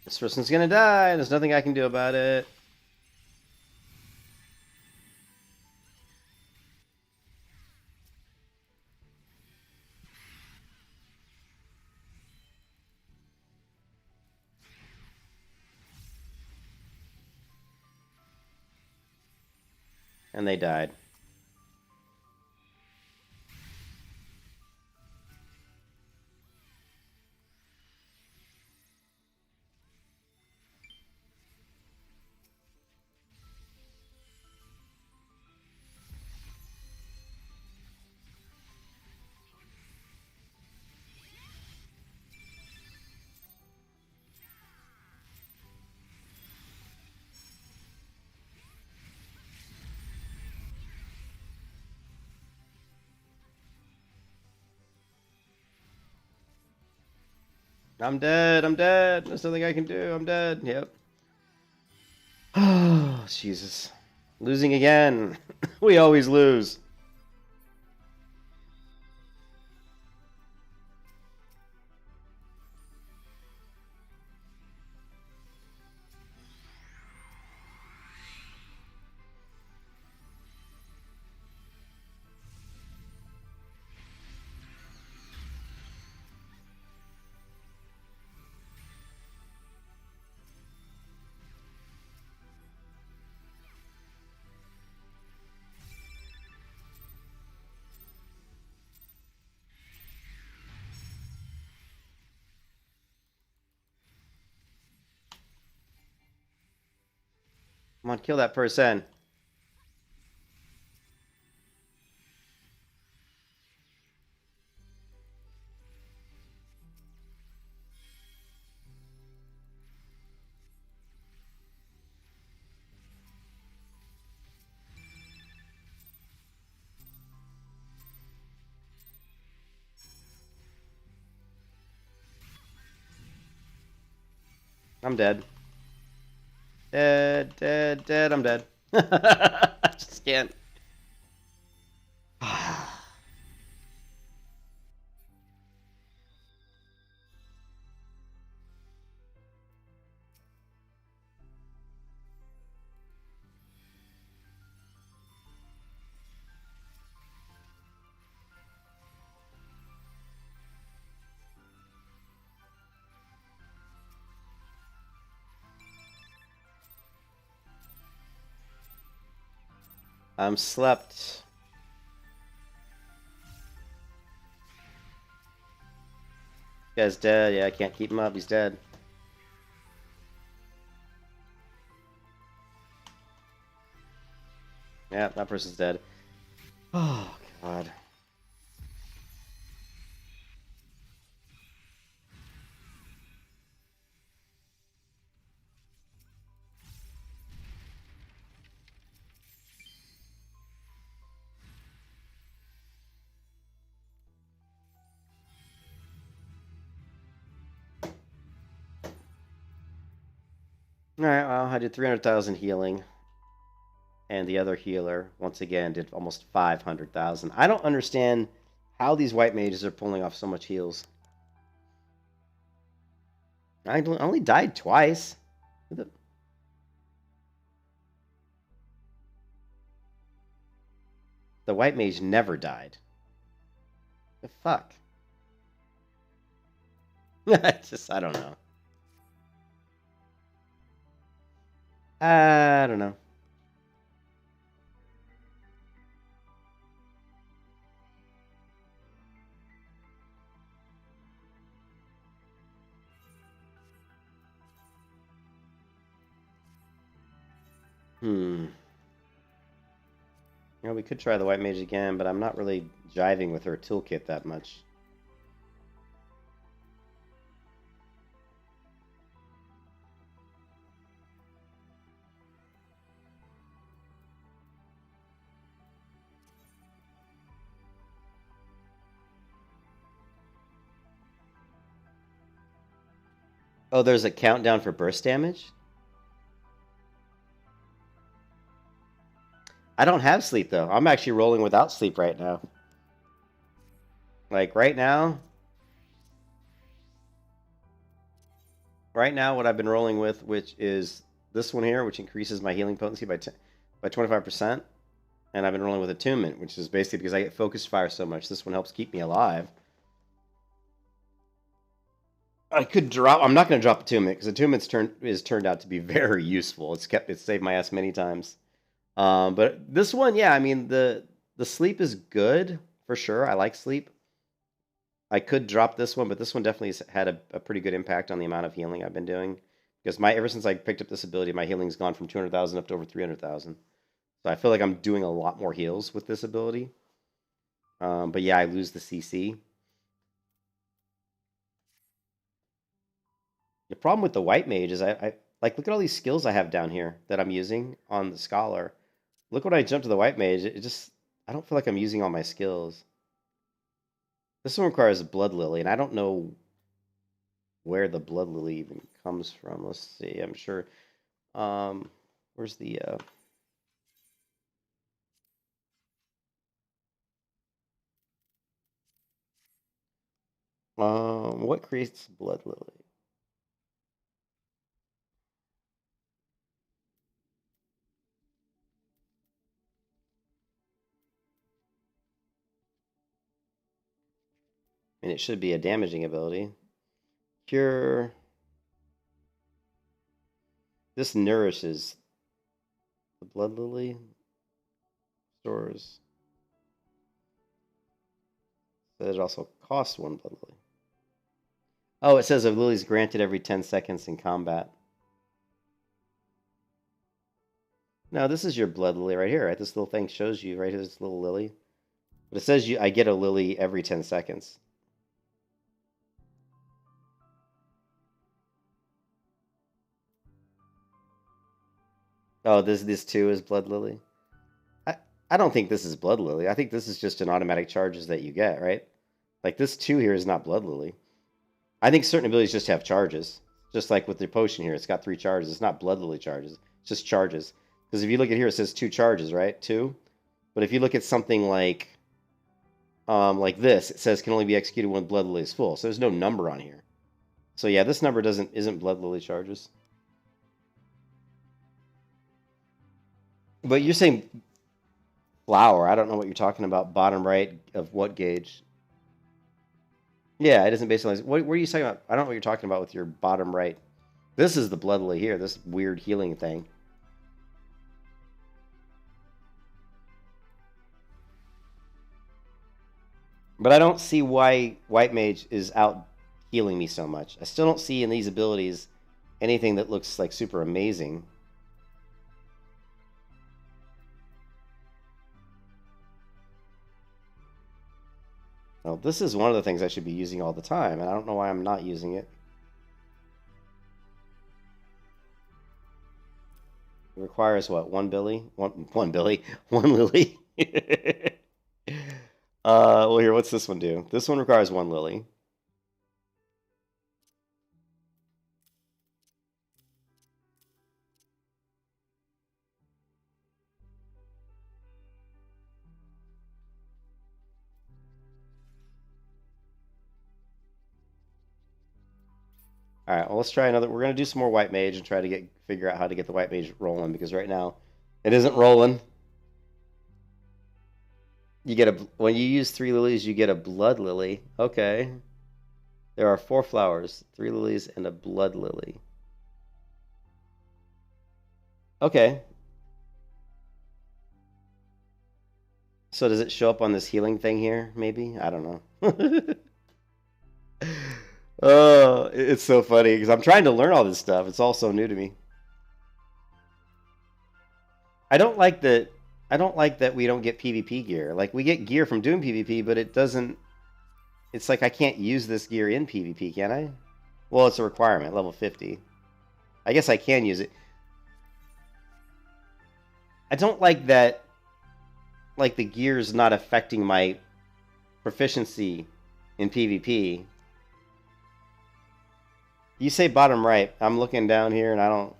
This person's gonna die. There's nothing I can do about it. And they died. I'm dead. I'm dead. There's nothing I can do. I'm dead. Yep. Oh, Jesus. Losing again. We always lose. Come on, kill that person. I'm dead. Dead, dead, dead. I'm dead. I just can't. I'm slept. Guy's dead. Yeah, I can't keep him up. He's dead. Yeah, that person's dead. Oh, God. Alright, well, I did 300,000 healing. And the other healer, once again, did almost 500,000. I don't understand how these white mages are pulling off so much heals. I only died twice. The white mage never died. The fuck? I don't know. I don't know. You know, we could try the white mage again, but I'm not really jiving with her toolkit that much. Oh, there's a countdown for burst damage? I don't have sleep, though. I'm actually rolling without sleep right now. Like, right now, what I've been rolling with, which is this one here, which increases my healing potency by 25%. And I've been rolling with Attunement, which is basically because I get Focused Fire so much. This one helps keep me alive. I could drop... I'm not going to drop Attunement, because Attunement's turned out to be very useful. It's saved my ass many times. But this one, yeah, I mean, the sleep is good, for sure. I like sleep. I could drop this one, but this one definitely has had a pretty good impact on the amount of healing I've been doing. Because ever since I picked up this ability, my healing's gone from 200,000 up to over 300,000. So I feel like I'm doing a lot more heals with this ability. But yeah, I lose the CC. The problem with the white mage is I like, look at all these skills I have down here that I'm using on the scholar. Look when I jump to the white mage, I don't feel like I'm using all my skills. This one requires a blood lily, and I don't know where the blood lily even comes from. Let's see. I'm sure. Where's the what creates blood lily? And it should be a damaging ability. Cure. This nourishes the blood lily. Stores. So it also costs one blood lily. Oh, it says a lily is granted every 10 seconds in combat. No, this is your blood lily right here, right? This little thing shows you right here, this little lily. But it says I get a lily every 10 seconds. Oh, this too is blood lily. I don't think this is blood lily. I think this is just an automatic charges that you get, right? Like this 2 here is not blood lily. I think certain abilities just have charges. Just like with the potion here, it's got 3 charges. It's not blood lily charges. It's just charges. Because if you look at here, it says 2 charges, right? 2. But if you look at something like this, it says can only be executed when blood lily is full. So there's no number on here. So yeah, this number isn't blood lily charges. But you're saying flower. I don't know what you're talking about. Bottom right of what gauge? Yeah, it isn't based on... What are you talking about? I don't know what you're talking about with your bottom right. This is the blood lily here, this weird healing thing. But I don't see why White Mage is out healing me so much. I still don't see in these abilities anything that looks like super amazing. Well, this is one of the things I should be using all the time, and I don't know why I'm not using it. It requires what? 1 billy? One billy? 1 lily? Well, here, what's this one do? This one requires 1 lily. All right, well, let's try another. We're going to do some more White Mage and try to figure out how to get the White Mage rolling, because right now it isn't rolling. When you use 3 lilies, you get a blood lily. Okay. There are 4 flowers, 3 lilies, and a blood lily. Okay. So does it show up on this healing thing here, maybe? I don't know. Oh, it's so funny because I'm trying to learn all this stuff. It's all so new to me. I don't like that we don't get PvP gear. Like we get gear from doing PvP, but it doesn't. It's like I can't use this gear in PvP, can I? Well, it's a requirement, level 50. I guess I can use it. I don't like that. Like the gear's not affecting my proficiency in PvP. You say bottom right. I'm looking down here and I don't...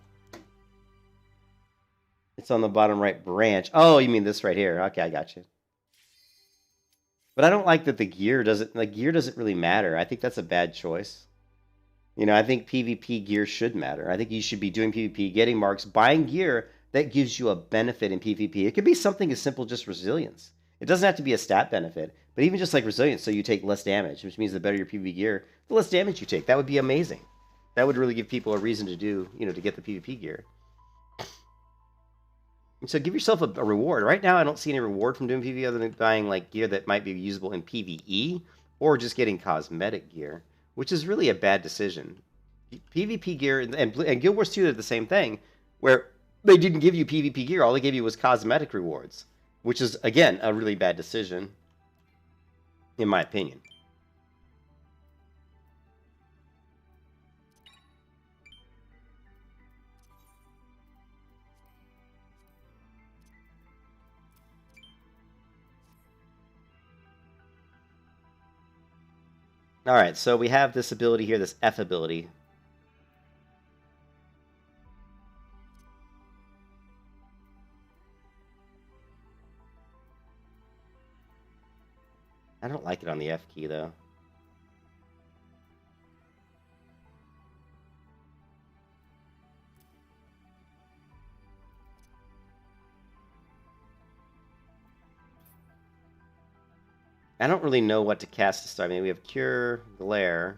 It's on the bottom right branch. Oh, you mean this right here. Okay, I got you. But I don't like that the gear doesn't... Like, gear doesn't really matter. I think that's a bad choice. You know, I think PvP gear should matter. I think you should be doing PvP, getting marks, buying gear that gives you a benefit in PvP. It could be something as simple as just resilience. It doesn't have to be a stat benefit, but even just like resilience, so you take less damage, which means the better your PvP gear, the less damage you take. That would be amazing. That would really give people a reason to do, you know, to get the PvP gear. And so give yourself a reward. Right now, I don't see any reward from doing PvE other than buying like gear that might be usable in PvE or just getting cosmetic gear, which is really a bad decision. PvP gear and Guild Wars 2 did the same thing, where they didn't give you PvP gear. All they gave you was cosmetic rewards, which is, again, a really bad decision, in my opinion. All right, so we have this ability here, this F ability. I don't like it on the F key, though. I don't really know what to cast to start. I mean, we have Cure, Glare.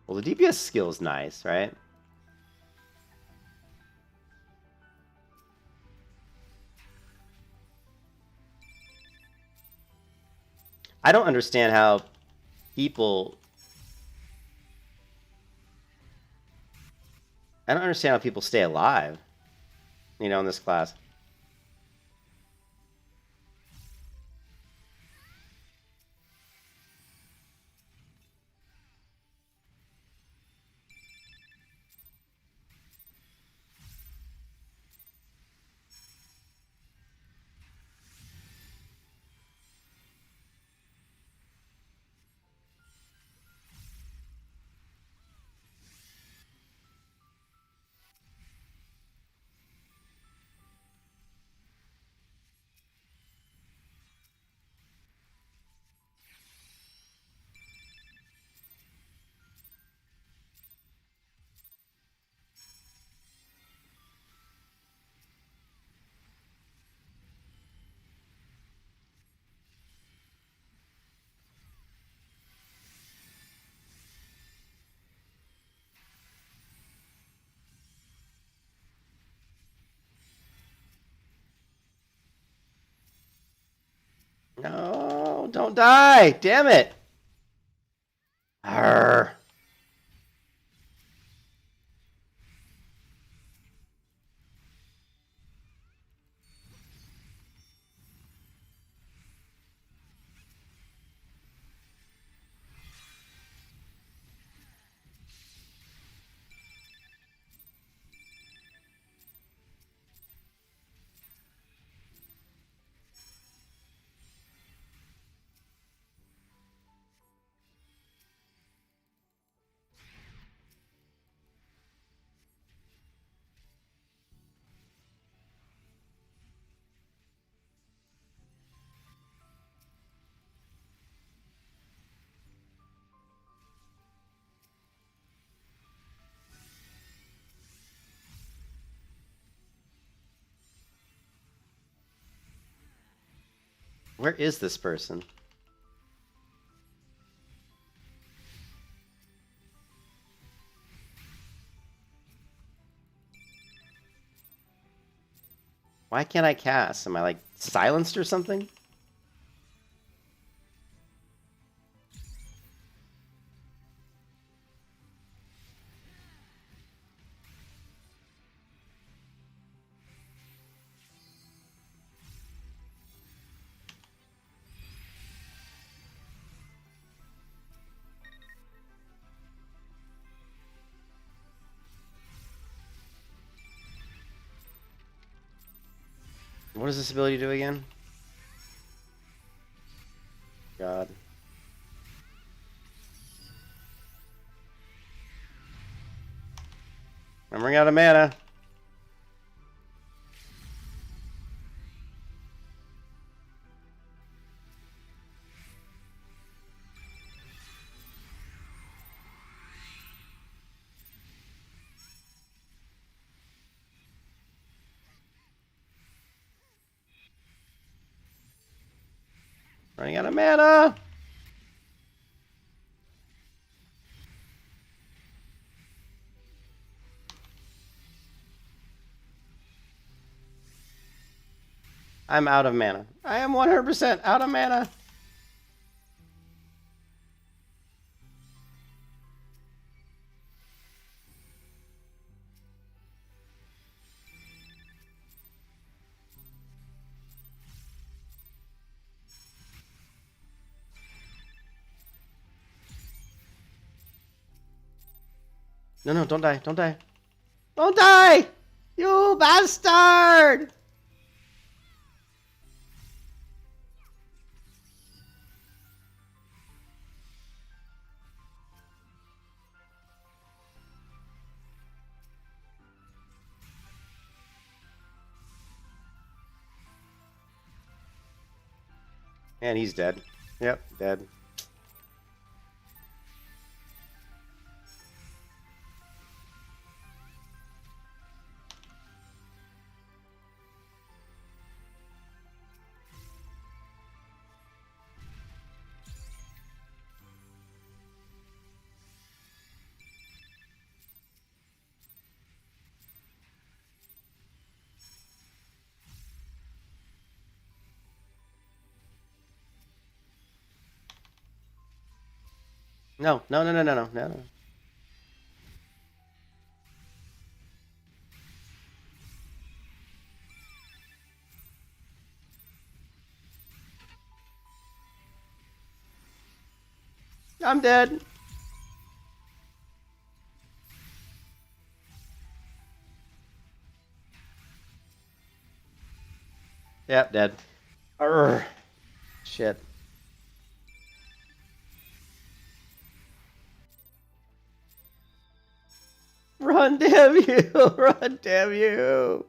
Well, the DPS skill is nice, right? I don't understand how people... I don't understand how people stay alive, you know, in this class. don't die! Damn it! Arrgh. Where is this person? Why can't I cast? Am I like silenced or something? What does this ability do again? God. I'm running out of mana. Running out of mana. I'm out of mana. I am 100% out of mana. No, no, don't die. Don't die. Don't die! You bastard! And he's dead. Yep, dead. No, no, no, no, no, no, no. I'm dead. Yep, dead. Arrgh. Shit. Run, damn you! Run, damn you!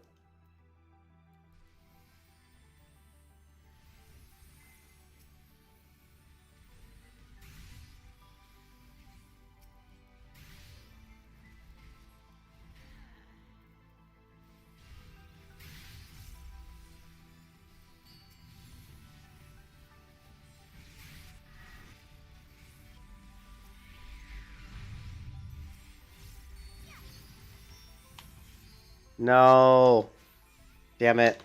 No. Damn it.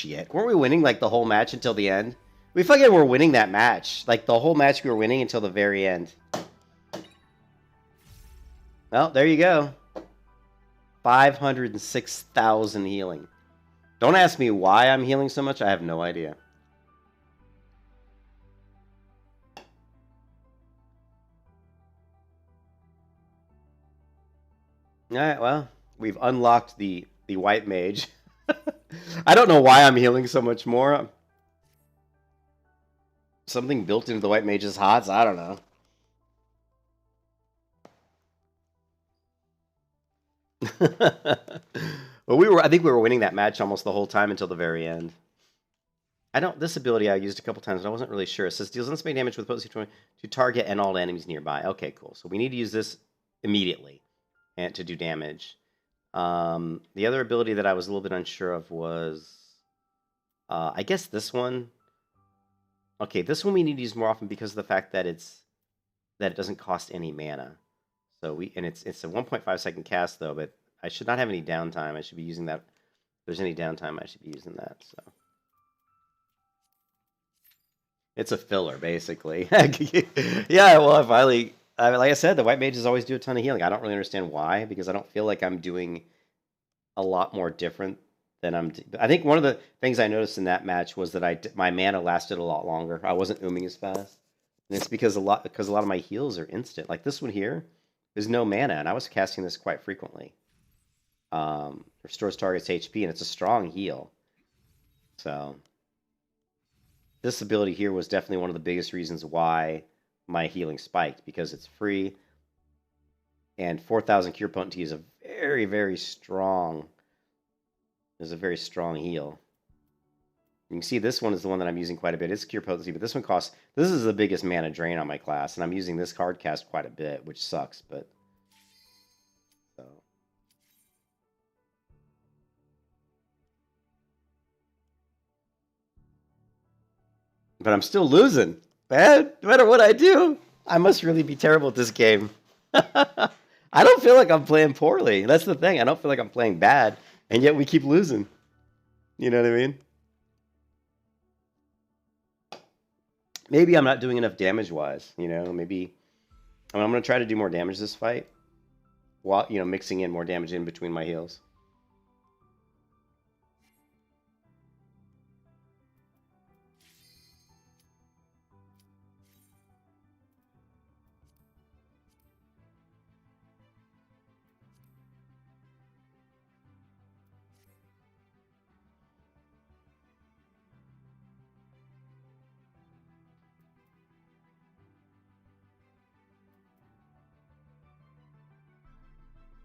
shit. Weren't we winning like the whole match until the end? We fucking were winning that match. Like the whole match we were winning until the very end. Well, there you go. 506,000 healing. Don't ask me why I'm healing so much. I have no idea. Alright, well, we've unlocked the white mage. I don't know why I'm healing so much more. Something built into the white mage's hots? I don't know. Well, I think we were winning that match almost the whole time until the very end. This ability I used a couple times, but I wasn't really sure. It says deals unspace damage with potency to target and all enemies nearby. Okay, cool. So we need to use this immediately and to do damage. The other ability that I was a little bit unsure of was, I guess this one. Okay, this one we need to use more often because of the fact that it doesn't cost any mana. So it's a 1.5 second cast though, but I should not have any downtime. I should be using that. If there's any downtime, I should be using that. So it's a filler, basically. Yeah, well, like I said, the white mages always do a ton of healing. I don't really understand why, because I don't feel like I'm doing a lot more different than I think one of the things I noticed in that match was that my mana lasted a lot longer. I wasn't ooming as fast. And it's because a lot of my heals are instant. Like this one here, there's no mana, and I was casting this quite frequently. Restores target's HP, and it's a strong heal. So this ability here was definitely one of the biggest reasons why my healing spiked, because it's free, and 4,000 cure potency is a very, very strong. There's a very strong heal. You can see this one is the one that I'm using quite a bit. It's cure potency, but this one costs. This is the biggest mana drain on my class, and I'm using this card cast quite a bit, which sucks. But so. But I'm still losing, man. No matter what I do, I must really be terrible at this game. I don't feel like I'm playing poorly. That's the thing. I don't feel like I'm playing bad, and yet we keep losing. You know what I mean? Maybe I'm not doing enough damage-wise. You know, maybe I'm going to try to do more damage this fight, while mixing in more damage in between my heals.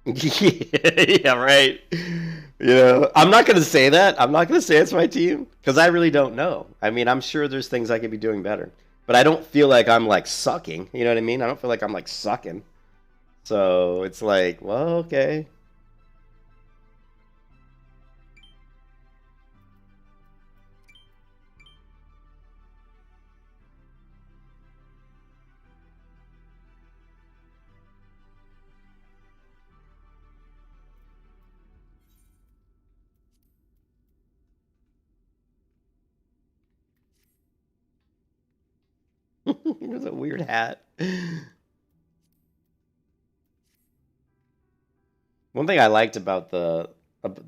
Yeah, right. I'm not going to say that. I'm not going to say it's my team because I really don't know. I mean, I'm sure there's things I could be doing better, but I don't feel like I'm like sucking. You know what I mean? I don't feel like I'm like sucking. So it's like, well, okay. There's a weird hat. One thing I liked about the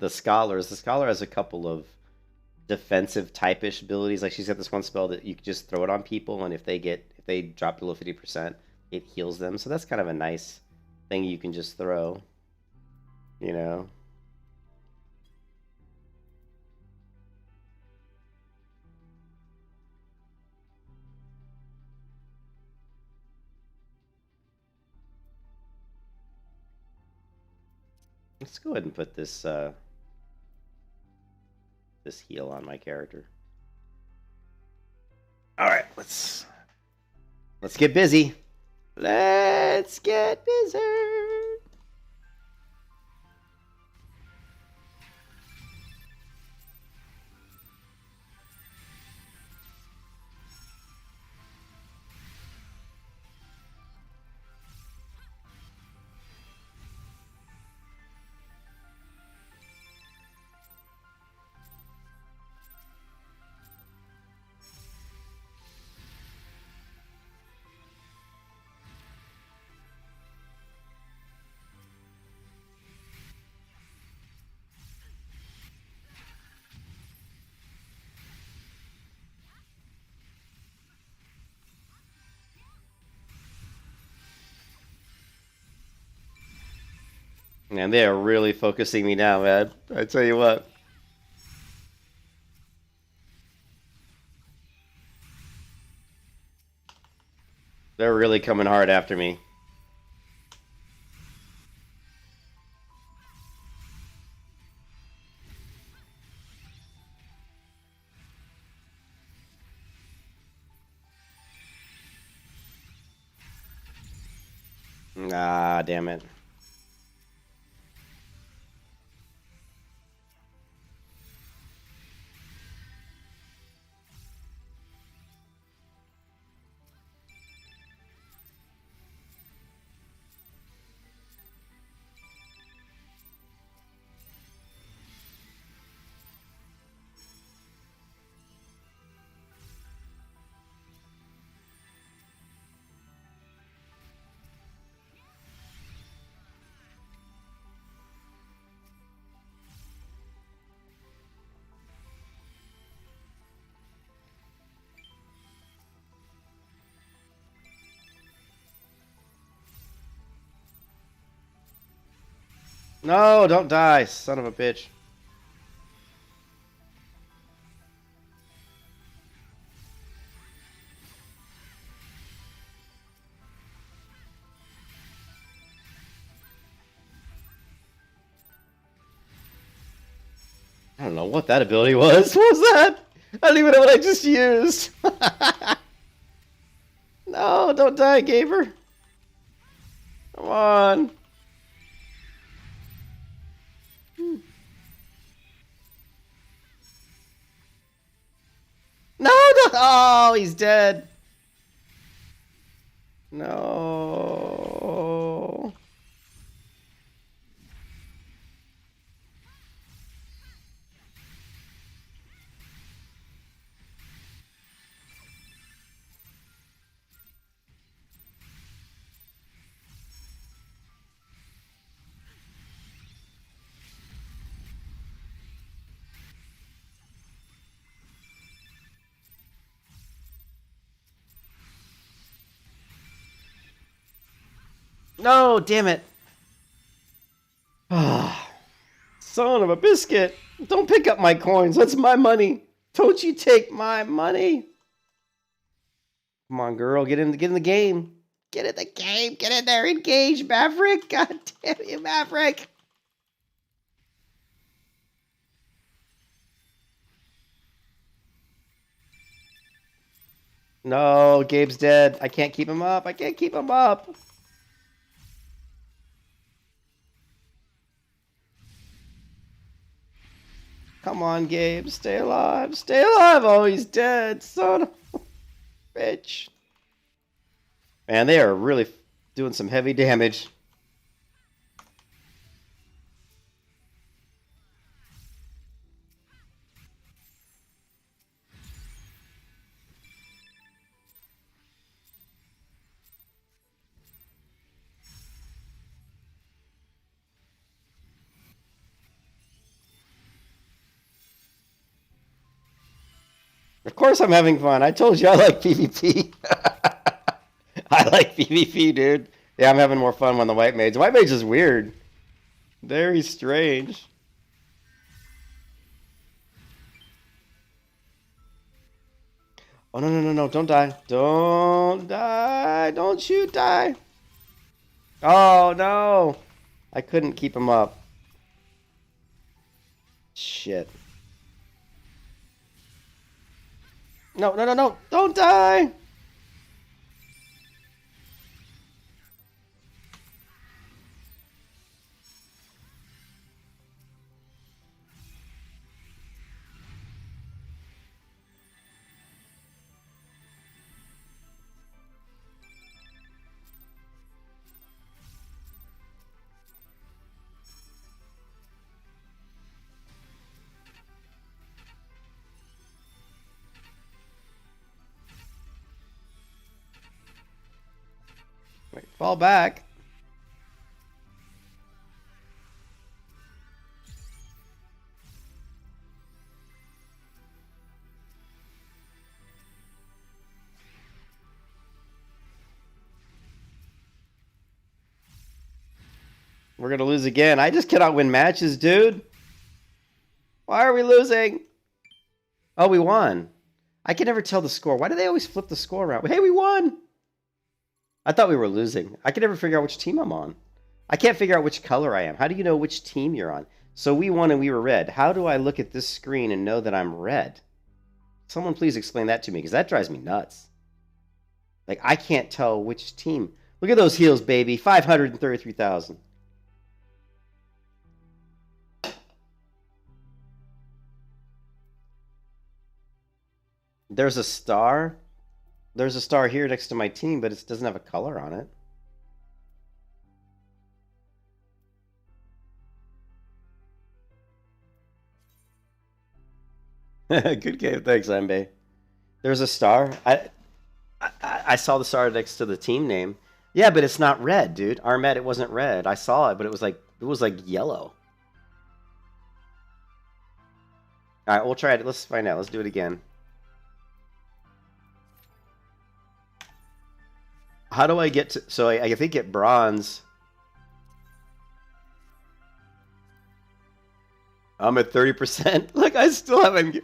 scholar has a couple of defensive type-ish abilities. Like she's got this one spell that you can just throw it on people, and if they drop below 50%, it heals them. So that's kind of a nice thing you can just throw. You know. Let's go ahead and put this this heal on my character. All right, let's get busy. Let's get busy. Man, they are really focusing me now, man. I tell you what. They're really coming hard after me. Ah, damn it. No, don't die, son of a bitch. I don't know what that ability was. What was that? I don't even know what I just used. No, don't die, Gaber. Come on. No, no. Oh, he's dead. No. No, damn it. Ah, son of a biscuit. Don't pick up my coins. That's my money. Don't you take my money. Come on, girl. Get in the game. Get in the game. Get in there. Engage, Maverick. God damn you, Maverick. No, Gabe's dead. I can't keep him up. I can't keep him up. Come on, Gabe. Stay alive. Stay alive. Oh, he's dead. Son of a bitch. Man, they are really doing some heavy damage. Of course I'm having fun. I told you I like PvP. I like PvP, dude. Yeah, I'm having more fun when the White Mage. The White Mage is weird. Very strange. Oh, no, no, no, no. Don't die. Don't die. Don't you die. Oh, no. I couldn't keep him up. Shit. No, no, no, no. Don't die. Wait, fall back. We're gonna lose again. I just cannot win matches, dude. Why are we losing? Oh, we won. I can never tell the score. Why do they always flip the score around? Hey, we won! I thought we were losing. I can never figure out which team I'm on. I can't figure out which color I am. How do you know which team you're on? So we won and we were red. How do I look at this screen and know that I'm red? Someone please explain that to me, because that drives me nuts. Like, I can't tell which team. Look at those heals, baby. 533,000. There's a star. There's a star here next to my team, but it doesn't have a color on it. Good game. Thanks, Ambe. There's a star. I saw the star next to the team name. Yeah, but it's not red, dude. Armet, it wasn't red. I saw it, but it was like yellow. All right, we'll try it. Let's find out. Let's do it again. How do I get to... So I think at bronze... I'm at 30%. Look, I still haven't...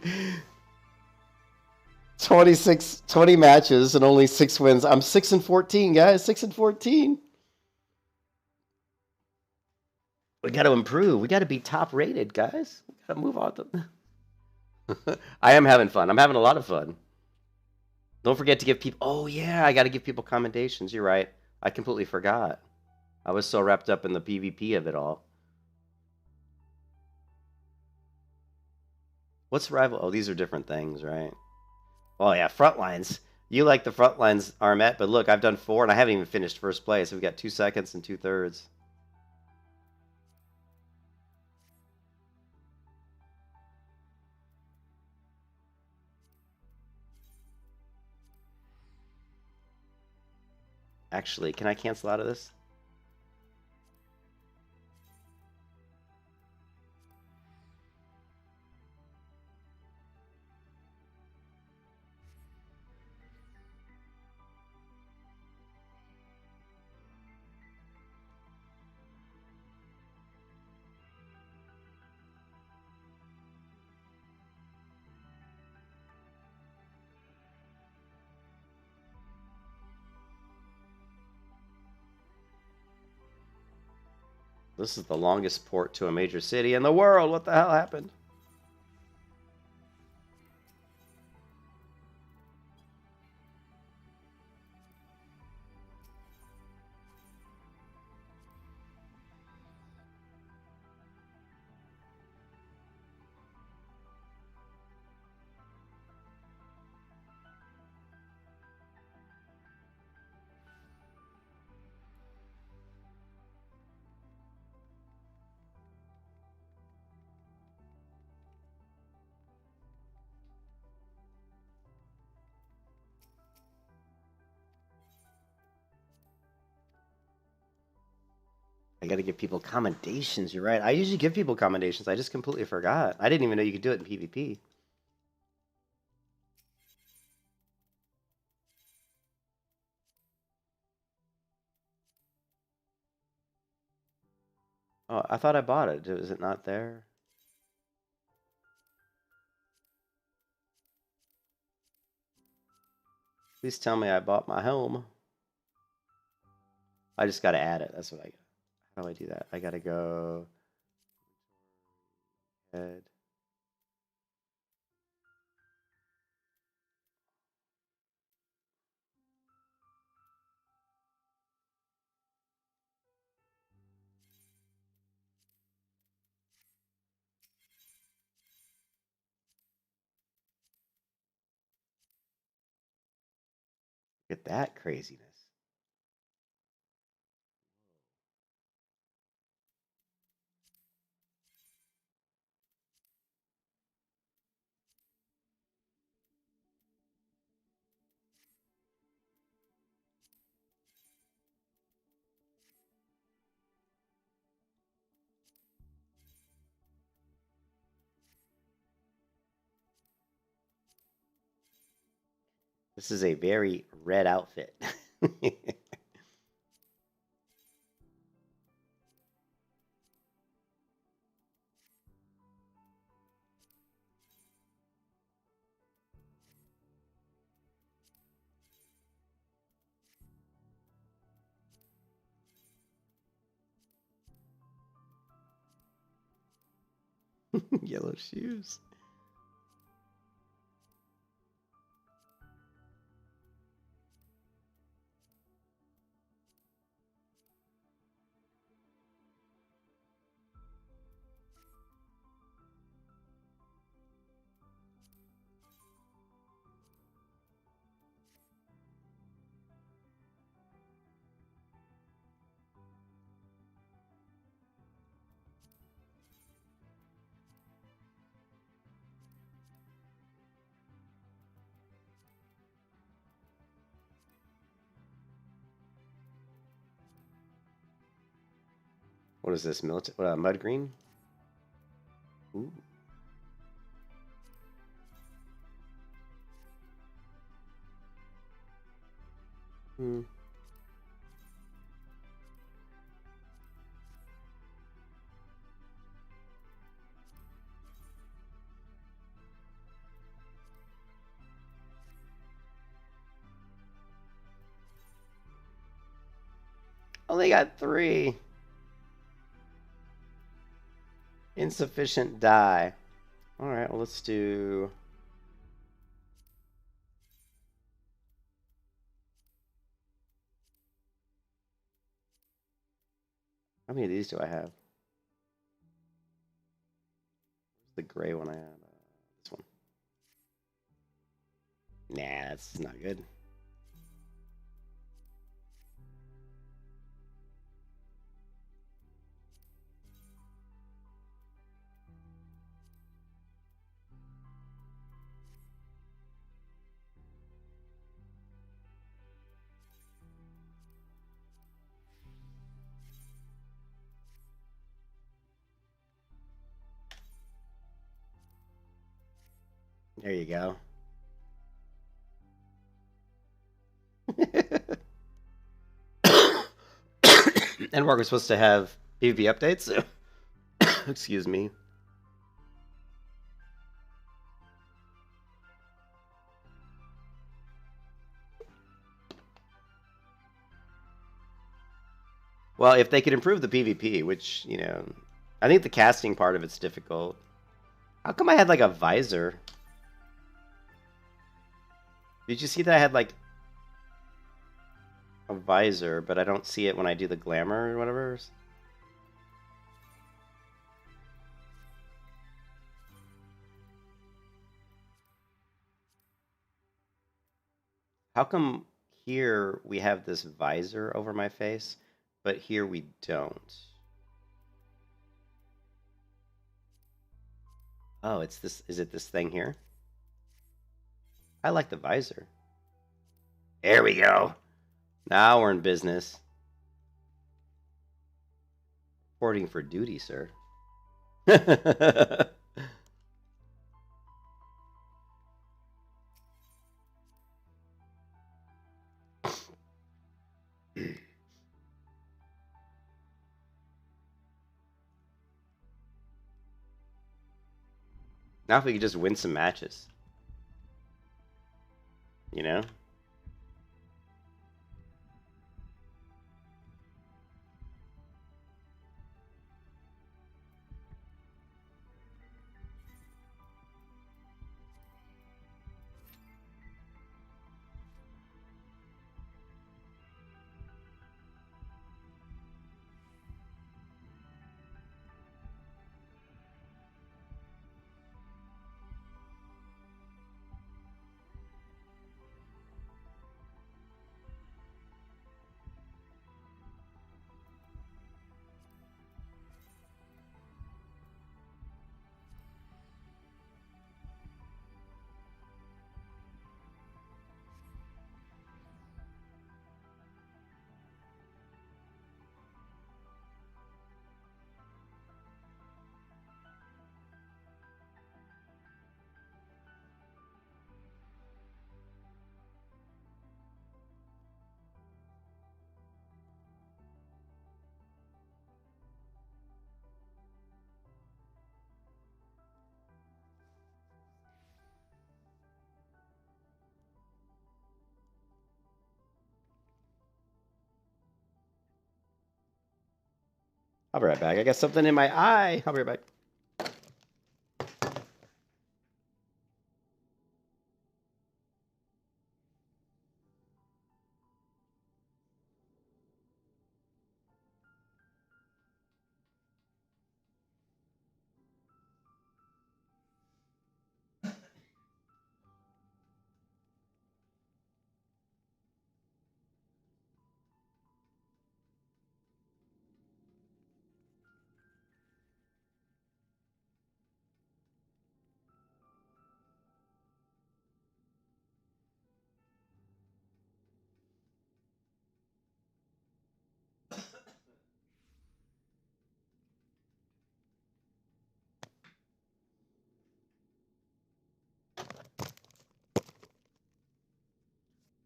20 matches and only 6 wins. I'm 6-14, guys. 6-14. We got to improve. We got to be top rated, guys. We got to move on. I am having fun. I'm having a lot of fun. Don't forget to give people... Oh, yeah, I got to give people commendations. You're right. I completely forgot. I was so wrapped up in the PvP of it all. What's rival? Oh, these are different things, right? Oh, yeah, front lines. You like the front lines, Armet, but look, I've done 4, and I haven't even finished first place. We've got 2 seconds and 2/3. Actually, can I cancel out of this? This is the longest port to a major city in the world. What the hell happened? I gotta give people commendations. You're right. I usually give people commendations. I just completely forgot. I didn't even know you could do it in PvP. Oh, I thought I bought it. Is it not there? Please tell me I bought my home. I just gotta add it. That's what I got. How do I do that? I gotta go... Head. Look at that craziness. This is a very red outfit. Yellow shoes. What is this? Mud green? Ooh. Hmm. Only got 3. Insufficient die. Alright, well, let's do... How many of these do I have? Where's the gray one I have? This one. Nah, that's not good. There you go. And we're supposed to have PvP updates. Excuse me. Well, if they could improve the PvP, which, you know, I think the casting part of it's difficult. How come I had like a visor? Did you see that I had like a visor, but I don't see it when I do the glamour or whatever? How come here we have this visor over my face, but here we don't? Oh, it's this. Is it this thing here? I like the visor. There we go. Now we're in business. Reporting for duty, sir. Now if we could just win some matches. You know? I'll be right back. I got something in my eye. I'll be right back.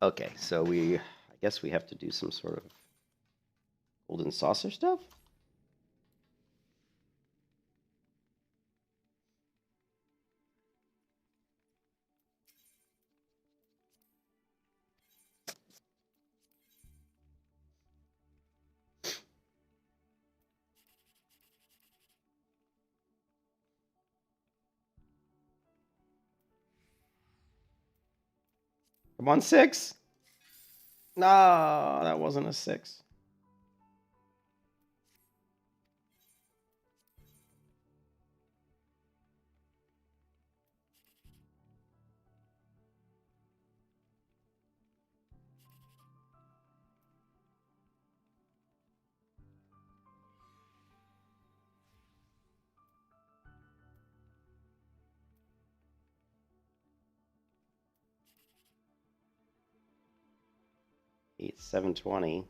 Okay, so I guess we have to do some sort of golden saucer stuff? Come on, 6. No, that wasn't a 6. Eight, 720.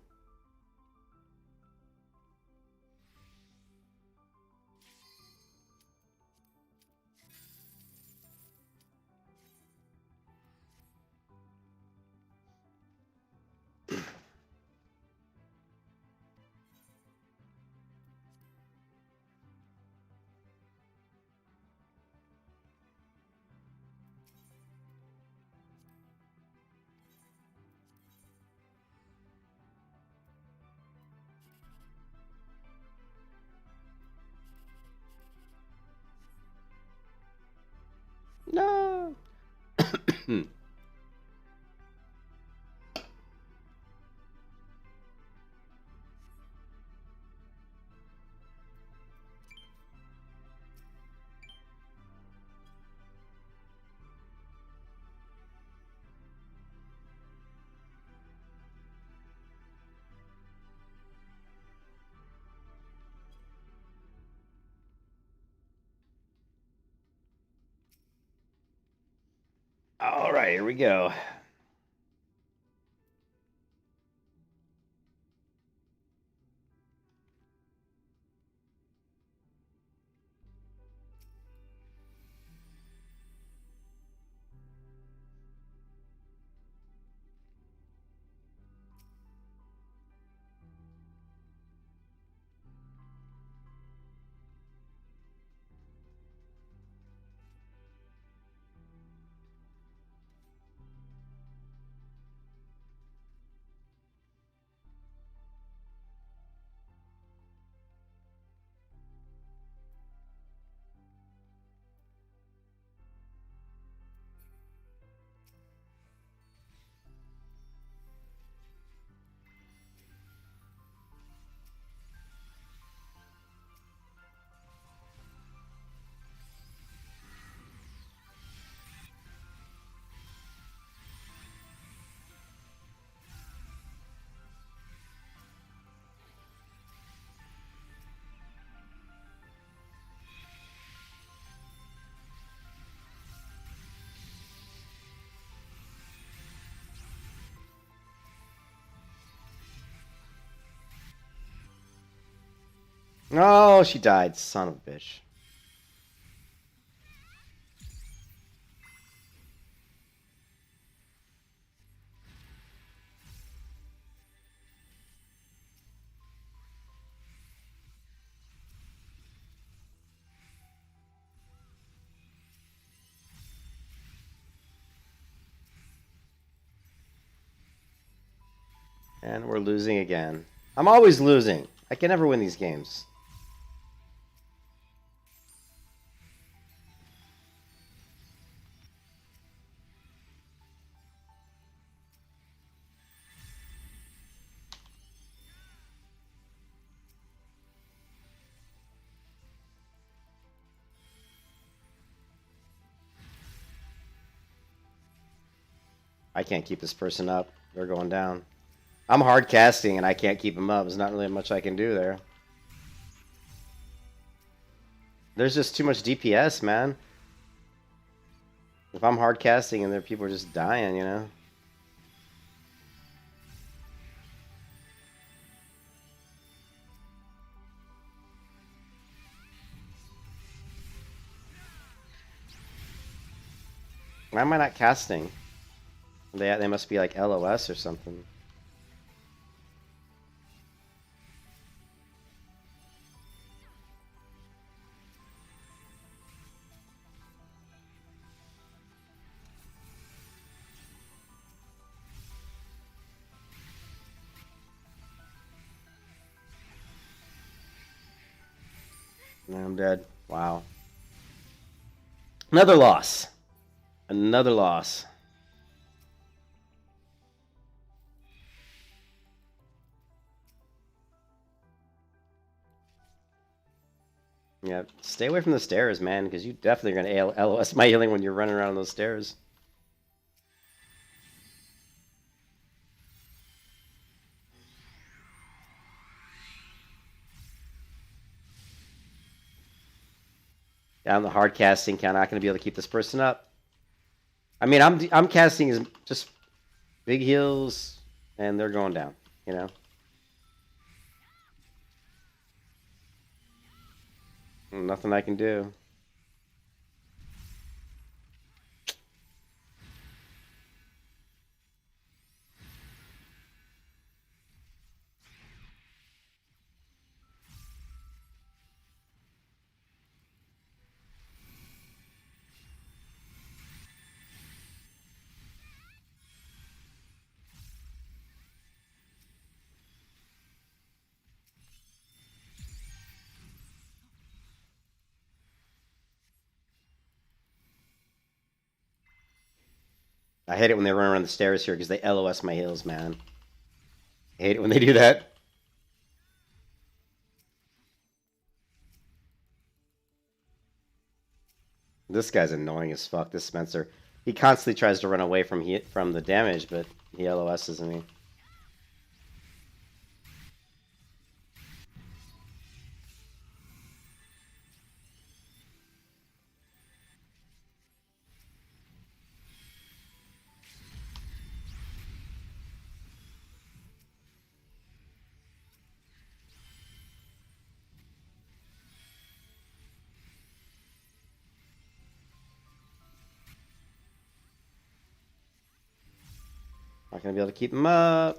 No. All right, here we go. Oh, she died, son of a bitch. And we're losing again. I'm always losing. I can never win these games. I can't keep this person up. They're going down. I'm hard casting and I can't keep them up. There's not really much I can do there. There's just too much DPS, man. If I'm hard casting and there people are just dying, you know? Why am I not casting? They must be like LOS or something. I'm dead. Wow. Another loss. Another loss. Yeah, stay away from the stairs, man, because you definitely are going to LOS my healing when you're running around those stairs. Down the hard casting count, not going to be able to keep this person up. I mean, I'm casting just big heals, and they're going down. You know. Nothing I can do. I hate it when they run around the stairs here because they LOS my heals, man. I hate it when they do that. This guy's annoying as fuck, this Spencer. He constantly tries to run away from the damage, but he LOSs me. Not gonna be able to keep him up.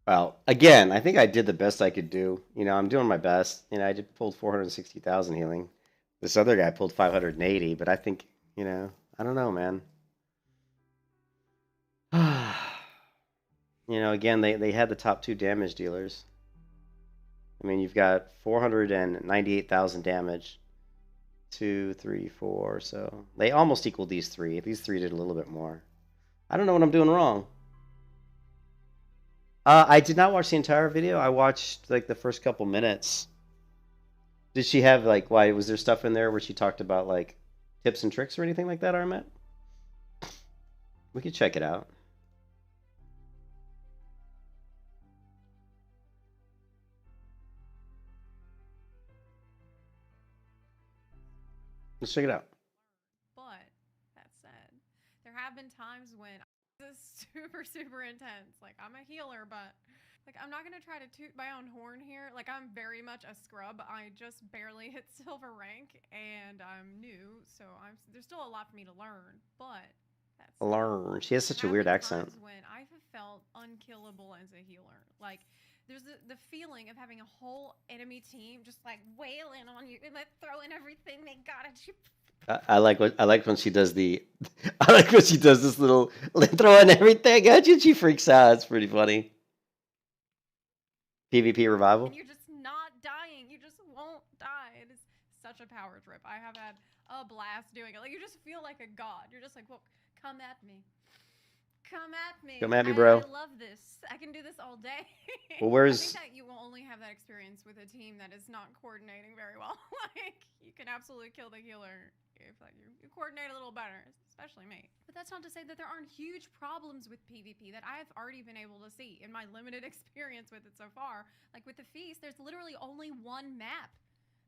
Well, again, I think I did the best I could do. You know, I'm doing my best. You know, I just pulled 460,000 healing. This other guy pulled 580, but I think, you know, I don't know, man. You know, again, they had the top two damage dealers. I mean, you've got 498,000 damage. 2, 3, 4. So they almost equaled these three. These three did a little bit more. I don't know what I'm doing wrong. I did not watch the entire video. I watched like the first couple minutes. Did she have like why was there stuff in there where she talked about like tips and tricks or anything like that, Armet? We could check it out. Let's check it out. But that said, there have been times when this is super intense. Like I'm a healer, but like I'm not gonna try to toot my own horn here. Like I'm very much a scrub. I just barely hit silver rank, and I'm new, so there's still a lot for me to learn. But that said. Learn. She has such a weird accent. When I've felt unkillable as a healer, like there's the feeling of having a whole enemy team just like wailing on you and like throwing everything they got at you. I like when she does the I like when she does this little throwing everything at you. She freaks out. It's pretty funny. PvP revival. And you're just not dying. You just won't die. It is such a power trip. I have had a blast doing it. Like you just feel like a god. You're just like, well, come at me. Come at me. Come at me, bro. I love this. I can do this all day. Well, where's... I think that you will only have that experience with a team that is not coordinating very well. Like, you can absolutely kill the healer if like, you coordinate a little better, especially me. But that's not to say that there aren't huge problems with PvP that I've already been able to see in my limited experience with it so far. Like with the Feast, there's literally only one map.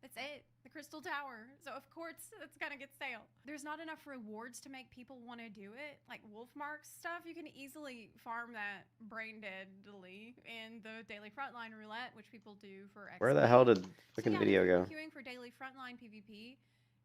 That's it. The Crystal Tower. So of course it's gonna get stale. There's not enough rewards to make people want to do it. Like Wolfmark stuff, you can easily farm that brain deadly in the daily frontline roulette, which people do for XP. Where the hell did fucking video go? Queuing for daily frontline PvP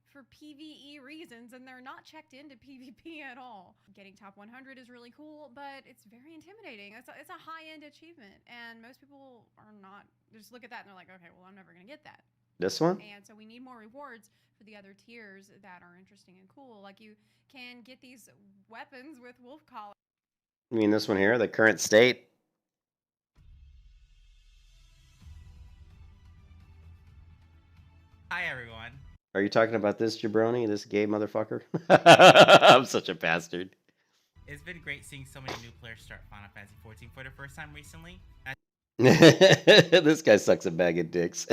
for PvE reasons, and they're not checked into PvP at all. Getting top 100 is really cool, but it's very intimidating. It's a high-end achievement, and most people are not. They just look at that and they're like, okay, well, I'm never gonna get that. This one? And so we need more rewards for the other tiers that are interesting and cool. Like you can get these weapons with wolf collar. You mean this one here, the current state? Hi, everyone. Are you talking about this jabroni, this gay motherfucker? I'm such a bastard. It's been great seeing so many new players start Final Fantasy XIV for the first time recently. This guy sucks a bag of dicks.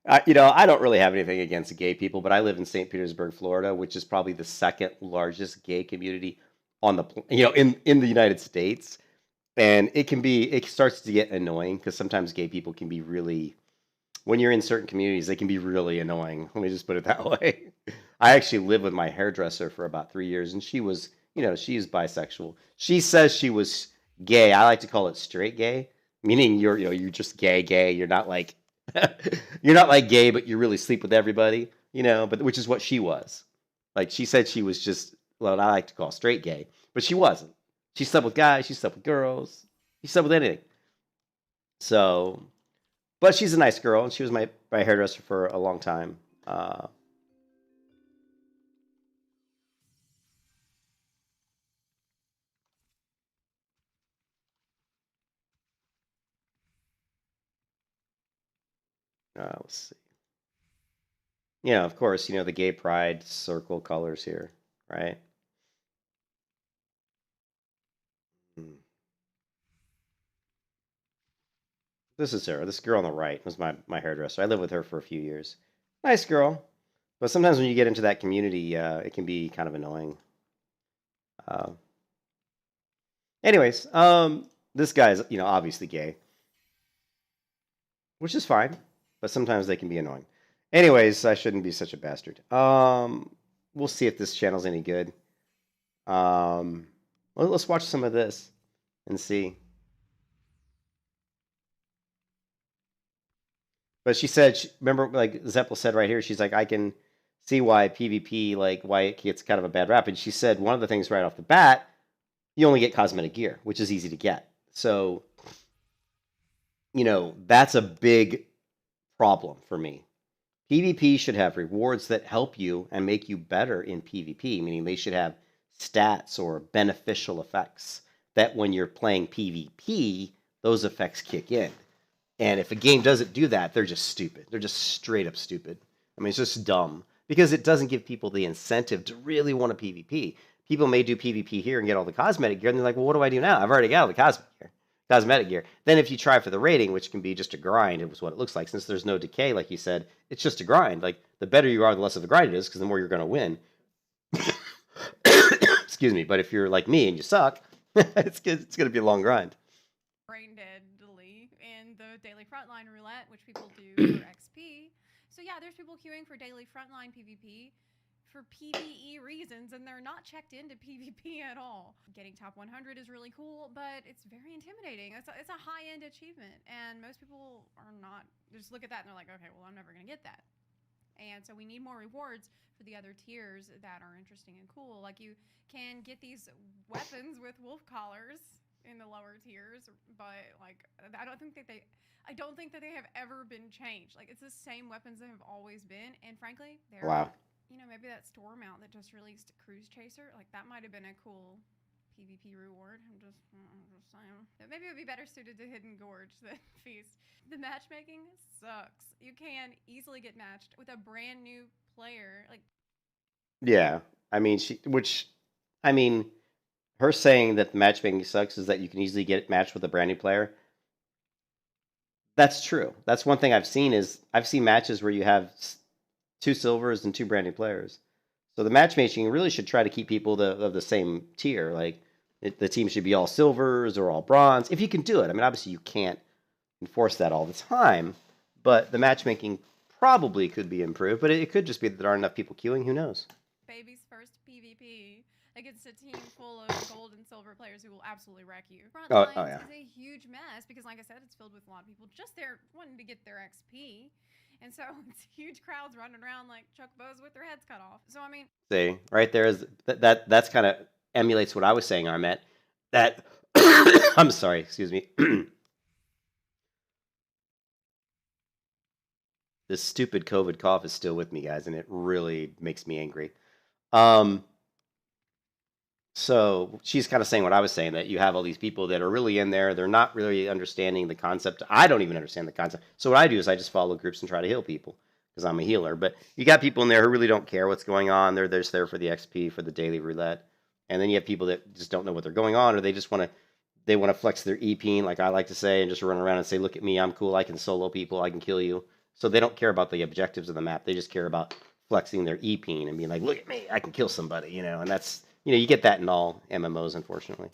I don't really have anything against gay people, but I live in St. Petersburg, Florida, which is probably the second largest gay community on the in the United States, and it starts to get annoying because sometimes gay people can be really, when you're in certain communities, they can be really annoying. Let me just put it that way. I actually lived with my hairdresser for about 3 years, and she was, she's bisexual. She says she was gay. I like to call it straight gay, meaning you're just gay. You're not like you're not like gay, but you really sleep with everybody, but which is what she was. Like she said she was just what I like to call straight gay, but she wasn't. She slept with guys, she slept with girls, she slept with anything. So, but she's a nice girl, and she was my hairdresser for a long time. Let's see. Yeah, of course, the gay pride circle colors here, right? This is Sarah. This girl on the right was my hairdresser. I lived with her for a few years. Nice girl. But sometimes when you get into that community, it can be kind of annoying. Anyways, this guy's, obviously gay. Which is fine. But sometimes they can be annoying. Anyways, I shouldn't be such a bastard. We'll see if this channel's any good. Let's watch some of this and see. But she said, remember, like Zeppel said right here, she's like, I can see why PvP, like why it gets kind of a bad rap. And she said one of the things right off the bat, you only get cosmetic gear, which is easy to get. So, that's a big problem for me. PvP should have rewards that help you and make you better in PvP, meaning they should have stats or beneficial effects that when you're playing PvP, those effects kick in. And if a game doesn't do that, they're just stupid. They're just straight up stupid. I mean, it's just dumb because it doesn't give people the incentive to really want to PvP. People may do PvP here and get all the cosmetic gear, and they're like, well, what do I do now? I've already got all the cosmetic gear. Then if you try for the rating, which can be just a grind, it was what it looks like. Since there's no decay, like you said, it's just a grind. Like, the better you are, the less of a grind it is, because the more you're going to win. Excuse me, but if you're like me and you suck, it's going to be a long grind. Brain deadly in the daily frontline roulette, which people do for XP. So yeah, there's people queuing for daily frontline PvP for PvE reasons, and they're not checked into PvP at all. Getting top 100 is really cool, but it's very intimidating. It's a high-end achievement, and most people are not. They just look at that and they're like, okay, well, I'm never gonna get that. And so we need more rewards for the other tiers that are interesting and cool. Like you can get these weapons with wolf collars in the lower tiers, but like I don't think that they have ever been changed. Like it's the same weapons that have always been, and frankly, they're Wow. maybe that store mount that just released Cruise Chaser, like that might have been a cool PvP reward. I'm just saying. Maybe it would be better suited to Hidden Gorge than Feast. The matchmaking sucks. You can easily get matched with a brand new player. Like, yeah, I mean, her saying that the matchmaking sucks is that you can easily get matched with a brand new player. That's true. That's one thing I've seen matches where you have 2 silvers and 2 brand new players. So the matchmaking really should try to keep people of the same tier. Like the team should be all silvers or all bronze if you can do it. I mean, obviously you can't enforce that all the time, but the matchmaking probably could be improved. But it could just be that there aren't enough people queuing. Who knows? baby's first PvP against a team full of gold and silver players who will absolutely wreck you. Frontlines yeah. is a huge mess because, like I said, it's filled with a lot of people just there wanting to get their XP. And so it's huge crowds running around like Chocobos with their heads cut off. So, I mean... See, right there is... That's kind of emulates what I was saying, Armet. That... I'm sorry, excuse me. This stupid COVID cough is still with me, guys, and it really makes me angry. So she's kind of saying what I was saying, that you have all these people that are really in there. They're not really understanding the concept. I don't even understand the concept. So what I do is I just follow groups and try to heal people because I'm a healer. But you got people in there who really don't care what's going on. They're just there for the XP, for the daily roulette. And then you have people that just don't know what they're going on, or they just want to flex their EP, like I like to say, and just run around and say, look at me, I'm cool, I can solo people, I can kill you. So they don't care about the objectives of the map. They just care about flexing their EP and being like, look at me, I can kill somebody, and that's... you get that in all MMOs, unfortunately.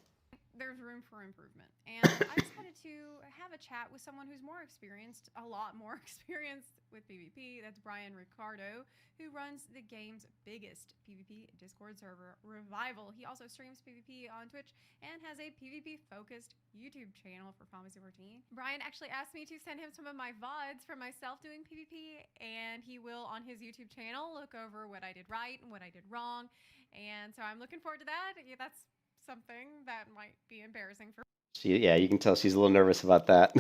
There's room for improvement. And I decided to have a chat with someone who's a lot more experienced with PvP. That's Brian Ricardo, who runs the game's biggest PvP Discord server, Revival. He also streams PvP on Twitch and has a PvP-focused YouTube channel for Final Fantasy 14. Brian actually asked me to send him some of my VODs from myself doing PvP, and he will, on his YouTube channel, look over what I did right and what I did wrong. And so I'm looking forward to that. Yeah, that's something that might be embarrassing for me. Yeah, you can tell she's a little nervous about that.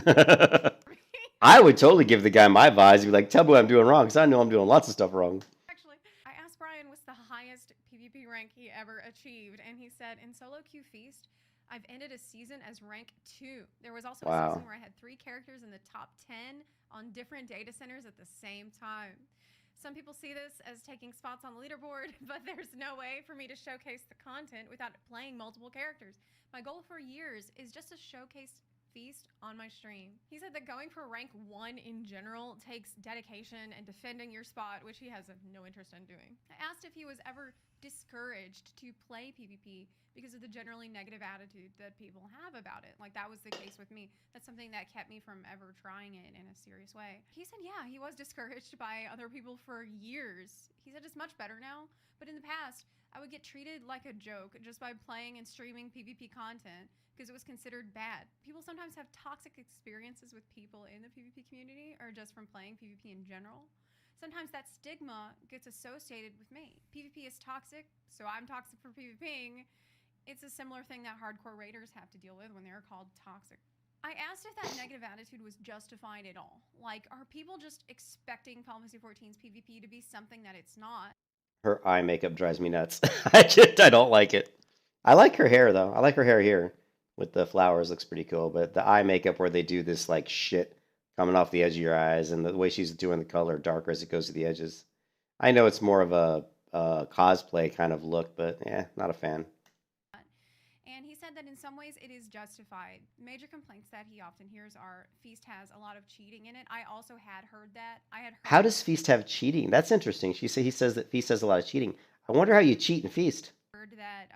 I would totally give the guy my vibes. Be like, tell me what I'm doing wrong, because I know I'm doing lots of stuff wrong. Actually, I asked Brian what's the highest PvP rank he ever achieved, and he said, in Solo Queue Feast, I've ended a season as rank 2. There was also a season where I had 3 characters in the top 10 on different data centers at the same time. Some people see this as taking spots on the leaderboard, but there's no way for me to showcase the content without playing multiple characters. My goal for years is just to showcase Feast on my stream. He said that going for rank 1 in general takes dedication and defending your spot, which he has no interest in doing. I asked if he was ever discouraged to play PvP because of the generally negative attitude that people have about it. Like, that was the case with me. That's something that kept me from ever trying it in a serious way. He said, yeah, he was discouraged by other people for years. He said it's much better now, but in the past, I would get treated like a joke just by playing and streaming PvP content because it was considered bad. People sometimes have toxic experiences with people in the PvP community or just from playing PvP in general. Sometimes that stigma gets associated with me. PvP is toxic, so I'm toxic for PvPing. It's a similar thing that hardcore raiders have to deal with when they're called toxic. I asked if that negative attitude was justified at all. Like, are people just expecting Final Fantasy 14's PvP to be something that it's not? Her eye makeup drives me nuts. I don't like it. I like her hair, though. I like her hair here with the flowers. Looks pretty cool. But the eye makeup where they do this, like, shit coming off the edge of your eyes, and the way she's doing the color darker as it goes to the edges. I know it's more of a cosplay kind of look, but yeah, not a fan. And he said that in some ways it is justified. Major complaints that he often hears are Feast has a lot of cheating in it. I also had heard that. How does Feast have cheating? That's interesting. He says that Feast has a lot of cheating. I wonder how you cheat in Feast. Heard that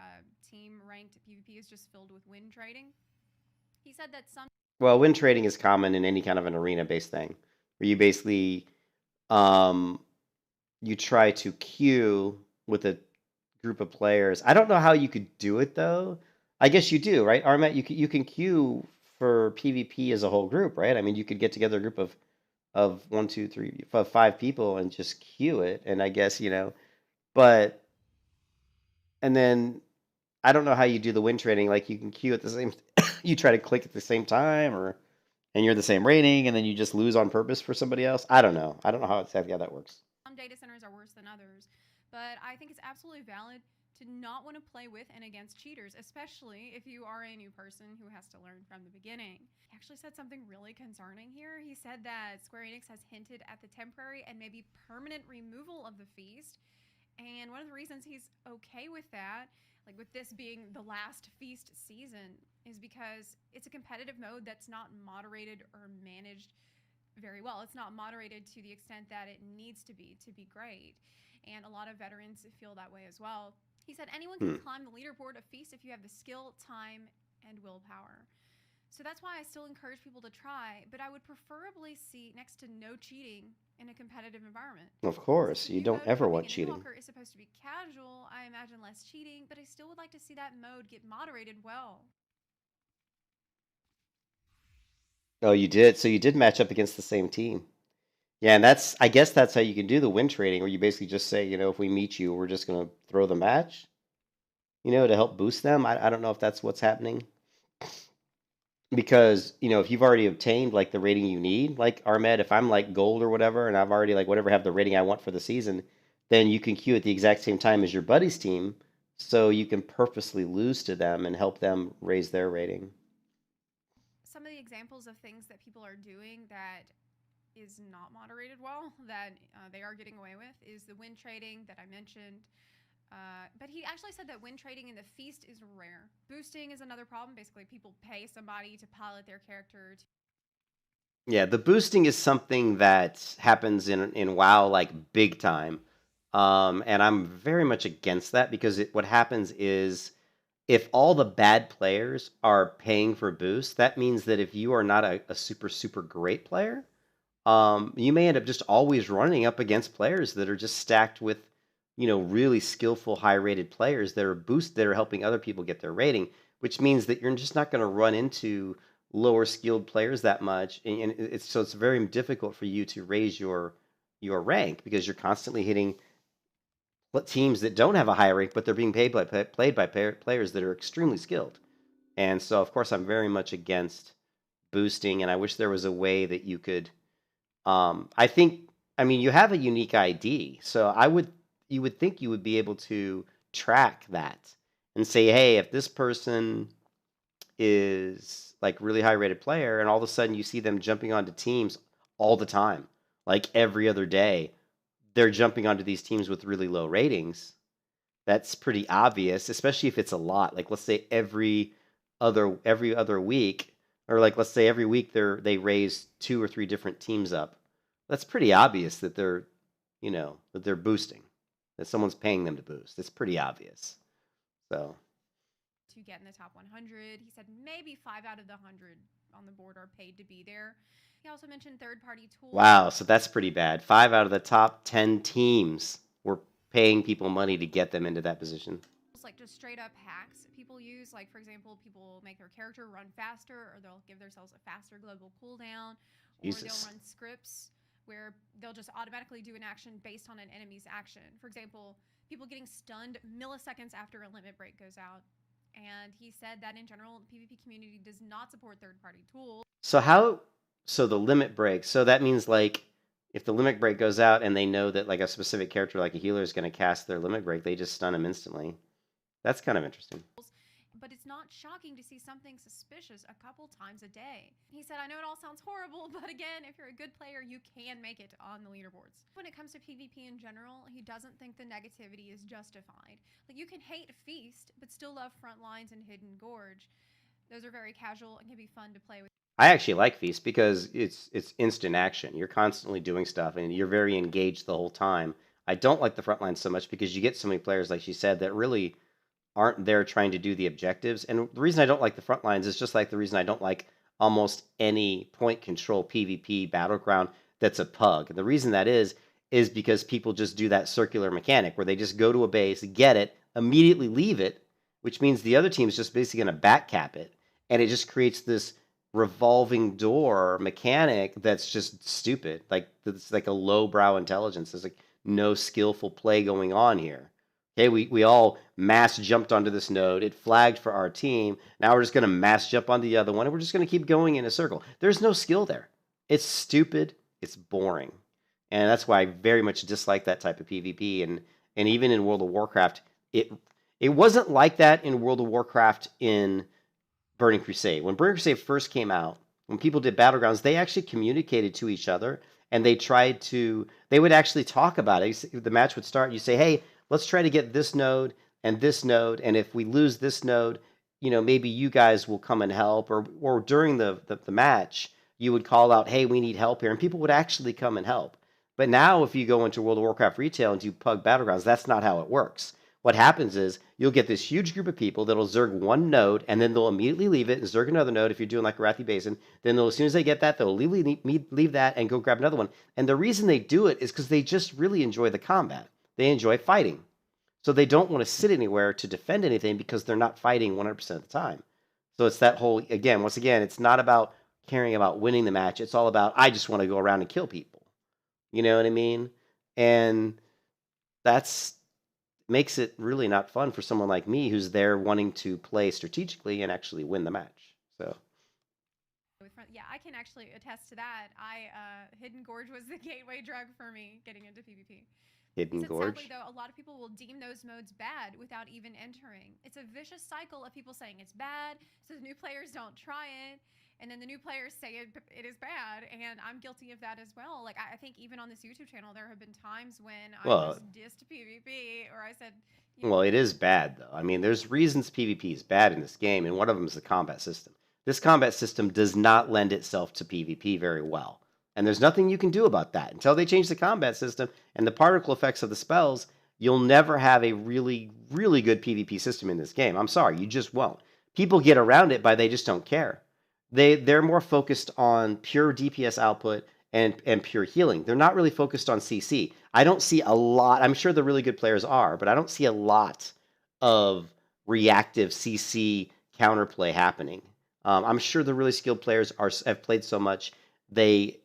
team ranked PvP is just filled with win trading. He said that some... Well, win trading is common in any kind of an arena-based thing, where you basically you try to queue with a group of players. I don't know how you could do it, though. I guess you do, right, Armet? You can queue for PvP as a whole group, right? I mean, you could get together a group of 5 people and just queue it. And I guess, but, and then I don't know how you do the win trading. Like you can queue at the same, you try to click at the same time and you're the same rating and then you just lose on purpose for somebody else. I don't know. I don't know how exactly how that works. Some data centers are worse than others, but I think it's absolutely valid to not want to play with and against cheaters, especially if you are a new person who has to learn from the beginning. He actually said something really concerning here. He said that Square Enix has hinted at the temporary and maybe permanent removal of the feast. And one of the reasons he's okay with that, like with this being the last feast season, is because it's a competitive mode that's not moderated or managed very well. It's not moderated to the extent that it needs to be great. And a lot of veterans feel that way as well. He said anyone can climb the leaderboard of Feast if you have the skill, time, and willpower. So that's why I still encourage people to try, but I would preferably see next to no cheating in a competitive environment. Of course, you don't ever want cheating. Walker is supposed to be casual. I imagine less cheating, but I still would like to see that mode get moderated well. Oh, you did. So you did match up against the same team. Yeah, and I guess that's how you can do the win trading, where you basically just say, if we meet you, we're just going to throw the match, to help boost them. I don't know if that's what's happening. Because, if you've already obtained, like, the rating you need, like, Armed, if I'm, like, gold or whatever, and I've already, like, whatever, have the rating I want for the season, then you can queue at the exact same time as your buddy's team, so you can purposely lose to them and help them raise their rating. Some of the examples of things that people are doing that is not moderated well, that they are getting away with, is the win trading that I mentioned. But he actually said that win trading in the feast is rare. Boosting is another problem. Basically, people pay somebody to pilot their character. Yeah, the boosting is something that happens in WoW like big time. And I'm very much against that because what happens is if all the bad players are paying for boosts, that means that if you are not a super, super great player, you may end up just always running up against players that are just stacked with, really skillful, high-rated players that are helping other people get their rating, which means that you're just not going to run into lower skilled players that much, and it's very difficult for you to raise your rank because you're constantly hitting teams that don't have a high rank, but they're being played by players that are extremely skilled. And so, of course, I'm very much against boosting, and I wish there was a way that you could. You have a unique ID, so you would think you would be able to track that and say, hey, if this person is like really high rated player and all of a sudden you see them jumping onto teams all the time, like every other day, they're jumping onto these teams with really low ratings. That's pretty obvious, especially if it's a lot. Like let's say every other week, or like let's say every week they raise 2 or 3 different teams up. That's pretty obvious that they're boosting, that someone's paying them to boost. It's pretty obvious. So to get in the top 100, he said maybe 5 out of the 100 on the board are paid to be there. He also mentioned third-party tools. Wow, so that's pretty bad. 5 out of the top 10 teams were paying people money to get them into that position. Like just straight up hacks people use. Like for example, people make their character run faster, or they'll give themselves a faster global cooldown, or they'll run scripts where they'll just automatically do an action based on an enemy's action. For example, people getting stunned milliseconds after a limit break goes out. And he said that in general, the PvP community does not support third-party tools. So the limit break, so that means like if the limit break goes out and they know that like a specific character like a healer is going to cast their limit break, they just stun him instantly. That's kind of interesting. But it's not shocking to see something suspicious a couple times a day. He said, I know it all sounds horrible, but again, if you're a good player, you can make it on the leaderboards. When it comes to PvP in general, he doesn't think the negativity is justified. Like, you can hate Feast, but still love Frontlines and Hidden Gorge. Those are very casual and can be fun to play with. I actually like Feast because it's instant action. You're constantly doing stuff, and you're very engaged the whole time. I don't like the Frontlines so much because you get so many players, like she said, that really aren't there trying to do the objectives. And the reason I don't like the front lines is just like the reason I don't like almost any point control PvP battleground that's a pug. And the reason that is because people just do that circular mechanic where they just go to a base, get it, immediately leave it, which means the other team's just basically going to back cap it. And it just creates this revolving door mechanic that's just stupid. Like it's like a lowbrow intelligence. There's like no skillful play going on here. Okay, we all mass jumped onto this node. It flagged for our team. Now we're just going to mass jump on the other one, and we're just going to keep going in a circle. There's no skill there. It's stupid. It's boring. And that's why I very much dislike that type of PvP. And even in World of Warcraft, it wasn't like that in World of Warcraft in Burning Crusade. When Burning Crusade first came out, when people did Battlegrounds, they actually communicated to each other, and they would actually talk about it. The match would start, and you say, hey, let's try to get this node, and if we lose this node, maybe you guys will come and help, or during the match, you would call out, hey, we need help here, and people would actually come and help. But now if you go into World of Warcraft retail and do Pug Battlegrounds, that's not how it works. What happens is you'll get this huge group of people that'll zerg one node, and then they'll immediately leave it and zerg another node if you're doing like Arathi Basin. Then as soon as they get that, they'll leave that and go grab another one. And the reason they do it is because they just really enjoy the combat. They enjoy fighting. So they don't want to sit anywhere to defend anything because they're not fighting 100% of the time. So it's that whole, once again, it's not about caring about winning the match. It's all about, I just want to go around and kill people. You know what I mean? And that's makes it really not fun for someone like me who's there wanting to play strategically and actually win the match. So yeah, I can actually attest to that. Hidden Gorge was the gateway drug for me getting into PvP. Hidden Gorge? Sadly, though, a lot of people will deem those modes bad without even entering. It's a vicious cycle of people saying it's bad, so the new players don't try it. And then the new players say it is bad, and I'm guilty of that as well. Like, I think even on this YouTube channel, there have been times when I just dissed PvP, or I said... Well, it is bad, though. I mean, there's reasons PvP is bad in this game, and one of them is the combat system. This combat system does not lend itself to PvP very well. And there's nothing you can do about that. Until they change the combat system and the particle effects of the spells, you'll never have a really, really good PvP system in this game. I'm sorry, you just won't. People get around it by they just don't care. They're more focused on pure DPS output and pure healing. They're not really focused on CC. I don't see a lot. I'm sure the really good players are, but I don't see a lot of reactive CC counterplay happening. I'm sure the really skilled players have played so much they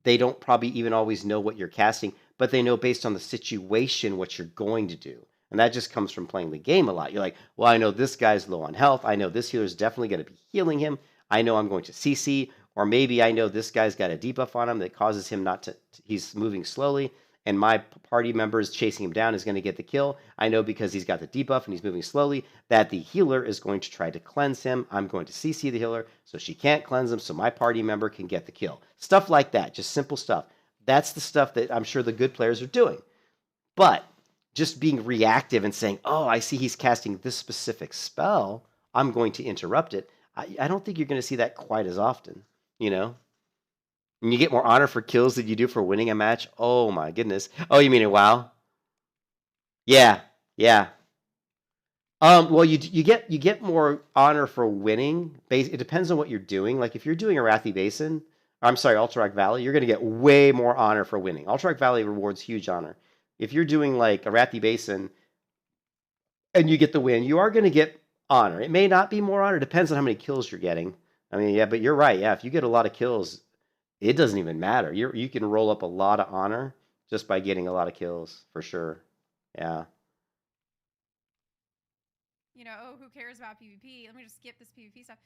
don't probably even always know what you're casting, but they know based on the situation what you're going to do. And that just comes from playing the game a lot. You're like, well, I know this guy's low on health. I know this healer's definitely going to be healing him. I know I'm going to CC, or maybe I know this guy's got a debuff on him that causes him not to, he's moving slowly, and my party member is chasing him down, is going to get the kill. I know because he's got the debuff and he's moving slowly that the healer is going to try to cleanse him. I'm going to CC the healer so she can't cleanse him so my party member can get the kill. Stuff like that, just simple stuff. That's the stuff that I'm sure the good players are doing. But just being reactive and saying, oh, I see he's casting this specific spell, I'm going to interrupt it. I don't think you're going to see that quite as often, you know? And you get more honor for kills than you do for winning a match. Oh my goodness. Oh, you mean in WoW? Yeah, yeah. Well, you get more honor for winning. It depends on what you're doing. Like if you're doing Arathi Basin, Alterac Valley, you're going to get way more honor for winning. Alterac Valley rewards huge honor. If you're doing like Arathi Basin and you get the win, you are going to get honor. It may not be more honor. It depends on how many kills you're getting. I mean, yeah, but you're right. Yeah, if you get a lot of kills, it doesn't even matter. You can roll up a lot of honor just by getting a lot of kills, for sure. Yeah. You know, oh, who cares about PvP? Let me just skip this PvP stuff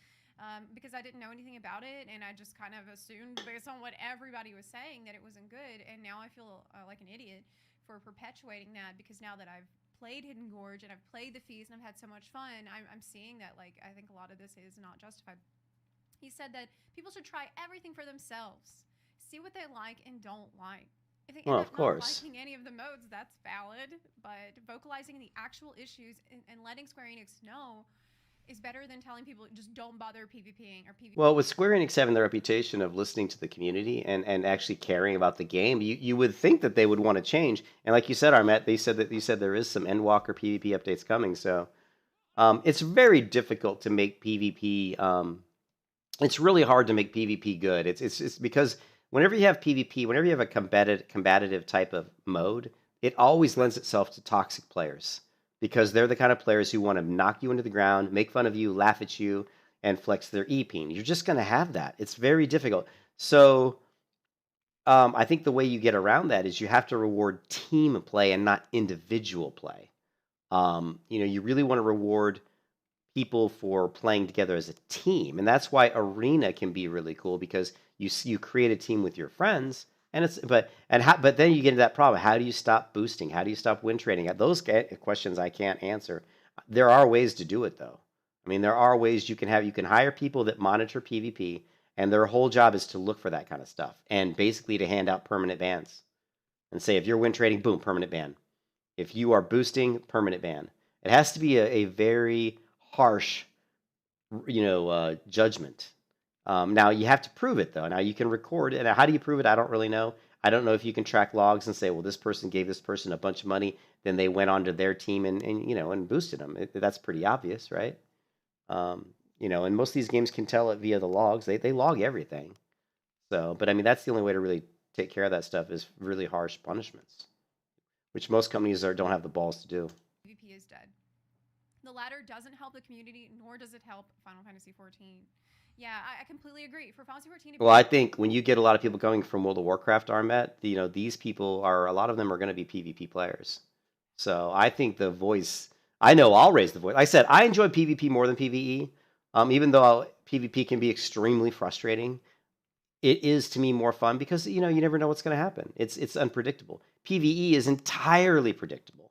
because I didn't know anything about it, and I just kind of assumed based on what everybody was saying that it wasn't good, and now I feel like an idiot for perpetuating that because now that I've played Hidden Gorge and I've played the Feast and I've had so much fun, I'm seeing that, like, I think a lot of this is not justified. He said that people should try everything for themselves, see what they like and don't like. If they end up not liking any of the modes, that's valid, but vocalizing the actual issues and letting Square Enix know is better than telling people just don't bother PvPing or PvP. Well, with Square Enix having the reputation of listening to the community and actually caring about the game, you would think that they would want to change. And like you said, Armet, you said there is some Endwalker PvP updates coming. So it's very difficult to make PvP. It's really hard to make PvP good. It's because whenever you have PvP, whenever you have a combative type of mode, it always lends itself to toxic players because they're the kind of players who want to knock you into the ground, make fun of you, laugh at you, and flex their E-ping. You're just going to have that. It's very difficult. So I think the way you get around that is you have to reward team play and not individual play. You really want to reward people for playing together as a team, and that's why Arena can be really cool, because you create a team with your friends, and but then you get into that problem. How do you stop boosting? How do you stop win trading? Those questions I can't answer. There are ways to do it, though. I mean, there are ways you can hire people that monitor PvP, and their whole job is to look for that kind of stuff, and basically to hand out permanent bans and say, if you're win trading, boom, permanent ban. If you are boosting, permanent ban. It has to be a very harsh, judgment. Now you have to prove it, though. Now you can record, and how do you prove it? I don't really know. I don't know if you can track logs and say, well, this person gave this person a bunch of money, then they went onto their team and boosted them. That's pretty obvious, right? And most of these games can tell it via the logs. They log everything. So, but I mean, that's the only way to really take care of that stuff, is really harsh punishments, which most companies don't have the balls to do. PvP is dead. The latter doesn't help the community, nor does it help Final Fantasy XIV. Yeah, I completely agree. For Final Fantasy XIV... Well, I think when you get a lot of people coming from World of Warcraft, Armet, these people a lot of them are going to be PvP players. So I think the voice... I know I'll raise the voice. I said, I enjoy PvP more than PvE. Even though PvP can be extremely frustrating, it is, to me, more fun because, you never know what's going to happen. It's unpredictable. PvE is entirely predictable.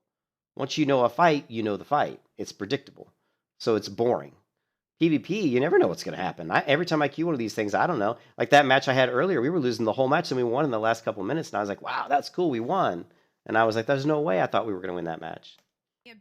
Once you know a fight, you know the fight. It's predictable. So it's boring. PvP, you never know what's going to happen. Every time I queue one of these things, I don't know. Like that match I had earlier, we were losing the whole match, and we won in the last couple of minutes. And I was like, wow, that's cool. We won. And I was like, there's no way I thought we were going to win that match. A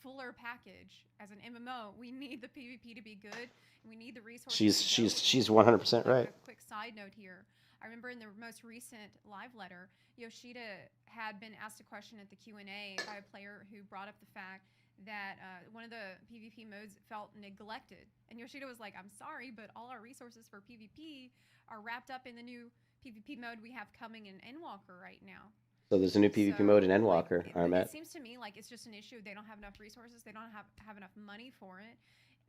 fuller package as an MMO. We need the PvP to be good. And we need the resources. She's 100% right. A quick side note here. I remember in the most recent live letter, Yoshida had been asked a question at the Q&A by a player who brought up the fact that one of the PvP modes felt neglected. And Yoshida was like, I'm sorry, but all our resources for PvP are wrapped up in the new PvP mode we have coming in Endwalker right now. So there's a new PvP mode in Endwalker, Armet. It seems to me like it's just an issue. They don't have enough resources. They don't have enough money for it,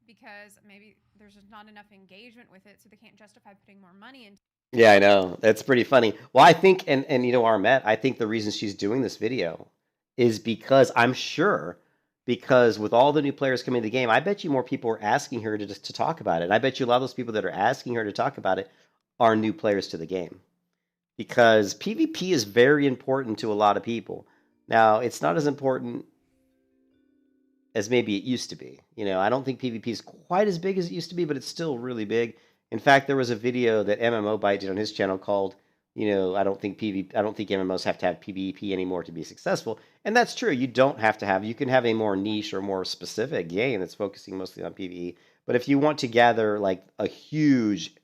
because maybe there's just not enough engagement with it, so they can't justify putting more money into. Yeah, I know. That's pretty funny. Well, I think, and Armet, I think the reason she's doing this video is because because with all the new players coming to the game, I bet you more people are asking her to talk about it. And I bet you a lot of those people that are asking her to talk about it are new players to the game. Because PvP is very important to a lot of people. Now, it's not as important as maybe it used to be. I don't think PvP is quite as big as it used to be, but it's still really big. In fact, there was a video that MMO Byte did on his channel called, I don't think MMOs have to have PvP anymore to be successful. And that's true. You don't have to have. You can have a more niche or more specific game that's focusing mostly on PvE. But if you want to gather like a huge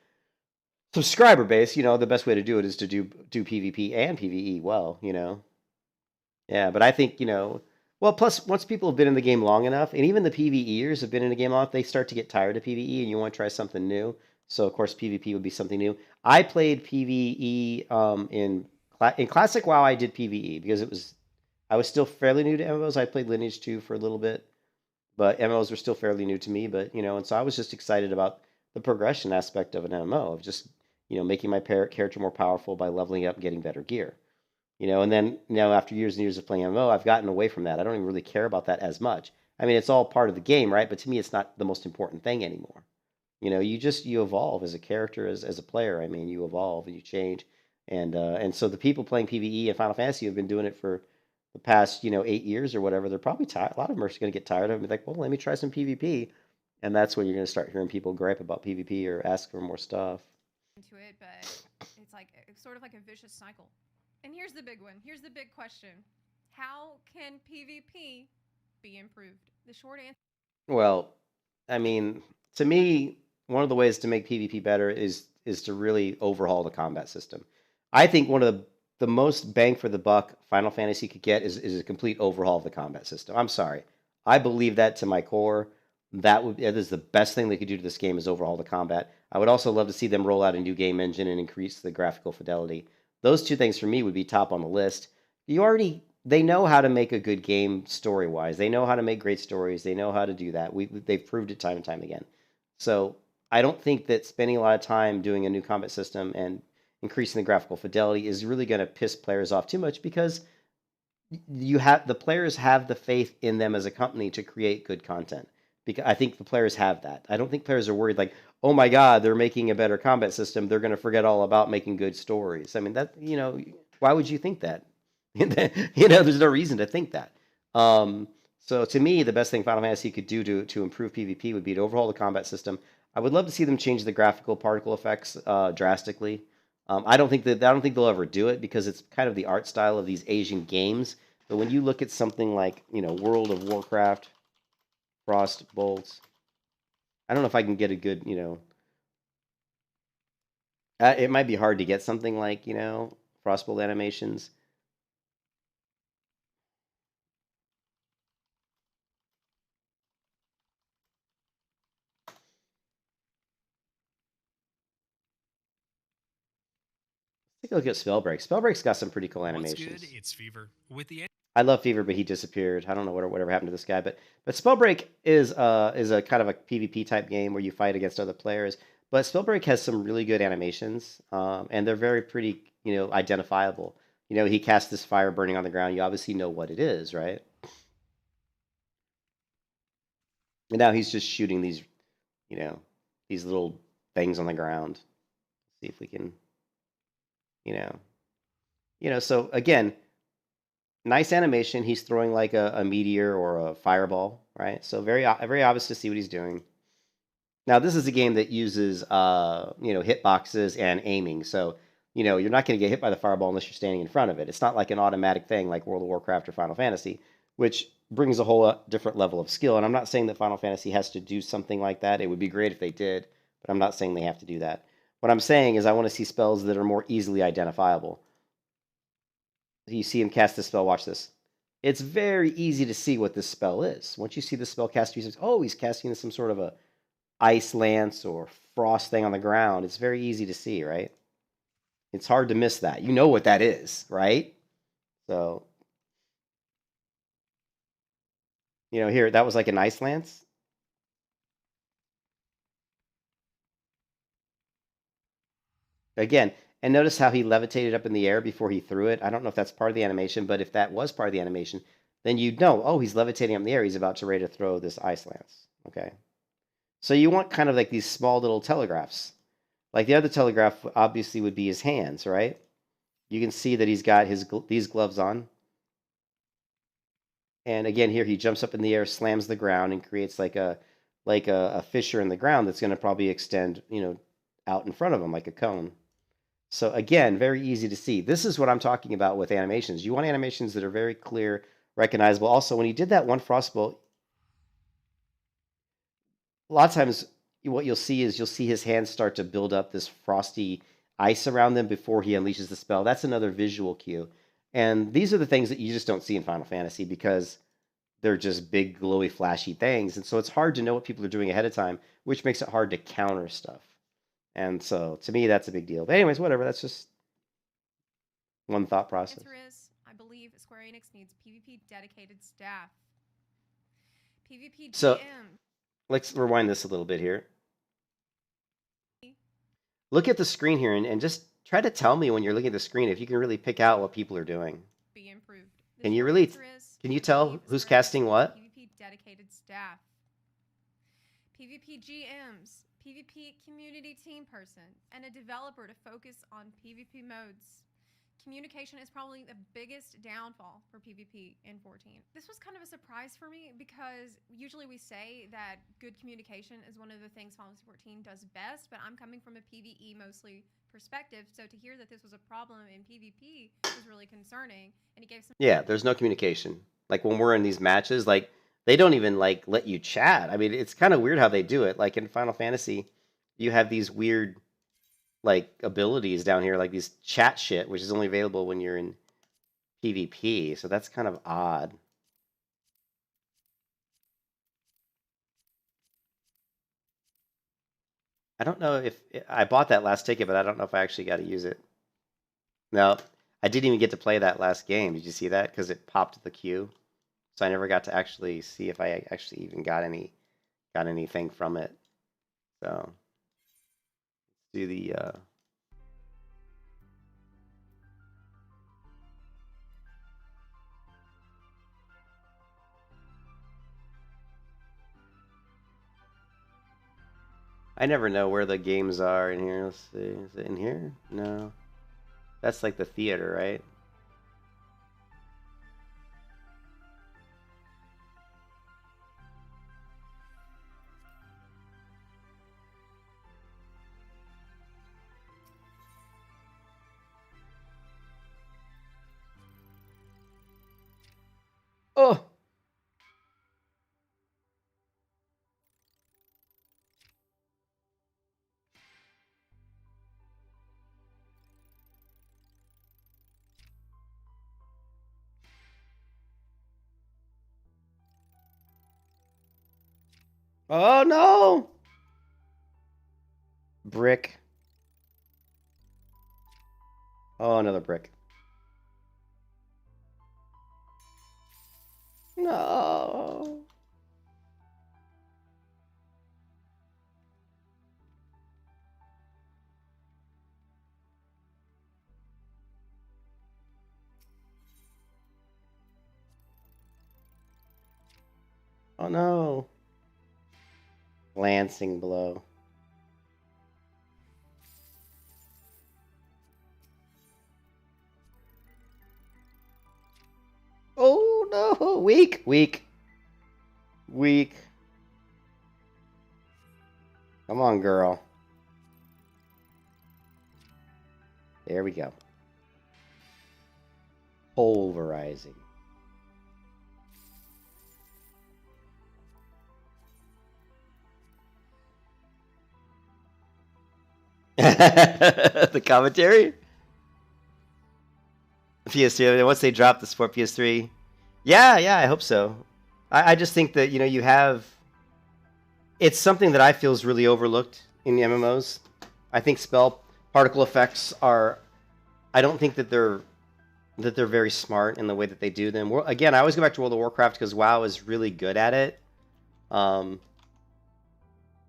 subscriber base, the best way to do it is to do PvP and PvE well, Yeah, but I think, well, plus once people have been in the game long enough, and even the PvEers have been in the game long enough, they start to get tired of PvE and you want to try something new. So, of course, PvP would be something new. I played PvE in Classic WoW. I did PvE because I was still fairly new to MMOs. I played Lineage 2 for a little bit, but MMOs were still fairly new to me. But, and so I was just excited about the progression aspect of an MMO, of just, making my character more powerful by leveling up and getting better gear. And then, after years and years of playing MMO, I've gotten away from that. I don't even really care about that as much. I mean, it's all part of the game, right? But to me, it's not the most important thing anymore. You evolve as a character, as a player. I mean, you evolve and you change. And so the people playing PvE and Final Fantasy have been doing it for the past, 8 years or whatever. They're probably tired. A lot of them are going to get tired of it and be like, well, let me try some PvP. And that's when you're going to start hearing people gripe about PvP or ask for more stuff. Into it, but it's sort of like a vicious cycle. And here's the big one. Here's the big question. How can PvP be improved? The short answer. Well, I mean, to me, one of the ways to make PvP better is to really overhaul the combat system. I think one of the most bang for the buck Final Fantasy could get is a complete overhaul of the combat system. I'm sorry. I believe that to my core. That is the best thing they could do to this game, is overhaul the combat. I would also love to see them roll out a new game engine and increase the graphical fidelity. Those two things for me would be top on the list. They know how to make a good game story-wise. They know how to make great stories. They know how to do that. They've proved it time and time again. So I don't think that spending a lot of time doing a new combat system and increasing the graphical fidelity is really going to piss players off too much, because the players have the faith in them as a company to create good content. Because I think the players have that. I don't think players are worried like, oh my God, they're making a better combat system, they're going to forget all about making good stories. I mean, that, why would you think that? There's no reason to think that. So to me, the best thing Final Fantasy could do to improve PvP would be to overhaul the combat system. I would love to see them change the graphical particle effects drastically. I don't think they'll ever do it, because it's kind of the art style of these Asian games. But when you look at something like, World of Warcraft, Frostbolts, I don't know if I can get a good, it might be hard to get something like, Frostbolt animations. Take a look at Spellbreak. Spellbreak's got some pretty cool animations. What's good? It's Fever. With the I love Fever, but he disappeared. I don't know whatever happened to this guy. But Spellbreak is a kind of a PvP type game where you fight against other players. But Spellbreak has some really good animations, and they're very pretty, identifiable. He casts this fire burning on the ground. You obviously know what it is, right? And now he's just shooting these, these little things on the ground. Let's see if we can, So again, nice animation. He's throwing like a meteor or a fireball, right? So very obvious to see what he's doing. Now this is a game that uses hitboxes and aiming. So you're not going to get hit by the fireball unless you're standing in front of it. It's not like an automatic thing like World of Warcraft or Final Fantasy, which brings a whole different level of skill. And I'm not saying that Final Fantasy has to do something like that. It would be great if they did, but I'm not saying they have to do that. What I'm saying is I want to see spells that are more easily identifiable. You see him cast this spell. Watch this. It's very easy to see what this spell is. Once you see the spell cast, you say, oh, he's casting some sort of a ice lance or frost thing on the ground. It's very easy to see, right? It's hard to miss that. You know what that is, right? So, here, that was like an ice lance. Again, and notice how he levitated up in the air before he threw it. I don't know if that's part of the animation, but if that was part of the animation, then you'd know, oh, he's levitating up in the air. He's about to ready to throw this ice lance. Okay. So you want kind of like these small little telegraphs. Like the other telegraph obviously would be his hands, right? You can see that he's got these gloves on. And again, here he jumps up in the air, slams the ground, and creates like a fissure in the ground that's going to probably extend, out in front of him like a cone. So again, very easy to see. This is what I'm talking about with animations. You want animations that are very clear, recognizable. Also, when he did that one frostbolt, a lot of times what you'll see is his hands start to build up this frosty ice around them before he unleashes the spell. That's another visual cue. And these are the things that you just don't see in Final Fantasy because they're just big, glowy, flashy things. And so it's hard to know what people are doing ahead of time, which makes it hard to counter stuff. And so, to me, that's a big deal. But anyways, whatever. That's just one thought process. Answer is, I believe Square Enix needs PvP dedicated staff. PvP GM. So, let's rewind this a little bit here. Look at the screen here and just try to tell me when you're looking at the screen if you can really pick out what people are doing. Be improved. Can you tell who's casting what? PvP dedicated staff. PvP GMs. PvP community team person, and a developer to focus on PvP modes. Communication is probably the biggest downfall for PvP in 14. This was kind of a surprise for me because usually we say that good communication is one of the things Final Fantasy 14 does best, but I'm coming from a PvE mostly perspective, so to hear that this was a problem in PvP was really concerning, and he gave some... Yeah, there's no communication. Like when we're in these matches, like they don't even like let you chat. I mean, it's kind of weird how they do it. Like in Final Fantasy, you have these weird like abilities down here, like these chat shit, which is only available when you're in PvP. So that's kind of odd. I don't know if I bought that last ticket, but I don't know if I actually got to use it. No, I didn't even get to play that last game. Did you see that? Because it popped the queue. So I never got to actually see if I actually even got anything from it. So do the I never know where the games are in here. Let's see. Is it in here? No. That's like the theater, right? Oh! Oh no! Brick. Oh, another brick. No. Oh no. Lancing blow. Oh no. Weak. Weak. Weak. Come on, girl. There we go. Pulverizing. The commentary? PS3, once they drop the support PS3. Yeah, I hope so. I just think that, you have... It's something that I feel is really overlooked in the MMOs. I think spell particle effects are... I don't think that they're very smart in the way that they do them. Again, I always go back to World of Warcraft because WoW is really good at it.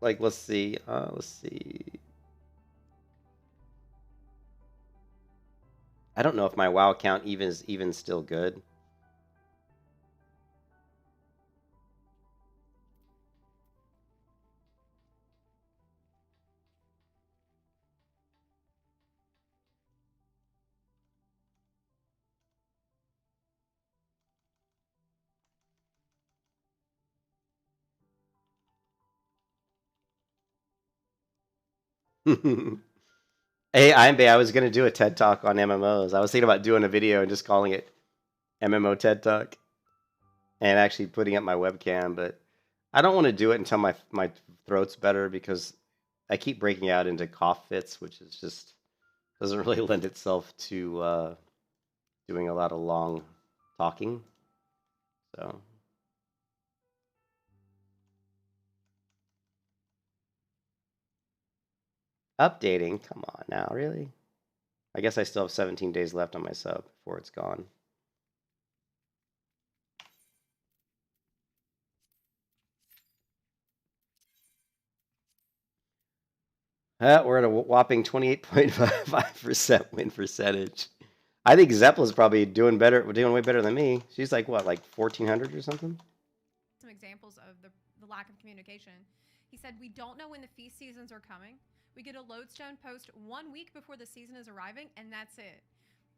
Like, let's see. I don't know if my WoW account is even still good. Hey, I was gonna do a TED Talk on MMOs. I was thinking about doing a video and just calling it MMO TED Talk, and actually putting up my webcam, but I don't want to do it until my throat's better because I keep breaking out into cough fits, which is just doesn't really lend itself to doing a lot of long talking. So. Updating? Come on now, really? I guess I still have 17 days left on my sub before it's gone. We're at a whopping 28.55% win percentage. I think Zeppelin's probably doing way better than me. She's like, what, like 1,400 or something? Some examples of the lack of communication. He said, we don't know when the feast seasons are coming. We get a lodestone post 1 week before the season is arriving, and that's it.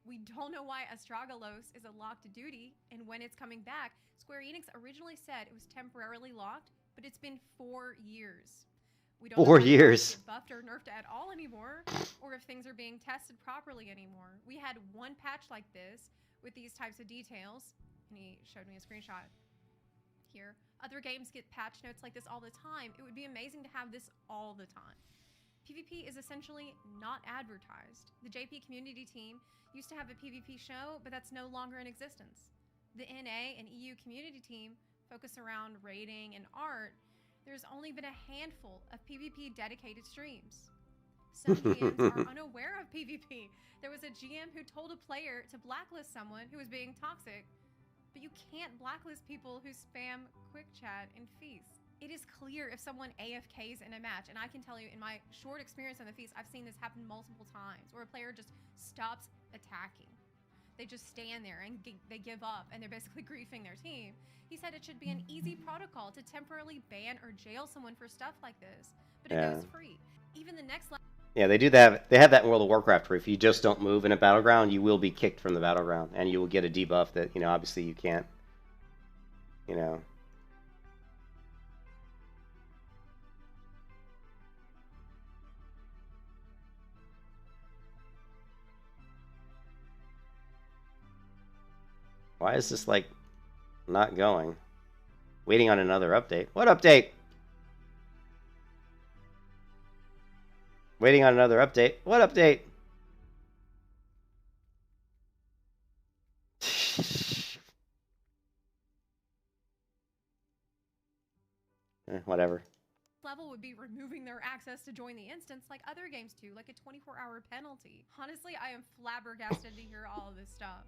We don't know why Astragalus is a locked duty, and when it's coming back. Square Enix originally said it was temporarily locked, but it's been 4 years. We don't 4 know years. if it's buffed or nerfed at all anymore, or if things are being tested properly anymore. We had one patch like this with these types of details, and he showed me a screenshot here. Other games get patch notes like this all the time. It would be amazing to have this all the time. PvP is essentially not advertised. The JP community team used to have a PvP show, but that's no longer in existence. The NA and EU community team focus around raiding and art. There's only been a handful of PvP dedicated streams. Some GMs are unaware of PvP. There was a GM who told a player to blacklist someone who was being toxic, but you can't blacklist people who spam quick chat and feast. It is clear if someone AFKs in a match, and I can tell you in my short experience on the Feast, I've seen this happen multiple times, where a player just stops attacking. They just stand there and they give up, and they're basically griefing their team. He said it should be an easy protocol to temporarily ban or jail someone for stuff like this, but it goes free. Even the next level. Yeah, they do that. They have that in World of Warcraft, where if you just don't move in a battleground, you will be kicked from the battleground, and you will get a debuff that, you know, obviously you can't, you know. Why is this, like, not going? Waiting on another update. What update? Waiting on another update. What update? Whatever. Level would be removing their access to join the instance like other games do, like a 24-hour penalty. Honestly, I am flabbergasted to hear all of this stuff.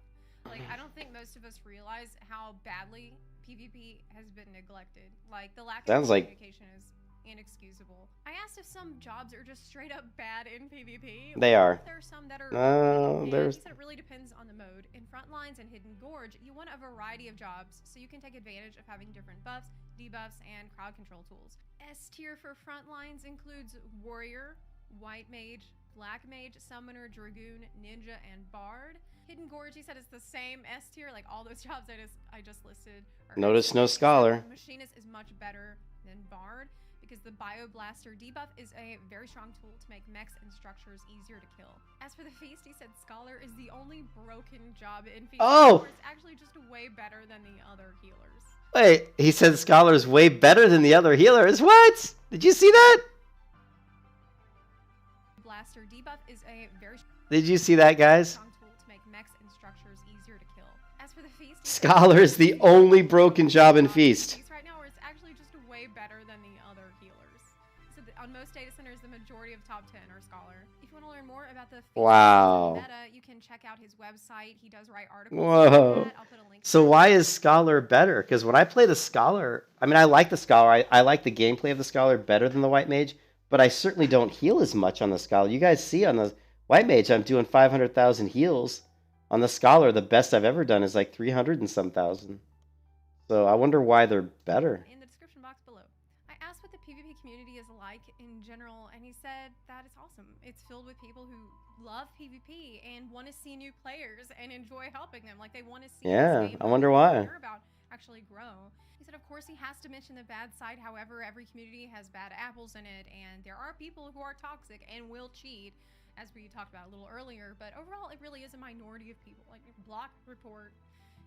Like, I don't think most of us realize how badly PvP has been neglected. Like, the lack of communication is inexcusable. I asked if some jobs are just straight up bad in PvP. They are. There are some that are. He said it really depends on the mode. In Frontlines and Hidden Gorge, you want a variety of jobs, so you can take advantage of having different buffs, debuffs, and crowd control tools. S tier for Frontlines includes Warrior, White Mage, Black Mage, Summoner, Dragoon, Ninja, and Bard. Hidden Gorge, he said it's the same S tier, like all those jobs I just listed. Notice no Scholar. Machinist is much better than Bard, because the Bioblaster debuff is a very strong tool to make mechs and structures easier to kill. As for the Feast, he said Scholar is the only broken job in Feast. Oh! It's actually just way better than the other healers. Wait, he said Scholar's way better than the other healers? What? Did you see that? Blaster debuff is a very Did you see that, guys? strong tool to make mechs and structures easier to kill. As for the Feast, Scholar is the only broken job in Feast. Right now, where it's actually just way better than the other healers. So on most data centers, the majority of top 10 are Scholar. If you want to learn more about the meta, you can check out his website. He does write articles. Whoa. I'll put a link. So why is Scholar better? Because when I play the Scholar, I mean, I like the Scholar. I like the gameplay of the Scholar better than the White Mage, but I certainly don't heal as much on the Scholar. You guys see on the White Mage, I'm doing 500,000 heals. On the Scholar, the best I've ever done is like 300 and some thousand. So I wonder why they're better. In the description box below. I asked what the PvP community is like in general, and he said that it's awesome. It's filled with people who love PvP and want to see new players and enjoy helping them. Like, they want to see Yeah, this game I wonder why. Hear about actually grow. He said, of course, he has to mention the bad side. However, every community has bad apples in it, and there are people who are toxic and will cheat, as we talked about a little earlier. But overall, it really is a minority of people. Like, block, report,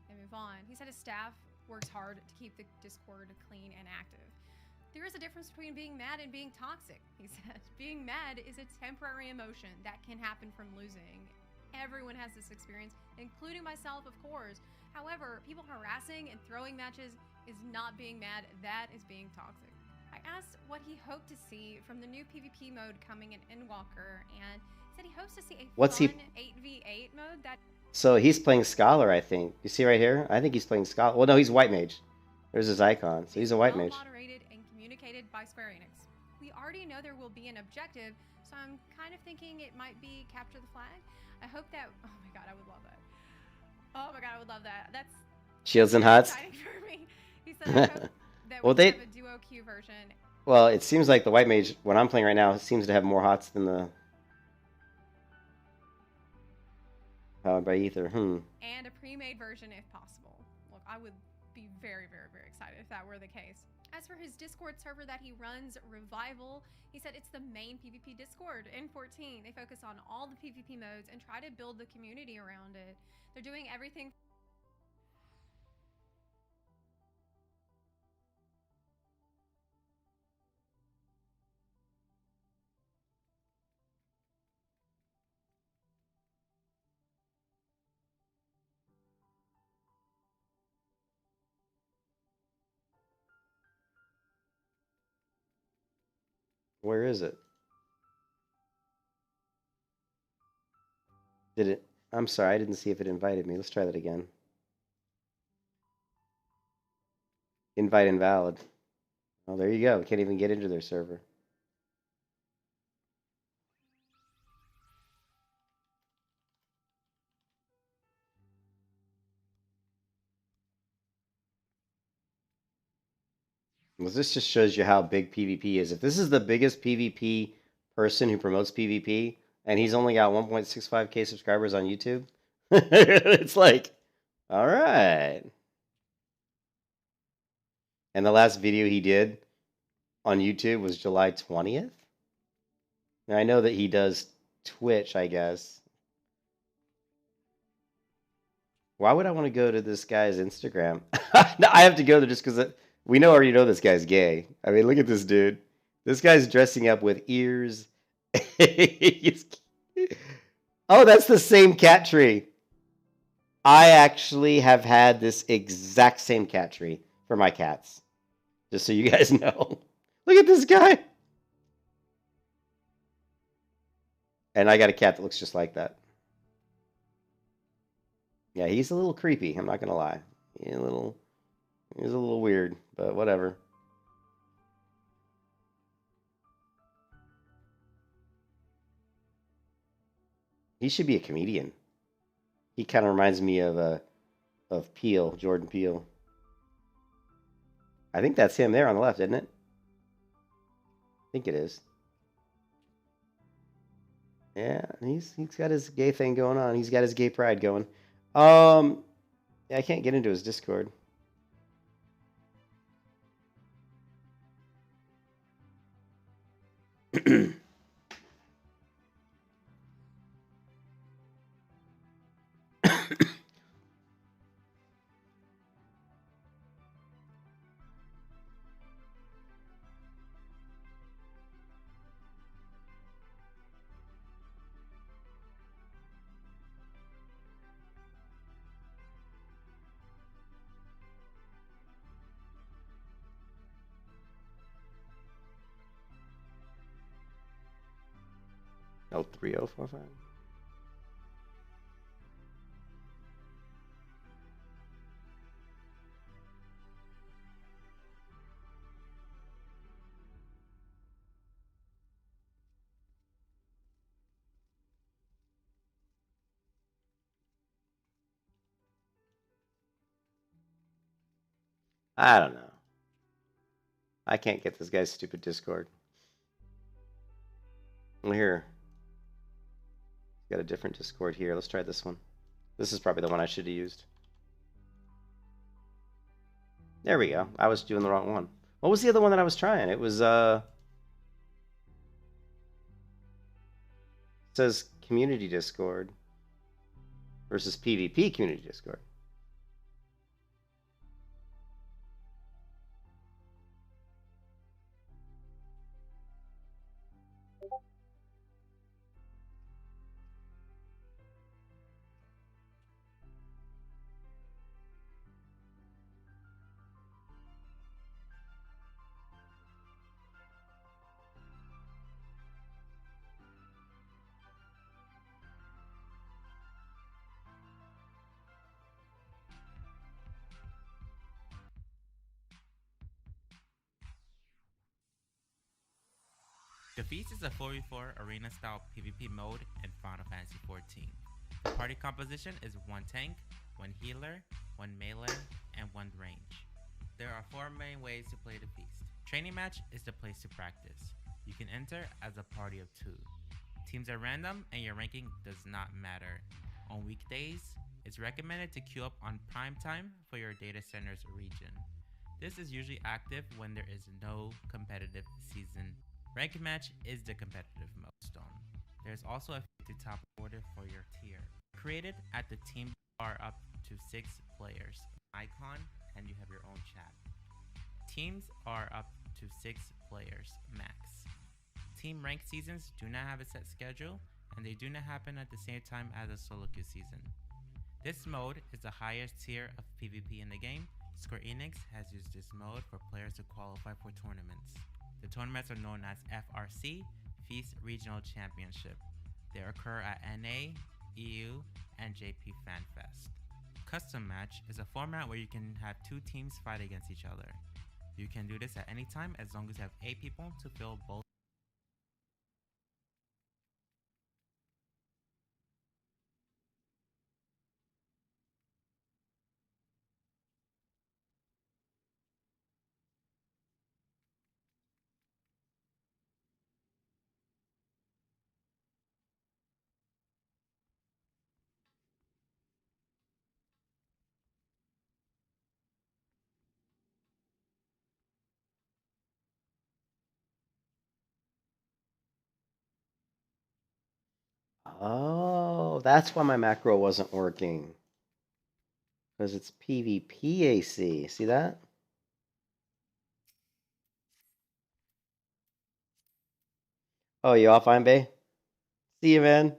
and move on. He said his staff works hard to keep the Discord clean and active. There is a difference between being mad and being toxic, he said. Being mad is a temporary emotion that can happen from losing. Everyone has this experience, including myself, of course. However, people harassing and throwing matches is not being mad. That is being toxic. I asked what he hoped to see from the new PvP mode coming in Endwalker, and he said he hopes to see a fun 8v8 mode that... So he's playing Scholar, I think. You see right here? I think he's playing Scholar. Well, no, he's White Mage. There's his icon. So he's a White Mage. Moderated and communicated by Square Enix. We already know there will be an objective, so I'm kind of thinking it might be capture the flag. I hope that... Oh my god, I would love that. Oh my god, I would love that. That's... Shields and Hots? Exciting for me. He said I hope that well, we have a duo queue version. Well, it seems like the White Mage, when I'm playing right now, seems to have more Hots than the... by Ether. And a pre-made version if possible. Look, I would be very, very, very excited if that were the case. As for his Discord server that he runs, Revival, he said it's the main PvP Discord in 14. They focus on all the PvP modes and try to build the community around it. They're doing everything. Where is it? Did it? I'm sorry, I didn't see if it invited me. Let's try that again. Invite invalid. Oh, there you go. We can't even get into their server. Well, this just shows you how big PvP is. If this is the biggest PvP person who promotes PvP, and he's only got 1.65K subscribers on YouTube, it's like, all right. And the last video he did on YouTube was July 20th. Now, I know that he does Twitch, I guess. Why would I want to go to this guy's Instagram? No, I have to go there just because we already know this guy's gay. I mean, look at this dude. This guy's dressing up with ears. Oh, that's the same cat tree. I actually have had this exact same cat tree for my cats. Just so you guys know. Look at this guy. And I got a cat that looks just like that. Yeah, he's a little creepy. I'm not gonna lie. He's a little weird, but whatever. He should be a comedian. He kind of reminds me of Peele, Jordan Peele. I think that's him there on the left, isn't it? I think it is. Yeah, he's got his gay thing going on. He's got his gay pride going. Yeah, I can't get into his Discord. Oh, 3045. I don't know. I can't get this guy's stupid Discord. Well, here. Got a different Discord here. Let's try this one. This is probably the one I should have used. There we go. I was doing the wrong one. What was the other one that I was trying? It was, it says Community Discord versus PvP Community Discord. The Feast is a 4v4 arena-style PvP mode in Final Fantasy XIV. The party composition is 1 tank, 1 healer, 1 melee, and 1 range. There are 4 main ways to play the Feast. Training match is the place to practice. You can enter as a party of 2. Teams are random and your ranking does not matter. On weekdays, it's recommended to queue up on prime time for your data center's region. This is usually active when there is no competitive season. Rank match is the competitive milestone. There's also a 50 top order for your tier. Created at the team are up to 6 players. Icon and you have your own chat. Teams are up to 6 players max. Team rank seasons do not have a set schedule and they do not happen at the same time as a solo queue season. This mode is the highest tier of PvP in the game. Square Enix has used this mode for players to qualify for tournaments. The tournaments are known as FRC, Feast Regional Championship. They occur at NA, EU, and JP FanFest. Custom Match is a format where you can have 2 teams fight against each other. You can do this at any time as long as you have 8 people to fill both. Oh, that's why my macro wasn't working. Because it's PvP AC. See that? Oh, you offline, Bay? See you, man.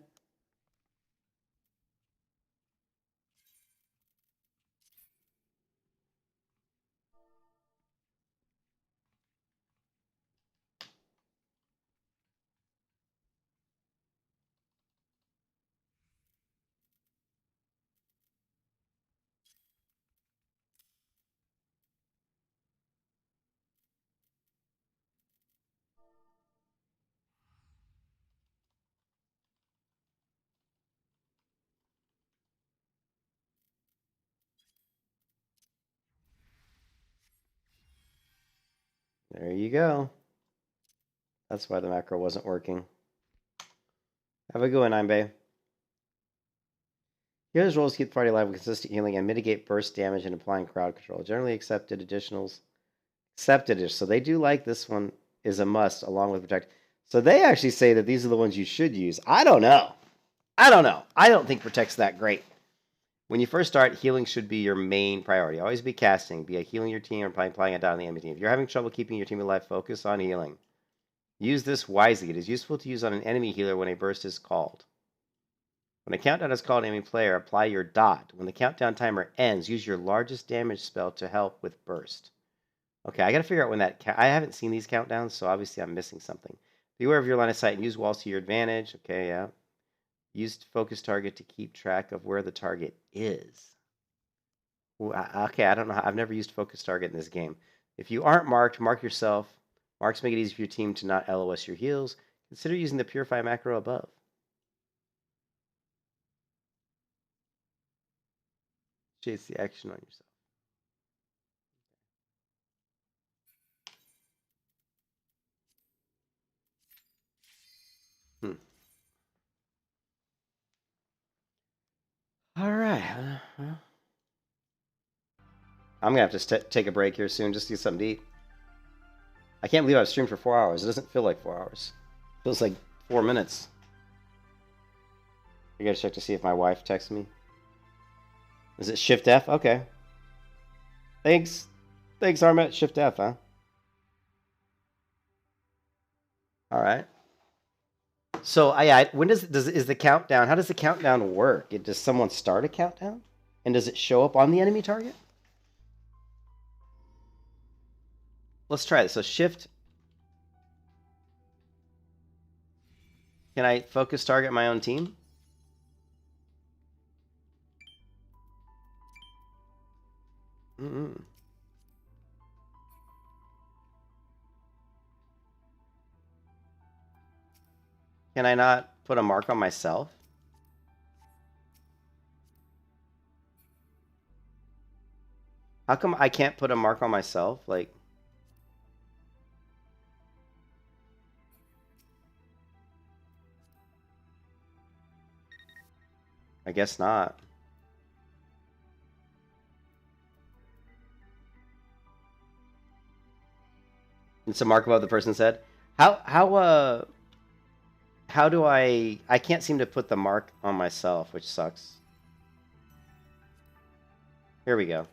There you go. That's why the macro wasn't working. Have a good one, Bay. Healer's roles keep the party alive with consistent healing and mitigate burst damage and applying crowd control. Generally accepted additionals. Accepted. So they do like this one is a must along with protect. So they actually say that these are the ones you should use. I don't know. I don't think protect's that great. When you first start, healing should be your main priority. Always be casting, be a healing your team or applying it down on the enemy team. If you're having trouble keeping your team alive, focus on healing. Use this wisely. It is useful to use on an enemy healer when a burst is called. When a countdown is called enemy player, apply your dot. When the countdown timer ends, use your largest damage spell to help with burst. Okay, I gotta figure out when that... I haven't seen these countdowns, so obviously I'm missing something. Beware of your line of sight and use walls to your advantage. Okay, yeah. Use focus target to keep track of where the target is. Okay, I don't know. I've never used focus target in this game. If you aren't marked, mark yourself. Marks make it easy for your team to not LOS your heals. Consider using the Purify macro above. Chase the action on yourself. All right. I'm going to have to take a break here soon just to get something to eat. I can't believe I've streamed for 4 hours. It doesn't feel like 4 hours. It feels like 4 minutes. I got to check to see if my wife texts me. Is it Shift F? Okay. Thanks. Thanks, Armet. Shift F, huh? All right. So, when is the countdown? How does the countdown work? Does someone start a countdown? And does it show up on the enemy target? Let's try this. So shift. Can I focus target my own team? Mm-mm. Can I not put a mark on myself? How come I can't put a mark on myself? Like, I guess not. It's a mark above the person's head. How do I can't seem to put the mark on myself, which sucks. Here we go.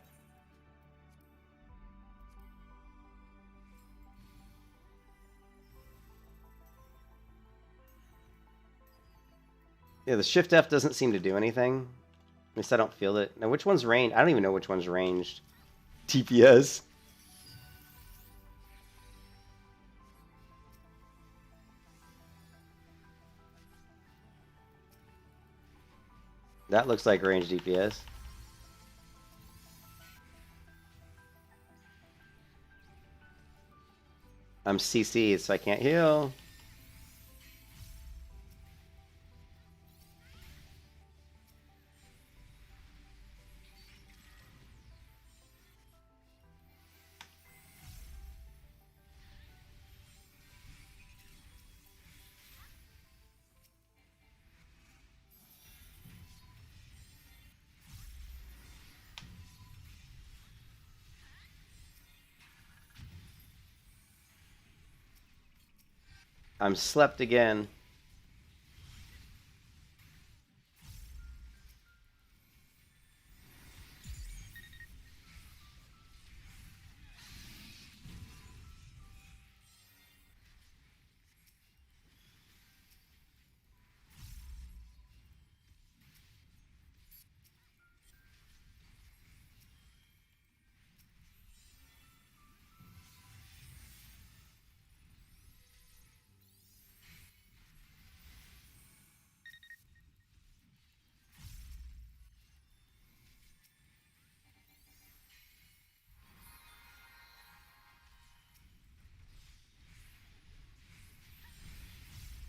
Yeah, the Shift F doesn't seem to do anything. At least I don't feel it. Now, which one's ranged? I don't even know which one's ranged. TPS. That looks like ranged DPS. I'm CC'd, so I can't heal. I'm slept again.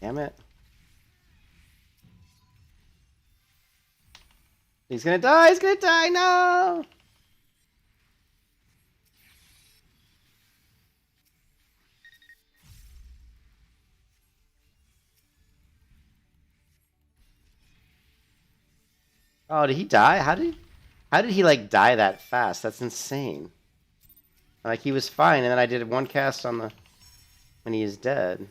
Damn it. He's gonna die, he's gonna die, no! Oh, did he die? How did he like die that fast? That's insane. Like he was fine, and then I did one cast on the when he is dead.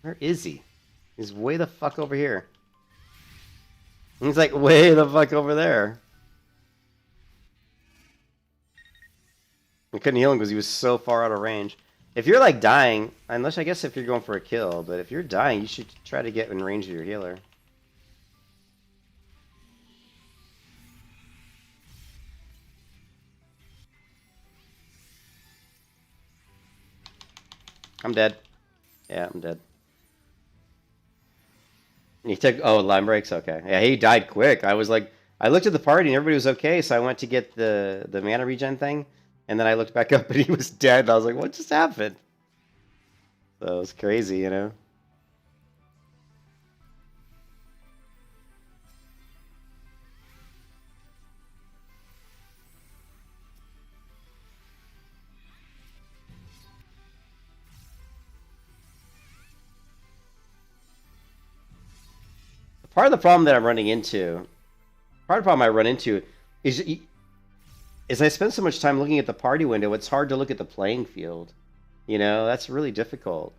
Where is he? He's way the fuck over here. He's like way the fuck over there. I couldn't heal him because he was so far out of range. If you're like dying, unless I guess if you're going for a kill, but if you're dying, you should try to get in range of your healer. I'm dead. Yeah, I'm dead. He took line breaks. Okay, yeah, he died quick. I was like, I looked at the party and everybody was okay, so I went to get the mana regen thing, and then I looked back up and he was dead. And I was like, what just happened? So it was crazy, you know. Part of the problem that I'm running into, part of the problem I run into is I spend so much time looking at the party window, it's hard to look at the playing field. You know, that's really difficult.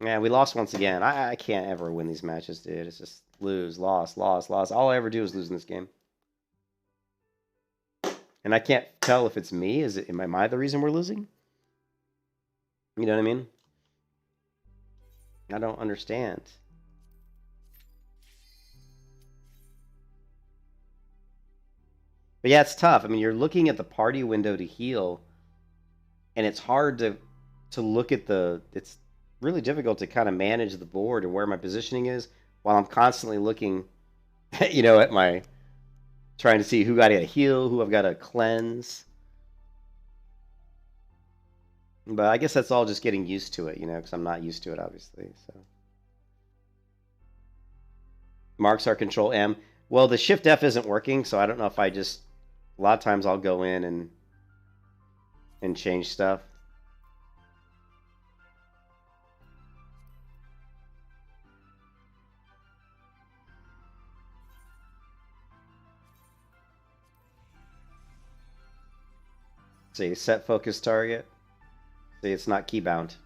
Yeah, we lost once again. I can't ever win these matches, dude. It's just lose, loss, loss, loss. All I ever do is lose in this game. And I can't tell if it's me. Am I the reason we're losing? You know what I mean? I don't understand. But yeah, it's tough. I mean, you're looking at the party window to heal, and it's hard to look at it's really difficult to kind of manage the board and where my positioning is while I'm constantly looking, you know, at trying to see who got to heal, who I've got to cleanse. But I guess that's all just getting used to it, you know, because I'm not used to it, obviously. So marks are Control M. Well, the Shift F isn't working, so I don't know if I just. A lot of times I'll go in and change stuff. See, set focus target. See, it's not keybound.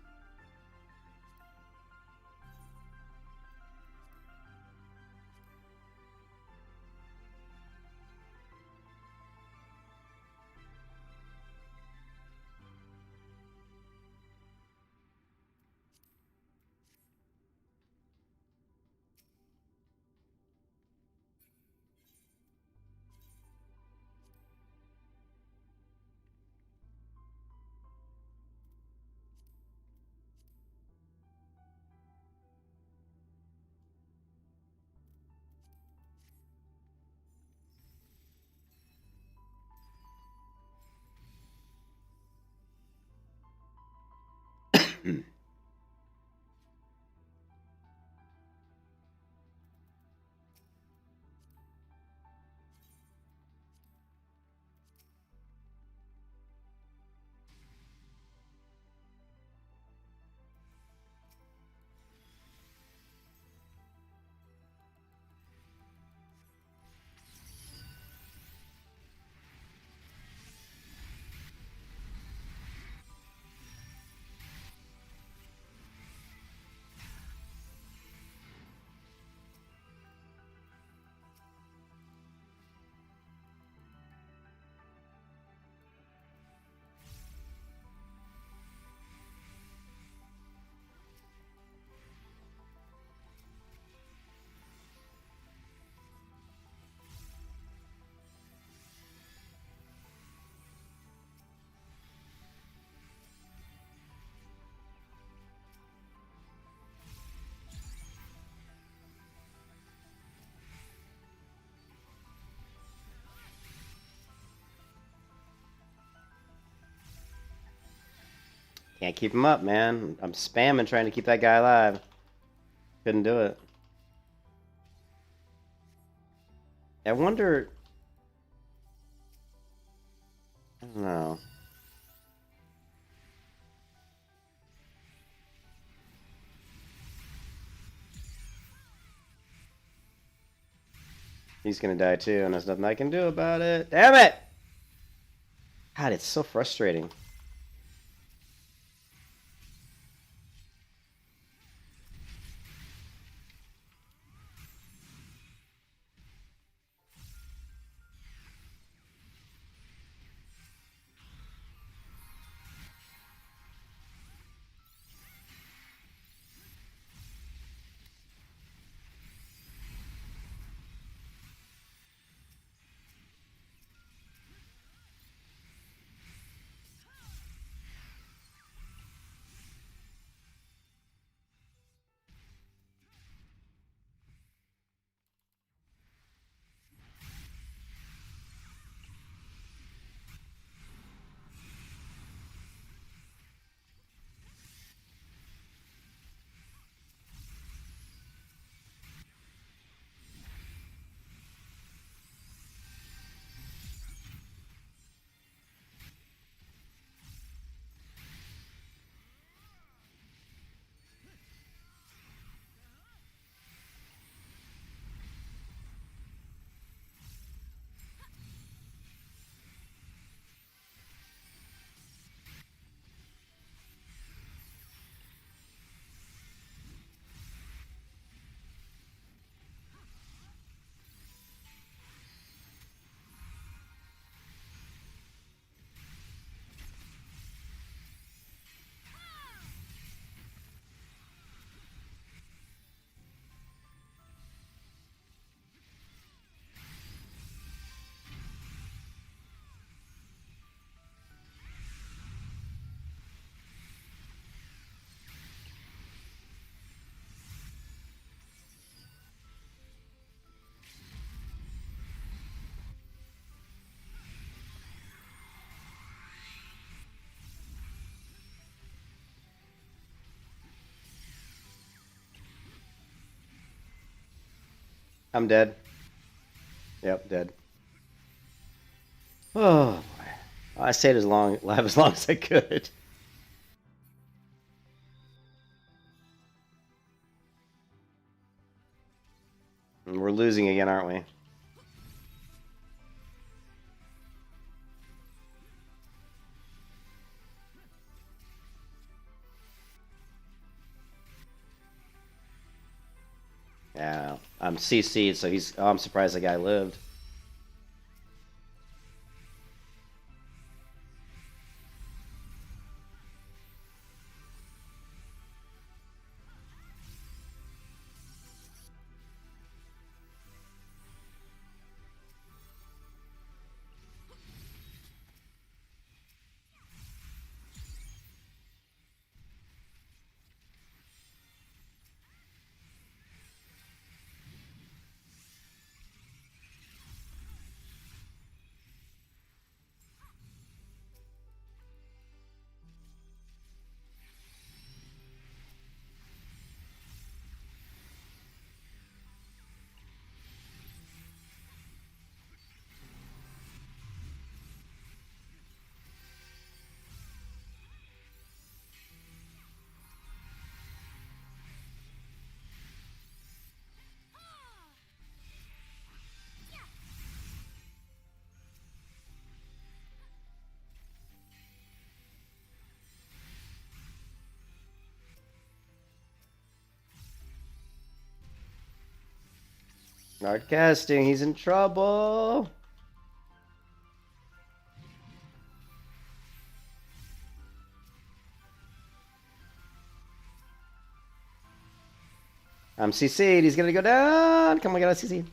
Can't keep him up, man. I'm spamming trying to keep that guy alive. Couldn't do it. I wonder... I don't know. He's gonna die too, and there's nothing I can do about it. Damn it! God, it's so frustrating. I'm dead. Yep, dead. Oh boy. I stayed alive as long as I could. And we're losing again, aren't we? Yeah, I'm CC'd, so he's. Oh, I'm surprised the guy lived. Not casting. He's in trouble. I'm CC'd. He's gonna go down. Come on, get out CC.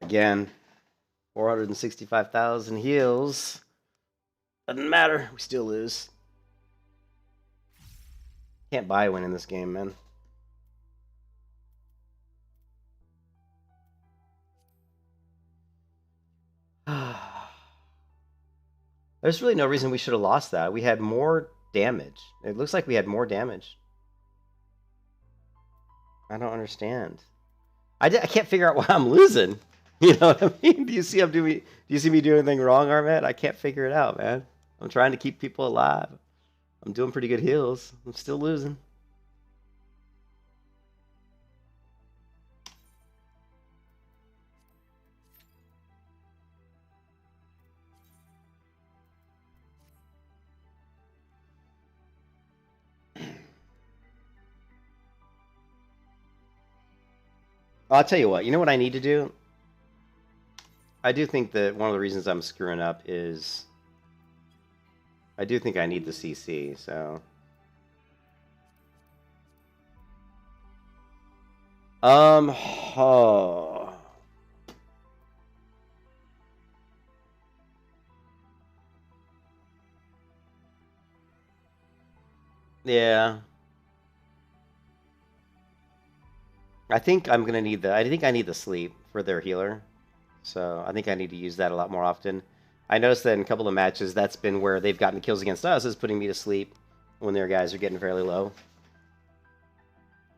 Again, 465,000 heals. Doesn't matter. We still lose. Can't buy a win in this game, man. There's really no reason we should have lost that. We had more damage. It looks like we had more damage. I don't understand. I can't figure out why I'm losing. You know what I mean? Do you see me doing anything wrong, Armet? I can't figure it out, man. I'm trying to keep people alive. I'm doing pretty good heals. I'm still losing. I'll tell you what. You know what I need to do? I do think that one of the reasons I'm screwing up is I do think I need the CC, so... Oh. Yeah. I think I'm gonna need I think I need the sleep for their healer. So I think I need to use that a lot more often. I noticed that in a couple of matches, that's been where they've gotten kills against us, is putting me to sleep when their guys are getting fairly low.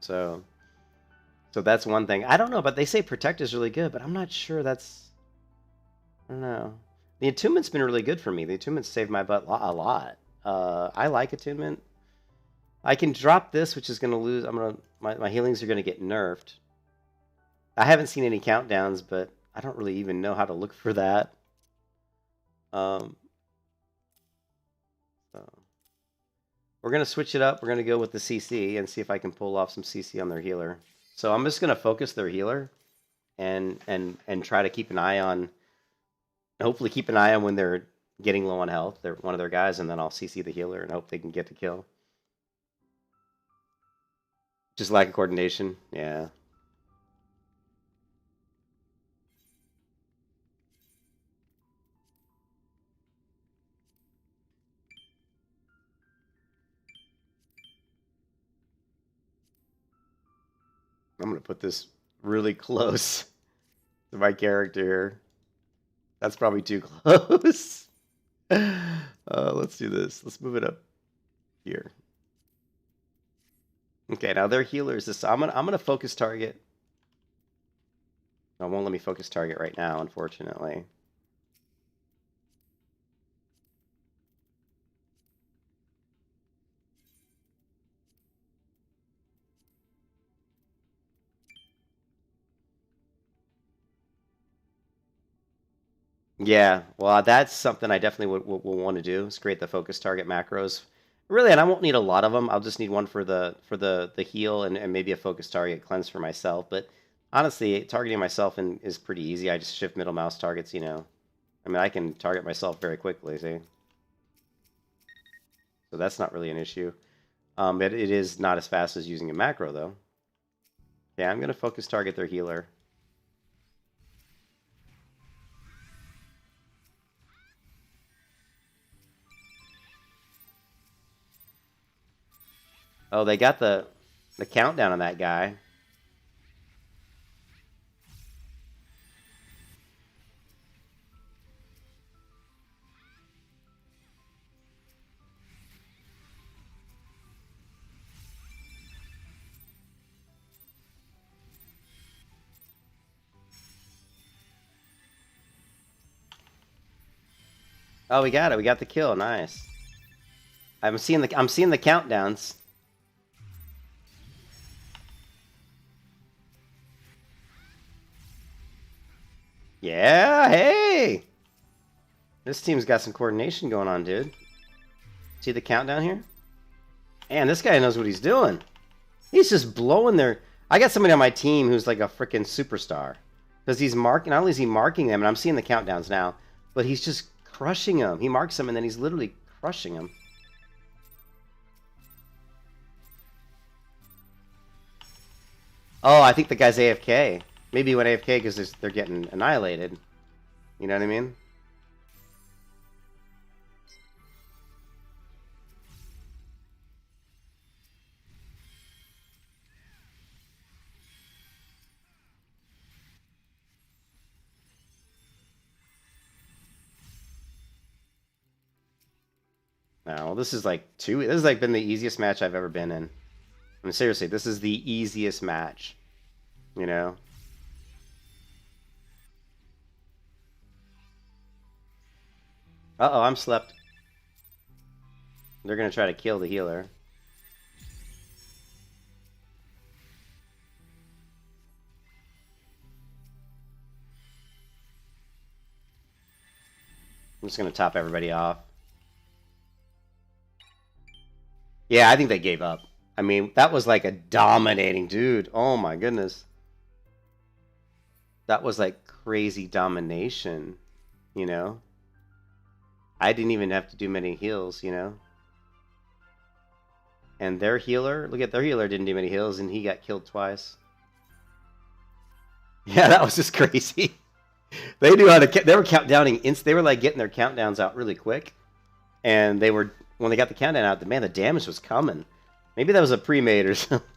So that's one thing. I don't know, but they say Protect is really good, but I'm not sure that's... I don't know. The Attunement's been really good for me. The Attunement saved my butt a lot. I like Attunement. I can drop this, which is going to lose... My healings are going to get nerfed. I haven't seen any countdowns, but I don't really even know how to look for that. So we're going to switch it up. We're going to go with the CC and see if I can pull off some CC on their healer. So I'm just going to focus their healer and try to keep an eye on... Hopefully keep an eye on when they're getting low on health. They're one of their guys, and then I'll CC the healer and hope they can get the kill. Just lack of coordination. Yeah. I'm going to put this really close to my character here. That's probably too close. Let's do this. Let's move it up here. Okay, now their healer is this. I'm gonna focus target. No, it won't let me focus target right now, unfortunately. Yeah, well, that's something I definitely will want to do, is create the focus target macros. Really, and I won't need a lot of them. I'll just need one for the heal and maybe a focus target cleanse for myself. But honestly, targeting myself is pretty easy. I just shift middle mouse targets, you know. I mean, I can target myself very quickly, see? So that's not really an issue. It is not as fast as using a macro, though. Yeah, I'm going to focus target their healer. Oh, they got the countdown on that guy. Oh, we got it. We got the kill. Nice. I'm seeing the countdowns. Yeah, hey! This team's got some coordination going on, dude. See the countdown here? Man, this guy knows what he's doing. He's just blowing their... I got somebody on my team who's like a freaking superstar. Because he's marking... Not only is he marking them, and I'm seeing the countdowns now, but he's just crushing them. He marks them, and then he's literally crushing them. Oh, I think the guy's AFK. Maybe he went AFK because they're getting annihilated. You know what I mean? No, this is like this has like been the easiest match I've ever been in. I mean, seriously, this is the easiest match. You know? Uh-oh, I'm slept. They're gonna try to kill the healer. I'm just gonna top everybody off. Yeah, I think they gave up. I mean, that was like a dominating dude. Oh my goodness. That was like crazy domination, you know? I didn't even have to do many heals, you know? And their healer, look at their healer didn't do many heals and he got killed twice. Yeah, that was just crazy. They knew how to, they were countdowning, they were like getting their countdowns out really quick. And they were, when they got the countdown out, man, the damage was coming. Maybe that was a pre-made or something.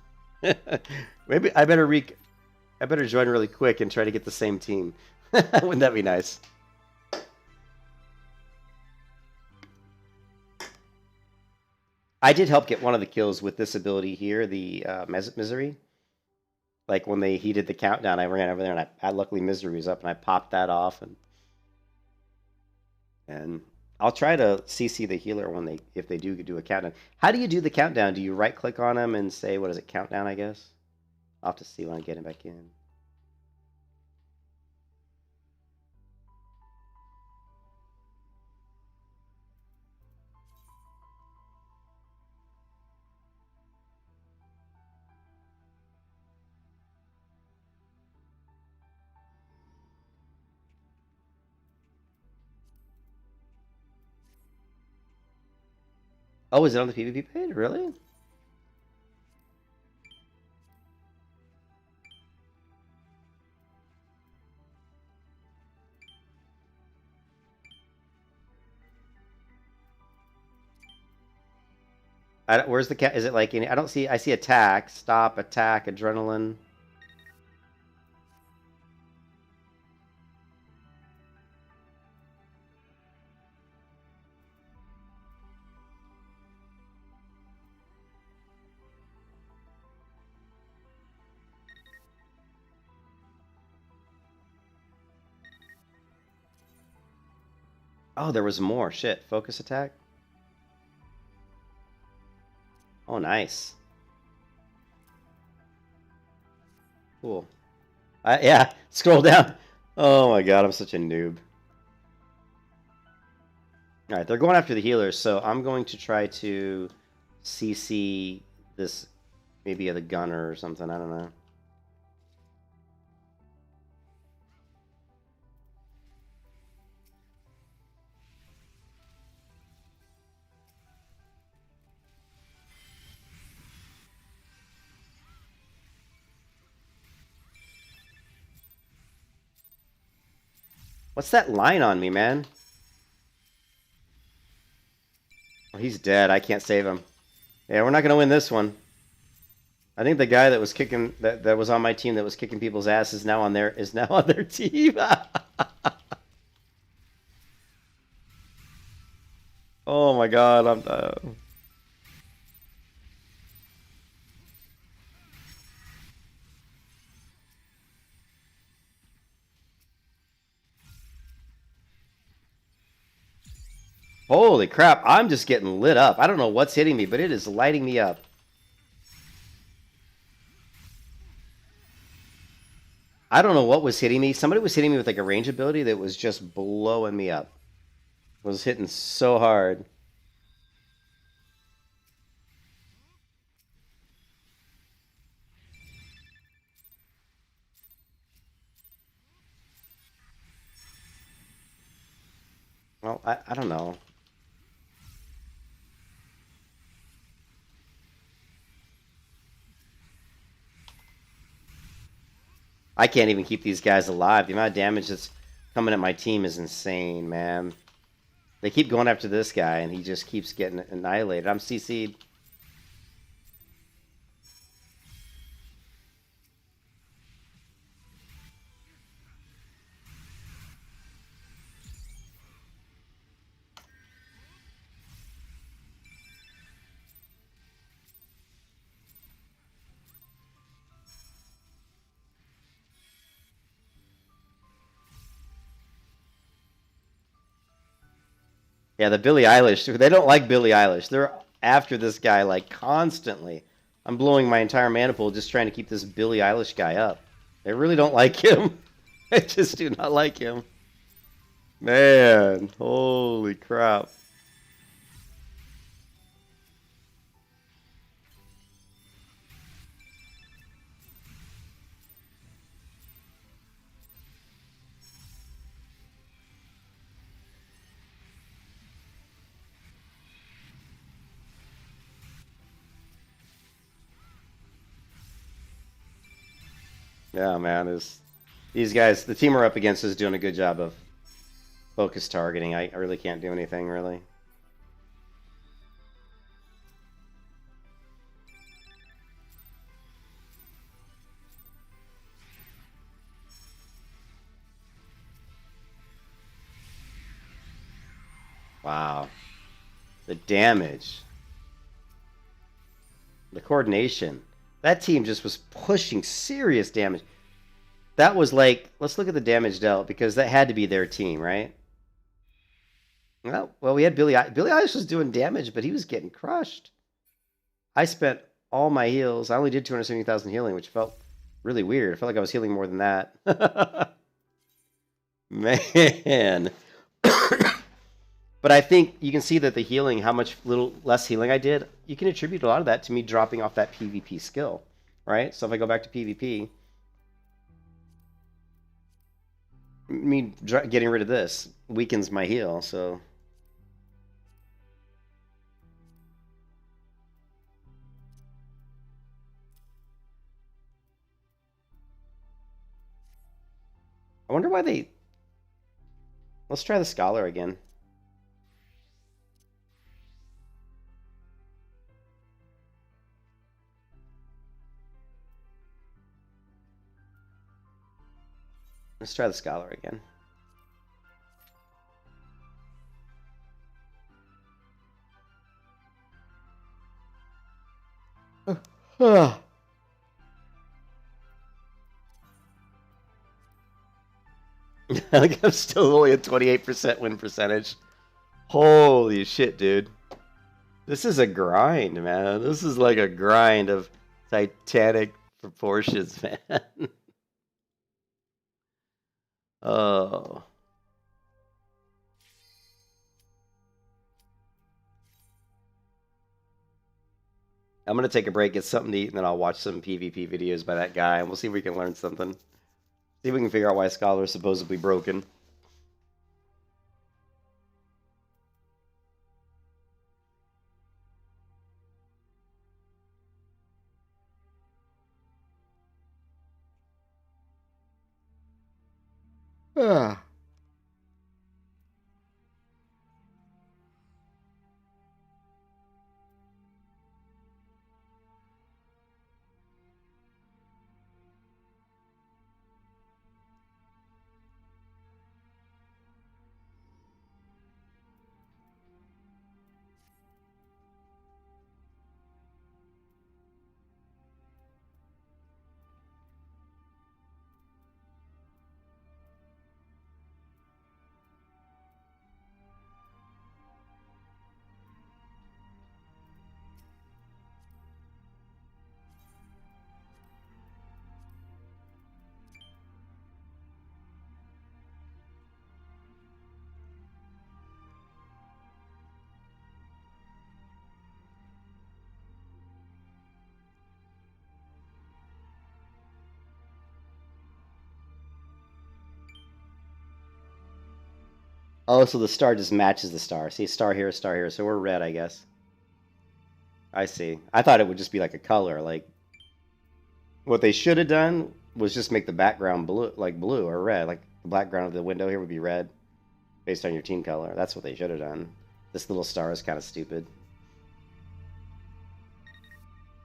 Maybe I better join really quick and try to get the same team. Wouldn't that be nice? I did help get one of the kills with this ability here, the Misery. Like when he did the countdown, I ran over there and I luckily Misery was up and I popped that off and I'll try to CC the healer when if they do a countdown. How do you do the countdown? Do you right click on them and say, what is it, countdown, I guess? I'll have to see when I get him back in. Oh, is it on the PvP page? Really? Where's the cat? Is it like any? I don't see. I see attack, stop, attack, adrenaline. Oh, there was more. Shit. Focus attack. Oh, nice. Cool. Yeah, scroll down. Oh my god, I'm such a noob. Alright, they're going after the healers, so I'm going to try to CC this, maybe the gunner or something, I don't know. What's that line on me, man? Oh, he's dead. I can't save him. Yeah, we're not going to win this one. I think the guy that was kicking that was on my team that was kicking people's ass is now on their team. Oh my god, I'm Holy crap, I'm just getting lit up. I don't know what's hitting me, but it is lighting me up. I don't know what was hitting me. Somebody was hitting me with like a range ability that was just blowing me up. It was hitting so hard. Well, I don't know. I can't even keep these guys alive. The amount of damage that's coming at my team is insane, man. They keep going after this guy, and he just keeps getting annihilated. I'm CC'd. Yeah, the Billie Eilish. They don't like Billie Eilish. They're after this guy like constantly. I'm blowing my entire mana pool just trying to keep this Billie Eilish guy up. They really don't like him. They just do not like him. Man, holy crap. Yeah, man, these guys, the team we're up against is doing a good job of focus targeting. I really can't do anything, really. Wow. The damage. The coordination. That team just was pushing serious damage. That was like, let's look at the damage dealt, because that had to be their team, right? Well, we had Billy Eilish was doing damage, but he was getting crushed. I spent all my heals. I only did 270,000 healing, which felt really weird. I felt like I was healing more than that. Man. But I think you can see that the healing, how much little less healing I did, you can attribute a lot of that to me dropping off that PvP skill, right? So if I go back to PvP, me getting rid of this weakens my heal, so... I wonder why they... Let's try the Scholar again. Let's try the Scholar again. I think I'm still only at 28% win percentage. Holy shit, dude. This is a grind, man. This is like a grind of titanic proportions, man. Oh. I'm going to take a break, get something to eat, and then I'll watch some PvP videos by that guy, and we'll see if we can learn something. See if we can figure out why Scholar is supposedly broken. Ah. Oh, so the star just matches the star. See, star here, so we're red, I guess. I see. I thought it would just be like a color. Like, what they should have done was just make the background blue, like blue or red. Like, the background of the window here would be red based on your team color. That's what they should have done. This little star is kind of stupid.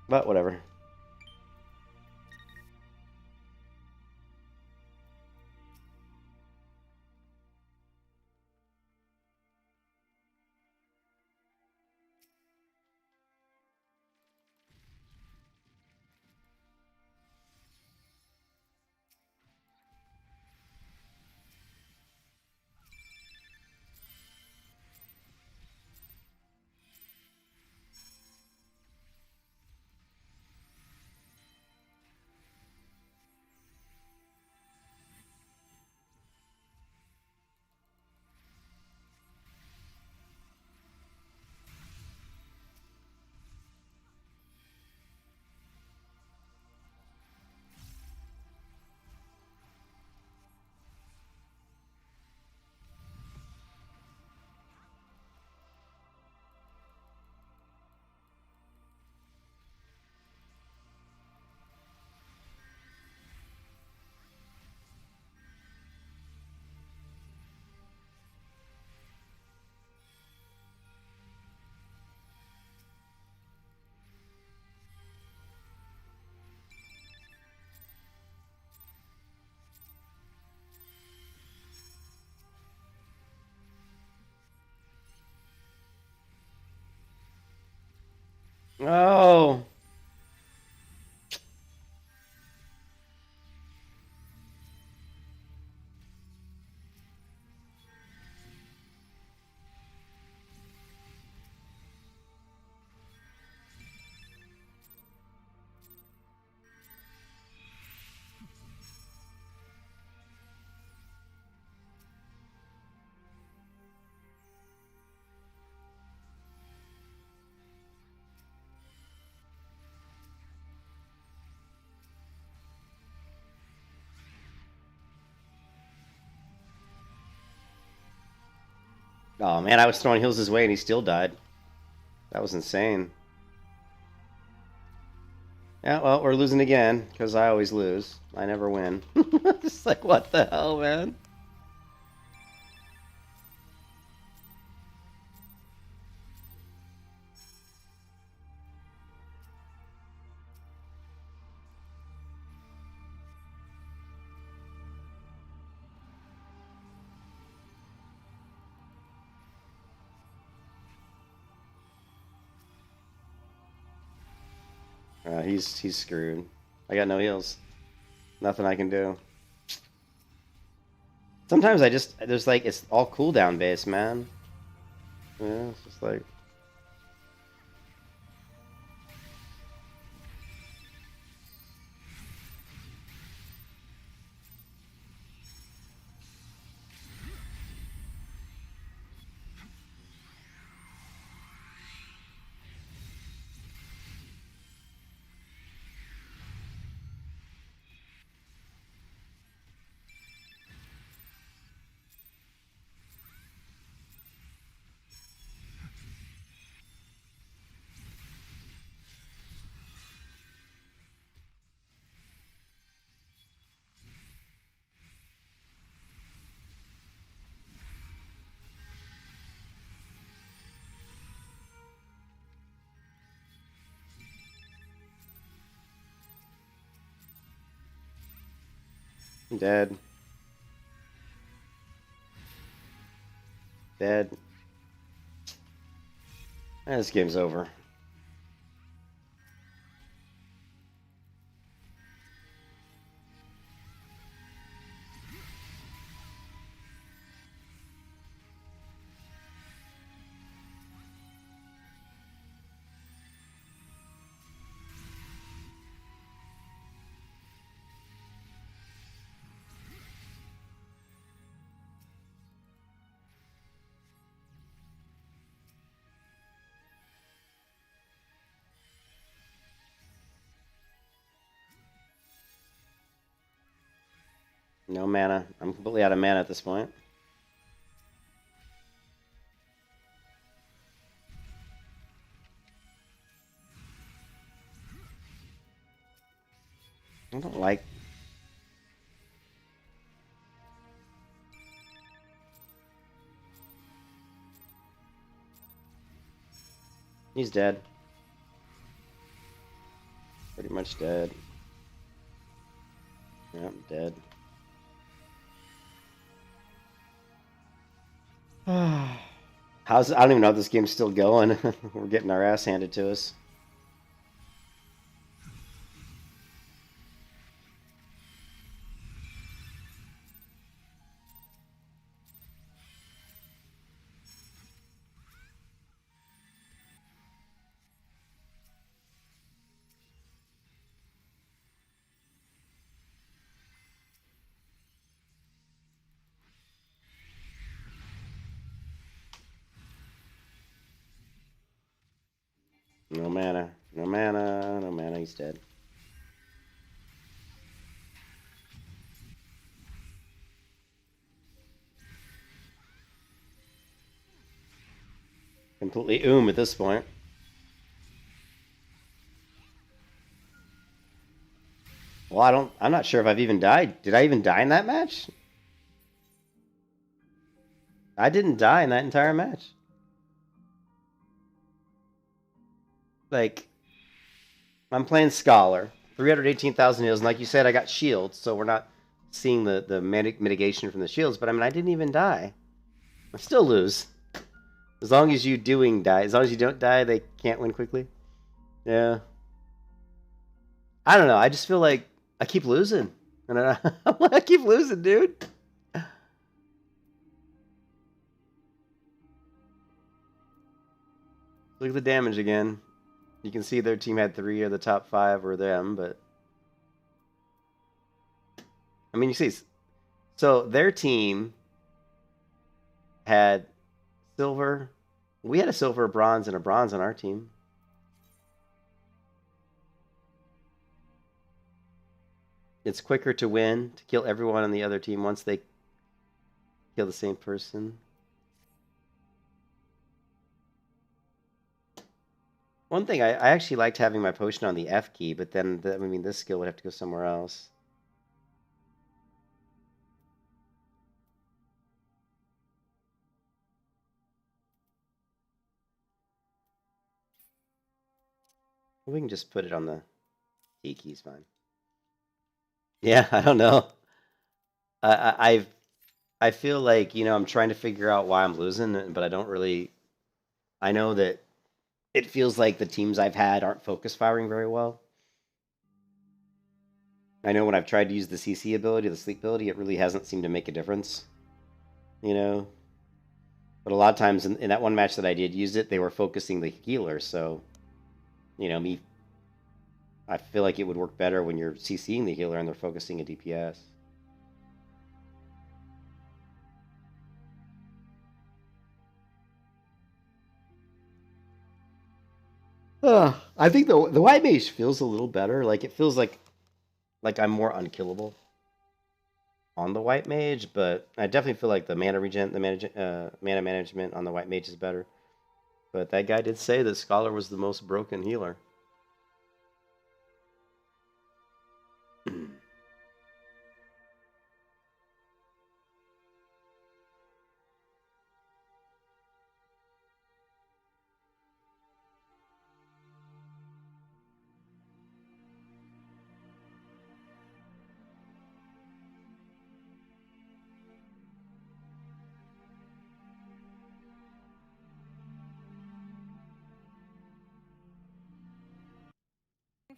But whatever. Oh. Oh man, I was throwing heals his way and he still died. That was insane. Yeah, well, we're losing again, because I always lose. I never win. Just like, what the hell, man? He's screwed. I got no heals. Nothing I can do. Sometimes there's like, it's all cooldown based, man. Yeah, it's just like... I'm dead. Dead. This game's over. No mana. I'm completely out of mana at this point. I don't like... He's dead. Pretty much dead. Yep, dead. How's... I don't even know if this game's still going. We're getting our ass handed to us. No mana. No mana. No mana. He's dead. Completely at this point. Well, I'm not sure if I've even died. Did I even die in that match? I didn't die in that entire match. Like, I'm playing Scholar. 318,000 heals, and like you said, I got shields, so we're not seeing the mitigation from the shields, but I mean, I didn't even die. I still lose. As long as you die. As long as you don't die, they can't win quickly. Yeah. I don't know. I just feel like I keep losing. I keep losing, dude. Look at the damage again. You can see their team had 3 of the top 5 were them, but... I mean, you see... So, their team had silver... We had a silver, a bronze, and a bronze on our team. It's quicker to win, to kill everyone on the other team once they kill the same person. One thing, I actually liked having my potion on the F key, but then, I mean, this skill would have to go somewhere else. We can just put it on the T keys, fine. Yeah, I don't know. I feel like, you know, I'm trying to figure out why I'm losing, but I don't really... I know that it feels like the teams I've had aren't focus firing very well. I know when I've tried to use the CC ability, the sleep ability, it really hasn't seemed to make a difference. You know? But a lot of times in that one match that I did use it, they were focusing the healer, so... You know, I feel like it would work better when you're CCing the healer and they're focusing a DPS. I think the white mage feels a little better. Like, it feels like I'm more unkillable on the white mage, but I definitely feel like the mana mana management on the white mage is better. But that guy did say that Scholar was the most broken healer.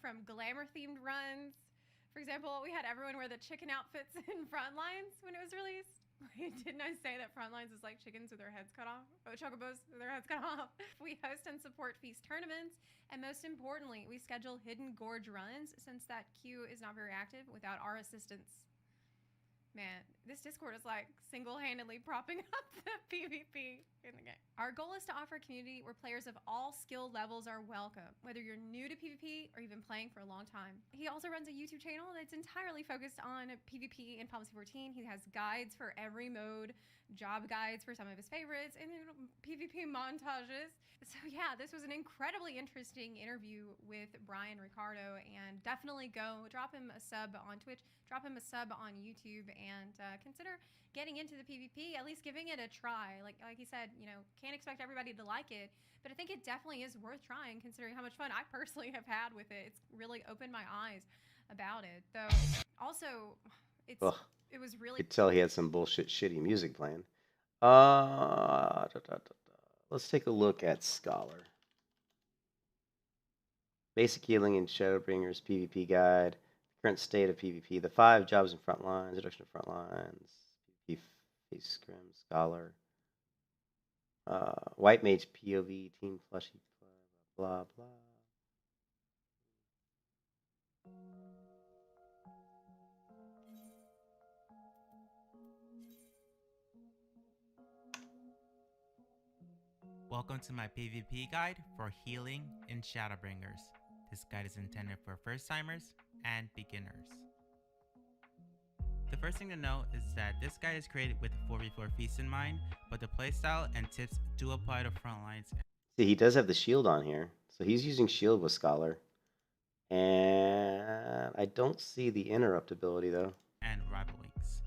From glamour themed runs. For example, we had everyone wear the chicken outfits in Frontlines when it was released. Didn't I say that Frontlines is like chickens with their heads cut off? Oh, chocobos with their heads cut off. We host and support feast tournaments, and most importantly, we schedule hidden gorge runs since that queue is not very active without our assistance. Man, this Discord is like single-handedly propping up the PvP in the game. Our goal is to offer a community where players of all skill levels are welcome, whether you're new to PvP or even playing for a long time. He also runs a YouTube channel that's entirely focused on PvP and Policy 14. He has guides for every mode, job guides for some of his favorites, and PvP montages. So yeah, this was an incredibly interesting interview with Brian Ricardo, and definitely go drop him a sub on Twitch, drop him a sub on YouTube, and consider getting into the PvP, at least giving it a try. Like he said, can't expect everybody to like it, but I think it definitely is worth trying considering how much fun I personally have had with it. It's really opened my eyes about it. Though also, Ugh. it was really. You could tell he had some bullshit, shitty music playing. Let's take a look at Scholar. Basic healing in Shadowbringers PvP guide. Current state of PvP. The 5 jobs in front lines. Introduction to front lines. PvP face scrim. Scholar. White Mage POV. Team Fleshy. Blah blah. Welcome to my PvP guide for healing in Shadowbringers. This guide is intended for first-timers and beginners. The first thing to note is that this guide is created with 4v4 feast in mind, but the playstyle and tips do apply to frontlines. See, he does have the shield on here, so he's using shield with Scholar. And I don't see the interrupt ability though. And rival links.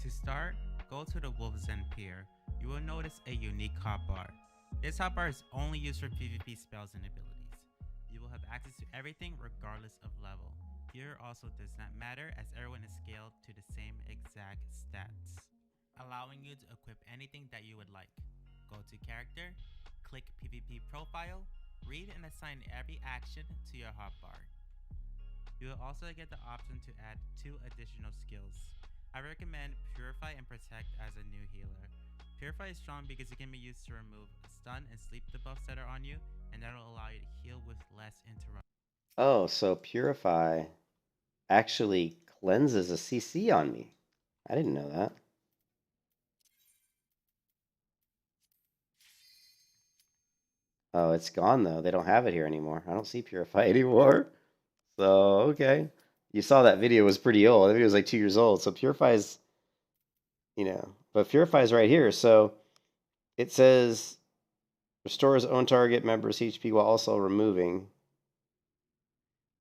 To start, go to the Wolf's End Pier. You will notice a unique hotbar. This hotbar is only used for PvP spells and abilities. You will have access to everything regardless of level. Gear also does not matter as everyone is scaled to the same exact stats, allowing you to equip anything that you would like. Go to character, click PvP profile, read and assign every action to your hotbar. You will also get the option to add 2 additional skills. I recommend Purify and Protect as a new healer. Purify is strong because it can be used to remove stun and sleep debuffs that are on you, and that will allow you to heal with less interruption. Oh, so Purify actually cleanses a CC on me. I didn't know that. Oh, it's gone though. They don't have it here anymore. I don't see Purify anymore. So, okay. You saw that video was pretty old. That video was like 2 years old. So Purify's, but Purify's right here. So it says restores own target members HP while also removing.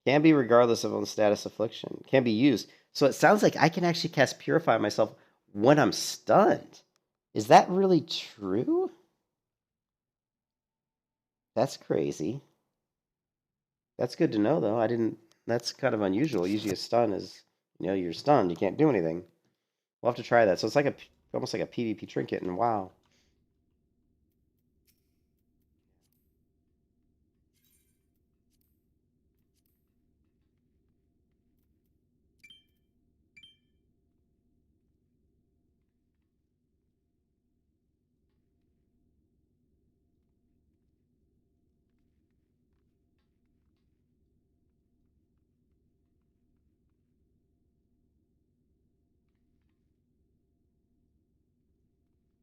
Can be regardless of own status affliction. Can be used. So it sounds like I can actually cast Purify myself when I'm stunned. Is that really true? That's crazy. That's good to know, though. That's kind of unusual. Usually a stun is, you're stunned. You can't do anything. We'll have to try that. So it's like almost like a PvP trinket, and wow.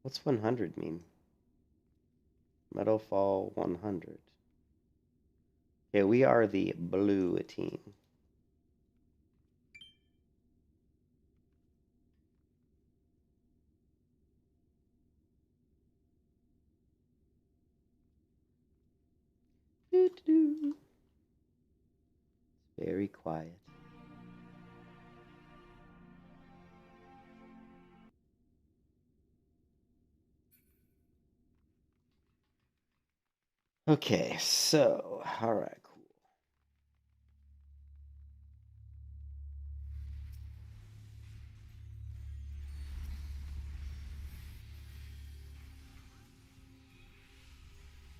What's 100 mean? Meadowfall 100. Okay, we are the blue team. Very quiet. Okay, so, all right, cool.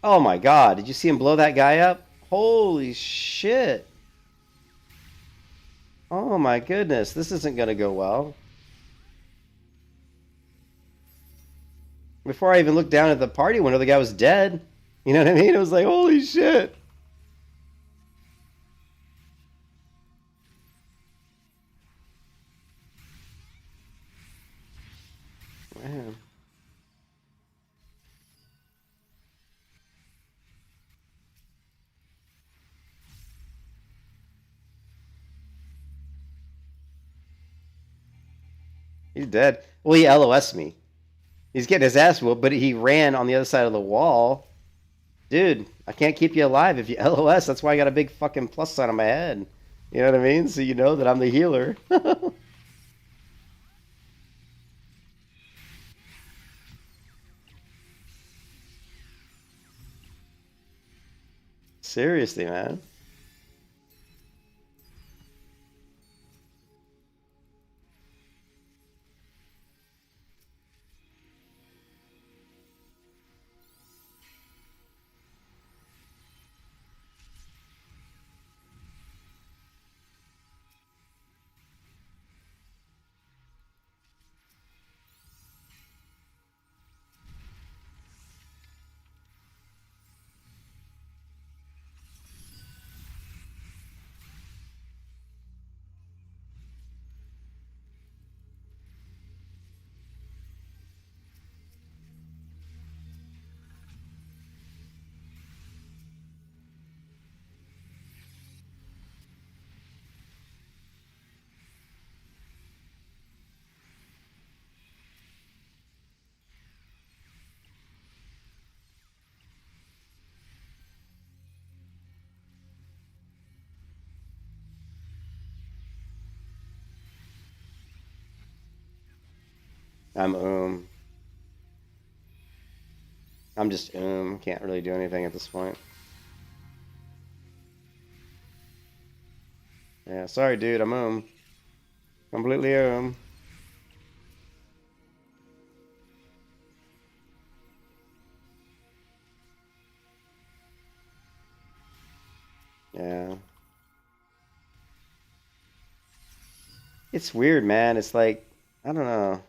Oh my God, did you see him blow that guy up? Holy shit. Oh my goodness, this isn't going to go well. Before I even looked down at the party window, the guy was dead. You know what I mean? It was like, holy shit. Man. He's dead. Well, he LOS'd me. He's getting his ass whooped, but he ran on the other side of the wall. Dude, I can't keep you alive if you LOS. That's why I got a big fucking plus sign on my head. You know what I mean? So you know that I'm the healer. Seriously, man. I'm I'm just can't really do anything at this point. Yeah, sorry dude, I'm completely Yeah. It's weird, man. It's like, I don't know.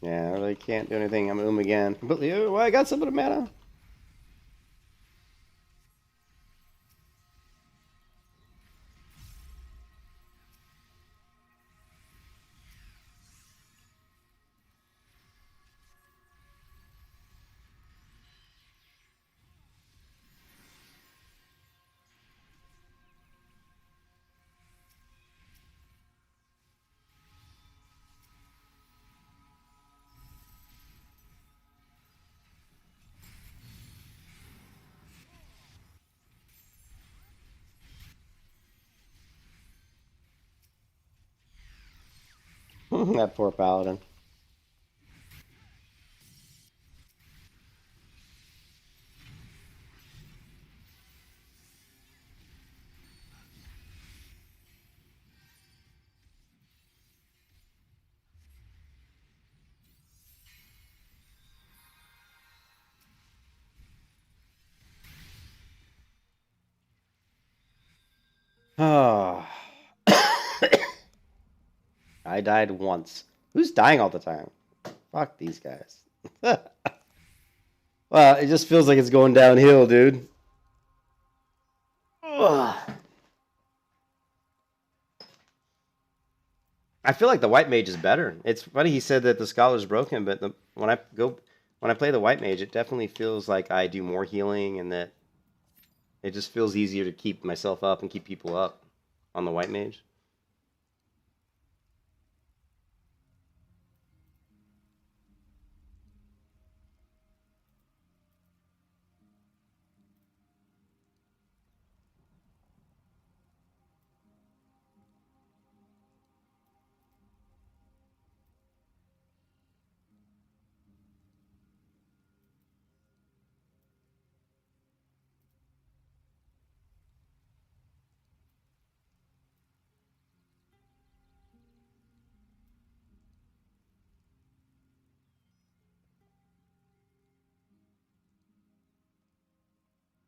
Yeah, I really can't do anything. I'm again. Completely. Oh, I got some of the mana. That poor paladin. Oh. I died once. Who's dying all the time? Fuck these guys. Well, it just feels like it's going downhill, dude. Ugh. I feel like the white mage is better. It's funny he said that the scholar's broken, but when I play the white mage, it definitely feels like I do more healing and that it just feels easier to keep myself up and keep people up on the white mage.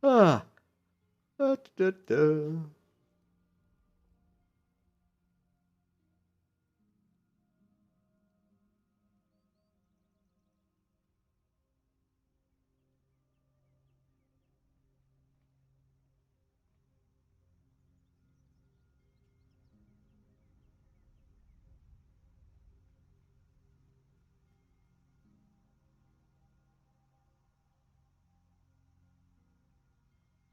Ah. Da, da, da.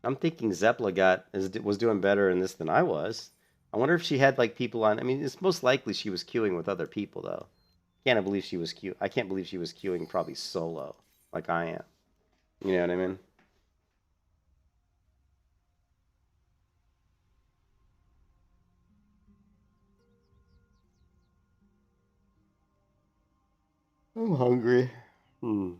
I'm thinking Zeppela was doing better in this than I was. I wonder if she had like people on. I mean, it's most likely she was queuing with other people though. Can't believe she was queue. I can't believe she was queuing probably solo like I am. You know what I mean? I'm hungry. Hmm.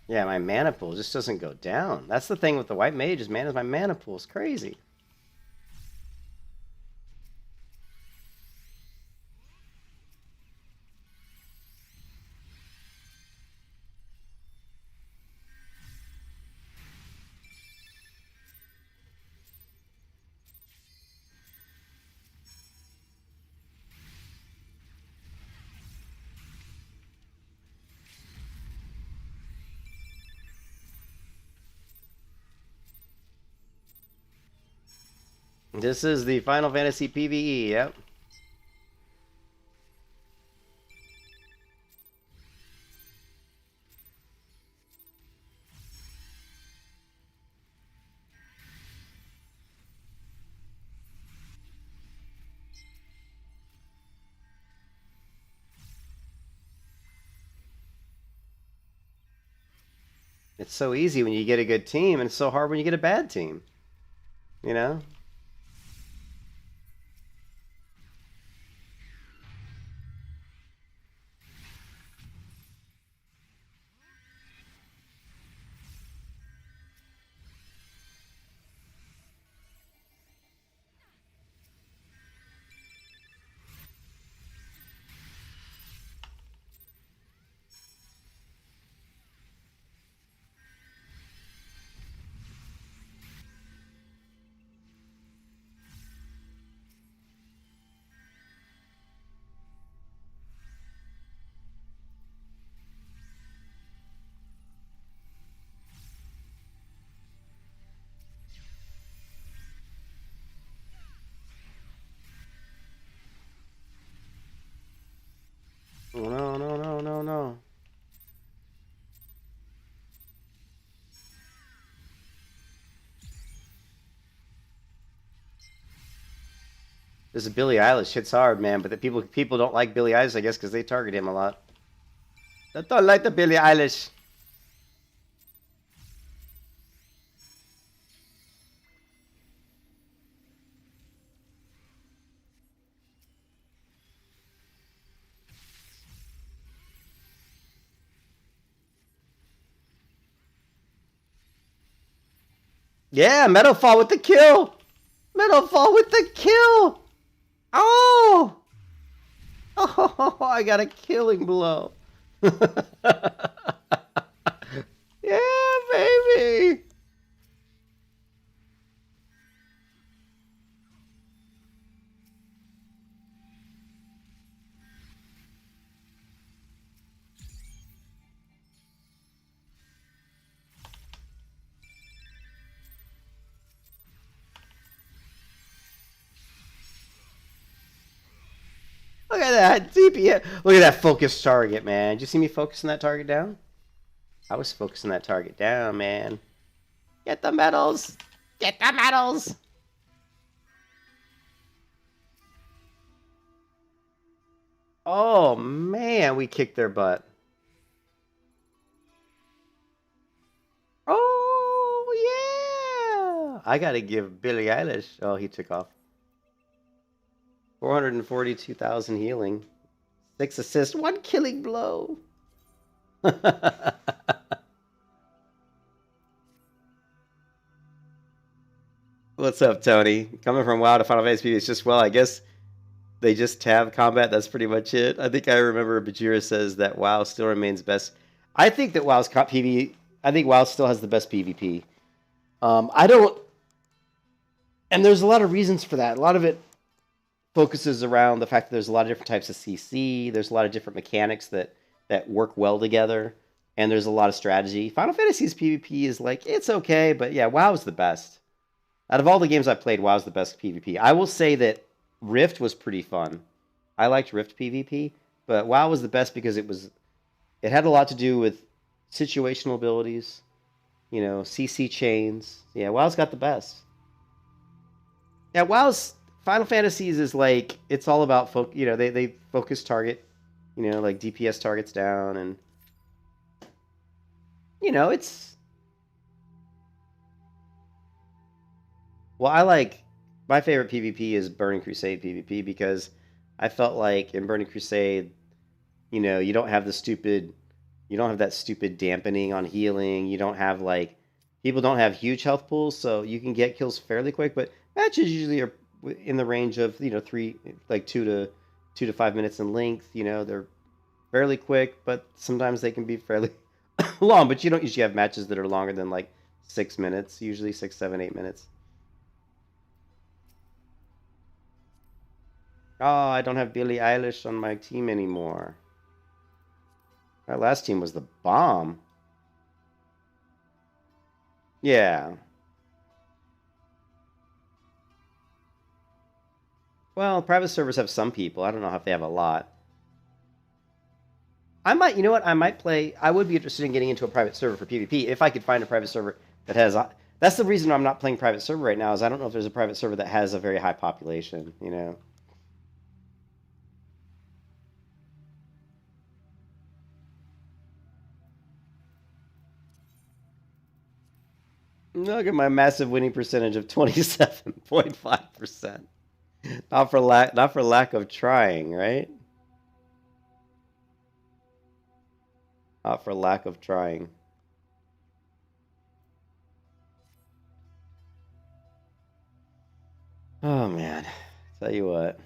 Yeah, my mana pool just doesn't go down. That's the thing with the white mage is my mana pool is crazy. This is the Final Fantasy PvE, yep. It's so easy when you get a good team, and it's so hard when you get a bad team. You know? Oh, no, no, no, no, no. This is Billie Eilish. Hits hard, man. But the people don't like Billie Eilish, I guess, because they target him a lot. They don't like the Billie Eilish. Yeah, Meadowfall with the kill. Meadowfall with the kill. Oh! Oh, I got a killing blow. Yeah, baby. Look at that DPS. Look at that focused target, man. Did you see me focusing that target down? I was focusing that target down, man. Get the medals. Get the medals. Oh, man, we kicked their butt. Oh, yeah. I got to give Billie Eilish. Oh, he took off. 442,000 healing. 6 assists, 1 killing blow. What's up, Tony? Coming from WoW to Final Fantasy, it's just, well, I guess they just tab combat. That's pretty much it. I think I remember Bajira says that WoW still remains best. I think that WoW's PvE. I think WoW still has the best PvP. I don't, and there's a lot of reasons for that. A lot of it focuses around the fact that there's a lot of different types of CC. There's a lot of different mechanics that work well together, and there's a lot of strategy. Final Fantasy's PvP is like, it's okay, but yeah, WoW's the best. Out of all the games I've played, WoW's the best PvP. I will say that Rift was pretty fun. I liked Rift PvP, but WoW was the best because it had a lot to do with situational abilities, CC chains. Yeah, WoW's got the best. Yeah, WoW's Final Fantasies is like, it's all about they focus target, like DPS targets down, and it's, well, I like, my favorite PvP is Burning Crusade PvP because I felt like in Burning Crusade, you don't have that stupid dampening on healing. You don't have people don't have huge health pools, so you can get kills fairly quick, but matches usually are in the range of, 2 to 5 minutes in length. They're fairly quick, but sometimes they can be fairly long, but you don't usually have matches that are longer than 6 minutes, usually 6, 7, 8 minutes. Oh, I don't have Billie Eilish on my team anymore. Our last team was the bomb. Yeah. Well, private servers have some people. I don't know if they have a lot. I might, you know what? I might play. I would be interested in getting into a private server for PvP if I could find a private server that has. That's the reason I'm not playing private server right now. Is I don't know if there's a private server that has a very high population. You know. Look at my massive winning percentage of 27.5%. Not for lack of trying, right? Not for lack of trying. Oh man, tell you what.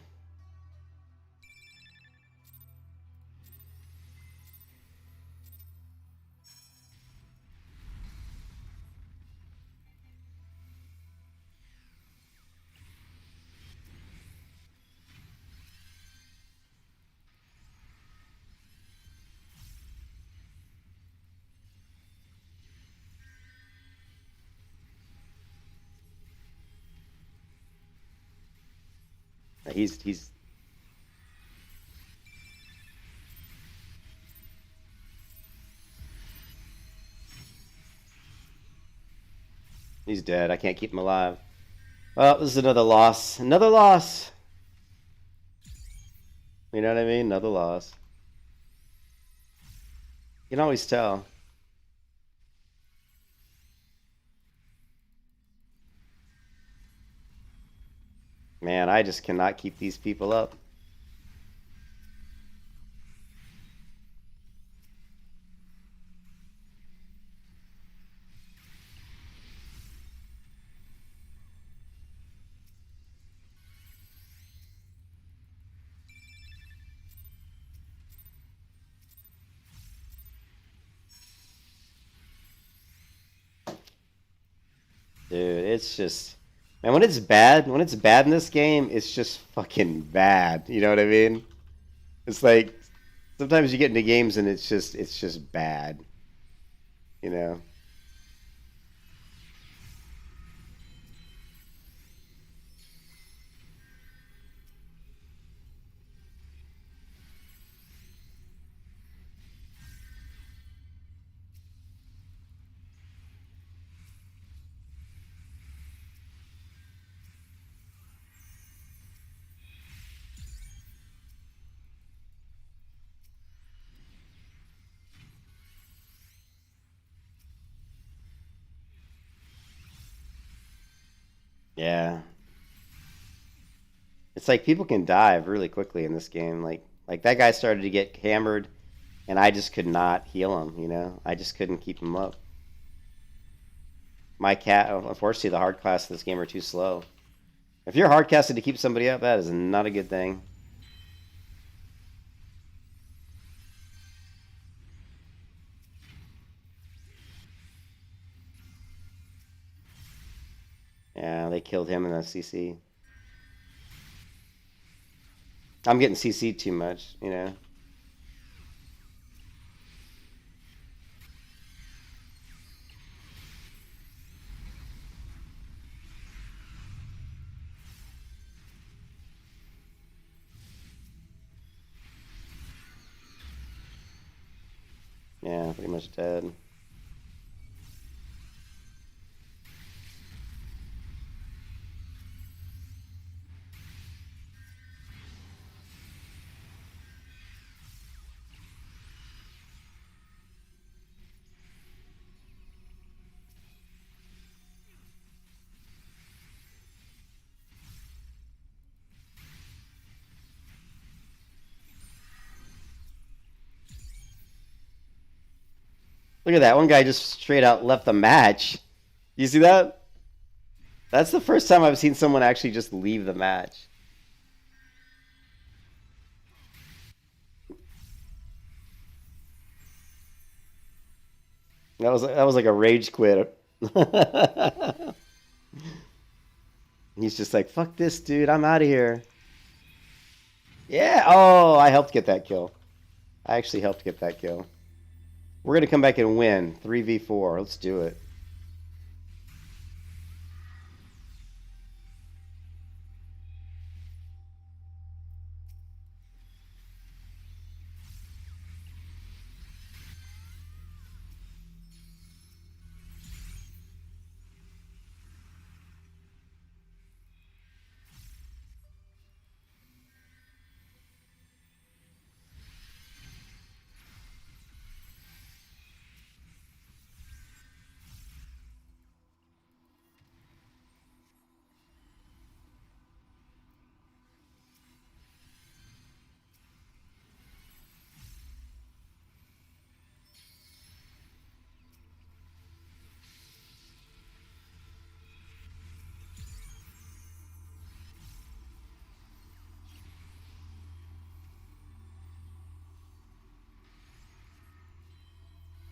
He's dead. I can't keep him alive. Oh, this is another loss. Another loss. You know what I mean? Another loss. You can always tell. Man, I just cannot keep these people up. Dude, it's just, man, when it's bad in this game, it's just fucking bad. You know what I mean? It's like sometimes you get into games and it's just bad. You know? Yeah. It's like people can dive really quickly in this game. Like that guy started to get hammered and I just could not heal him, you know? I just couldn't keep him up. My cat, unfortunately, the hard class of this game are too slow. If you're hard casted to keep somebody up, that is not a good thing. Yeah, they killed him in the CC. I'm getting CC'd too much, you know? Yeah, pretty much dead. Look at that. One guy just straight out left the match. You see that? That's the first time I've seen someone actually just leave the match. That was like a rage quit. He's just like, fuck this, dude. I'm out of here. Yeah. Oh, I helped get that kill. I actually helped get that kill. We're going to come back and win. 3v4. Let's do it.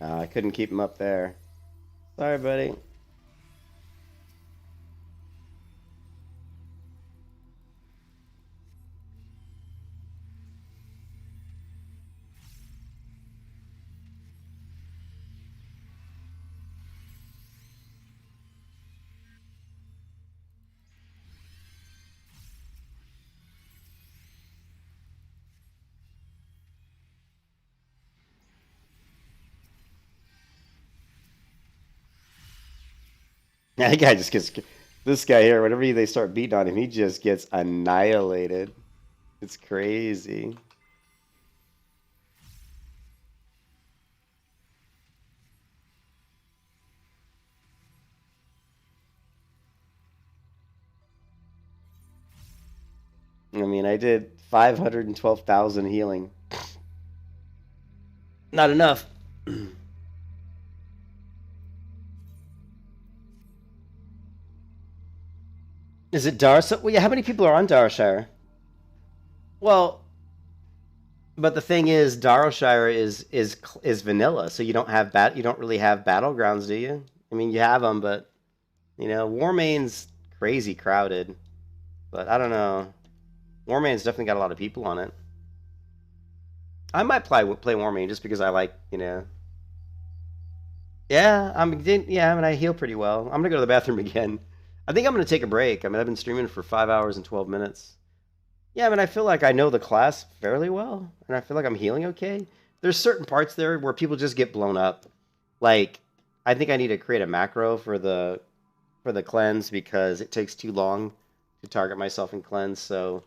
I couldn't keep him up there. Sorry, buddy. Yeah, that guy just gets. This guy here, whenever they start beating on him, he just gets annihilated. It's crazy. I mean, I did 512,000 healing. Not enough. Is it Darshire? Well, yeah, how many people are on Darshire? Well, but the thing is, Darshire is vanilla, so you don't really have battlegrounds, do you? I mean, you have them, but you know, Warmane's crazy crowded. But I don't know. Warmane's definitely got a lot of people on it. I might play Warmane just because I like, you know. Yeah, I mean, I heal pretty well. I'm gonna go to the bathroom again. I think I'm gonna take a break. I mean, I've been streaming for 5 hours and 12 minutes. Yeah, I mean, I feel like I know the class fairly well, and I feel like I'm healing okay. There's certain parts there where people just get blown up. Like, I think I need to create a macro for the cleanse because it takes too long to target myself in cleanse. So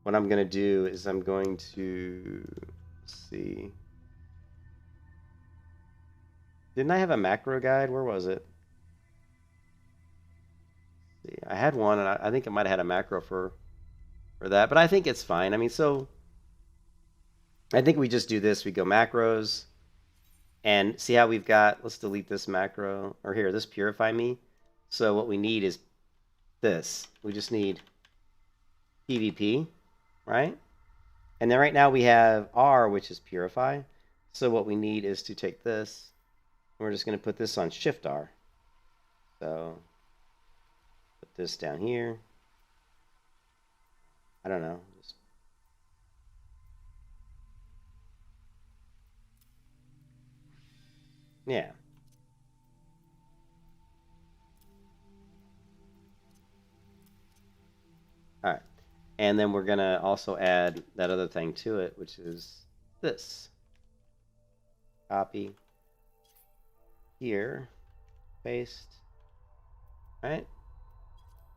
what I'm gonna do is I'm going to see. Didn't I have a macro guide? Where was it? See, I had one, and I think I might have had a macro for that, but I think it's fine. I mean, so I think we just do this. We go macros, and see how we've got. Let's delete this macro, or here, this purify me. So what we need is this. We just need PvP, right? And then right now we have R, which is purify. So what we need is to take this. We're just going to put this on Shift R. So put this down here. I don't know. Yeah. All right. And then we're going to also add that other thing to it, which is this. Copy. Here. Paste. All right.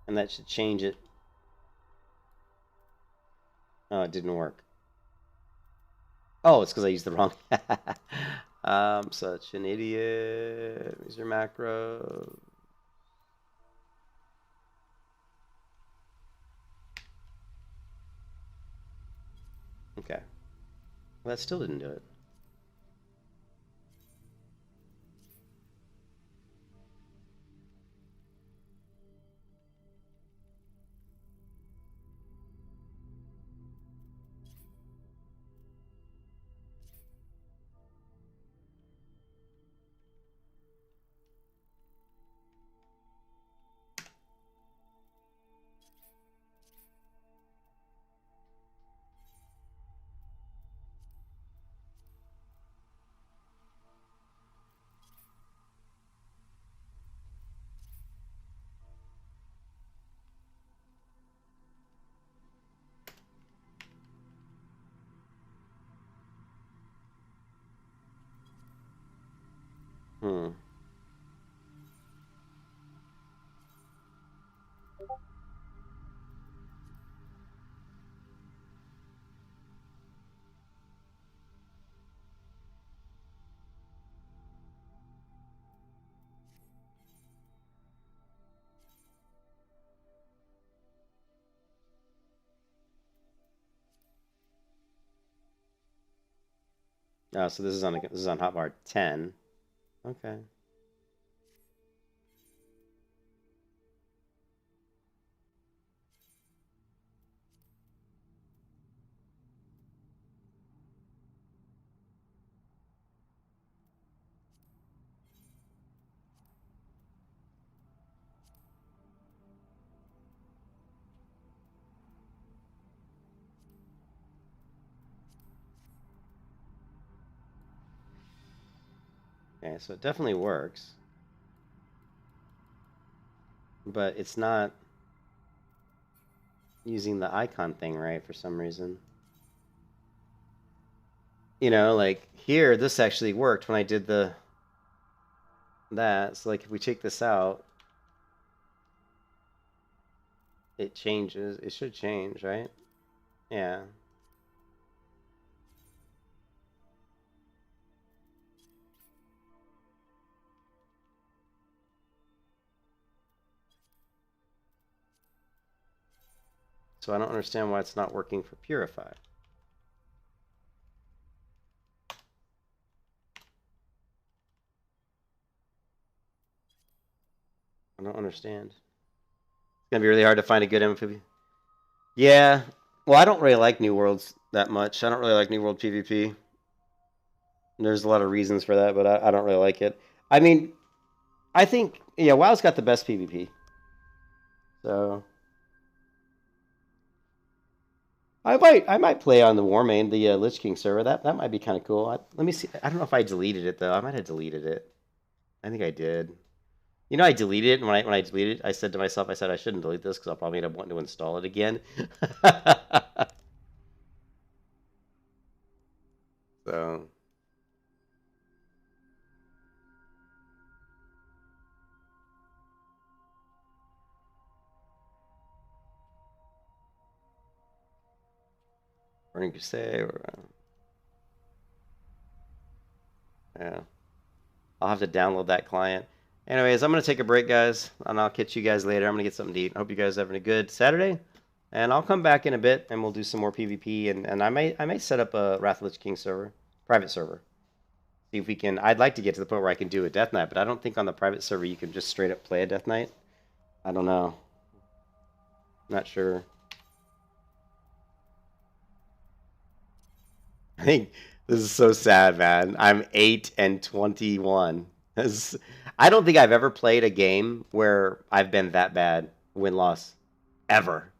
And that should change it. Oh, it didn't work. Oh, it's because I used the wrong. I'm such an idiot. Is your macro? Okay. Well, that still didn't do it. Hmm. Oh, so this is on hotbar 10. Okay. Okay, so it definitely works. But it's not using the icon thing right for some reason. You know, like here, this actually worked when I did that. So like if we take this out, it changes. It should change, right? Yeah. So I don't understand why it's not working for Purify. I don't understand. It's gonna be really hard to find a good MVP. Yeah. Well, I don't really like New Worlds that much. I don't really like New World PvP. There's a lot of reasons for that, but I don't really like it. I mean, I think, yeah, WoW's got the best PvP. So I might play on the Warmane, the Lich King server. That might be kind of cool. Let me see. I don't know if I deleted it though. I might have deleted it. I think I did. You know, I deleted it, and when I deleted it, I said to myself, I said I shouldn't delete this because I'll probably end up wanting to install it again. So. Burning Crusade, or yeah, I'll have to download that client. Anyways, I'm gonna take a break, guys, and I'll catch you guys later. I'm gonna get something to eat. I hope you guys are having a good Saturday, and I'll come back in a bit and we'll do some more PvP, and I may set up a Wrath of Lich King server, private server. See if we can. I'd like to get to the point where I can do a Death Knight, but I don't think on the private server you can just straight up play a Death Knight. I don't know. Not sure. I think this is so sad, man. I'm 8-21. I don't think I've ever played a game where I've been that bad win-loss ever.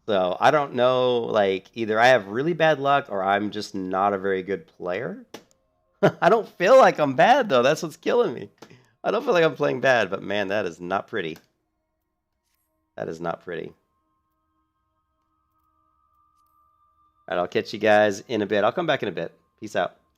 So I don't know, like, either I have really bad luck or I'm just not a very good player. I don't feel like I'm bad, though. That's what's killing me. I don't feel like I'm playing bad, but man, that is not pretty. That is not pretty. All right, I'll catch you guys in a bit. I'll come back in a bit. Peace out.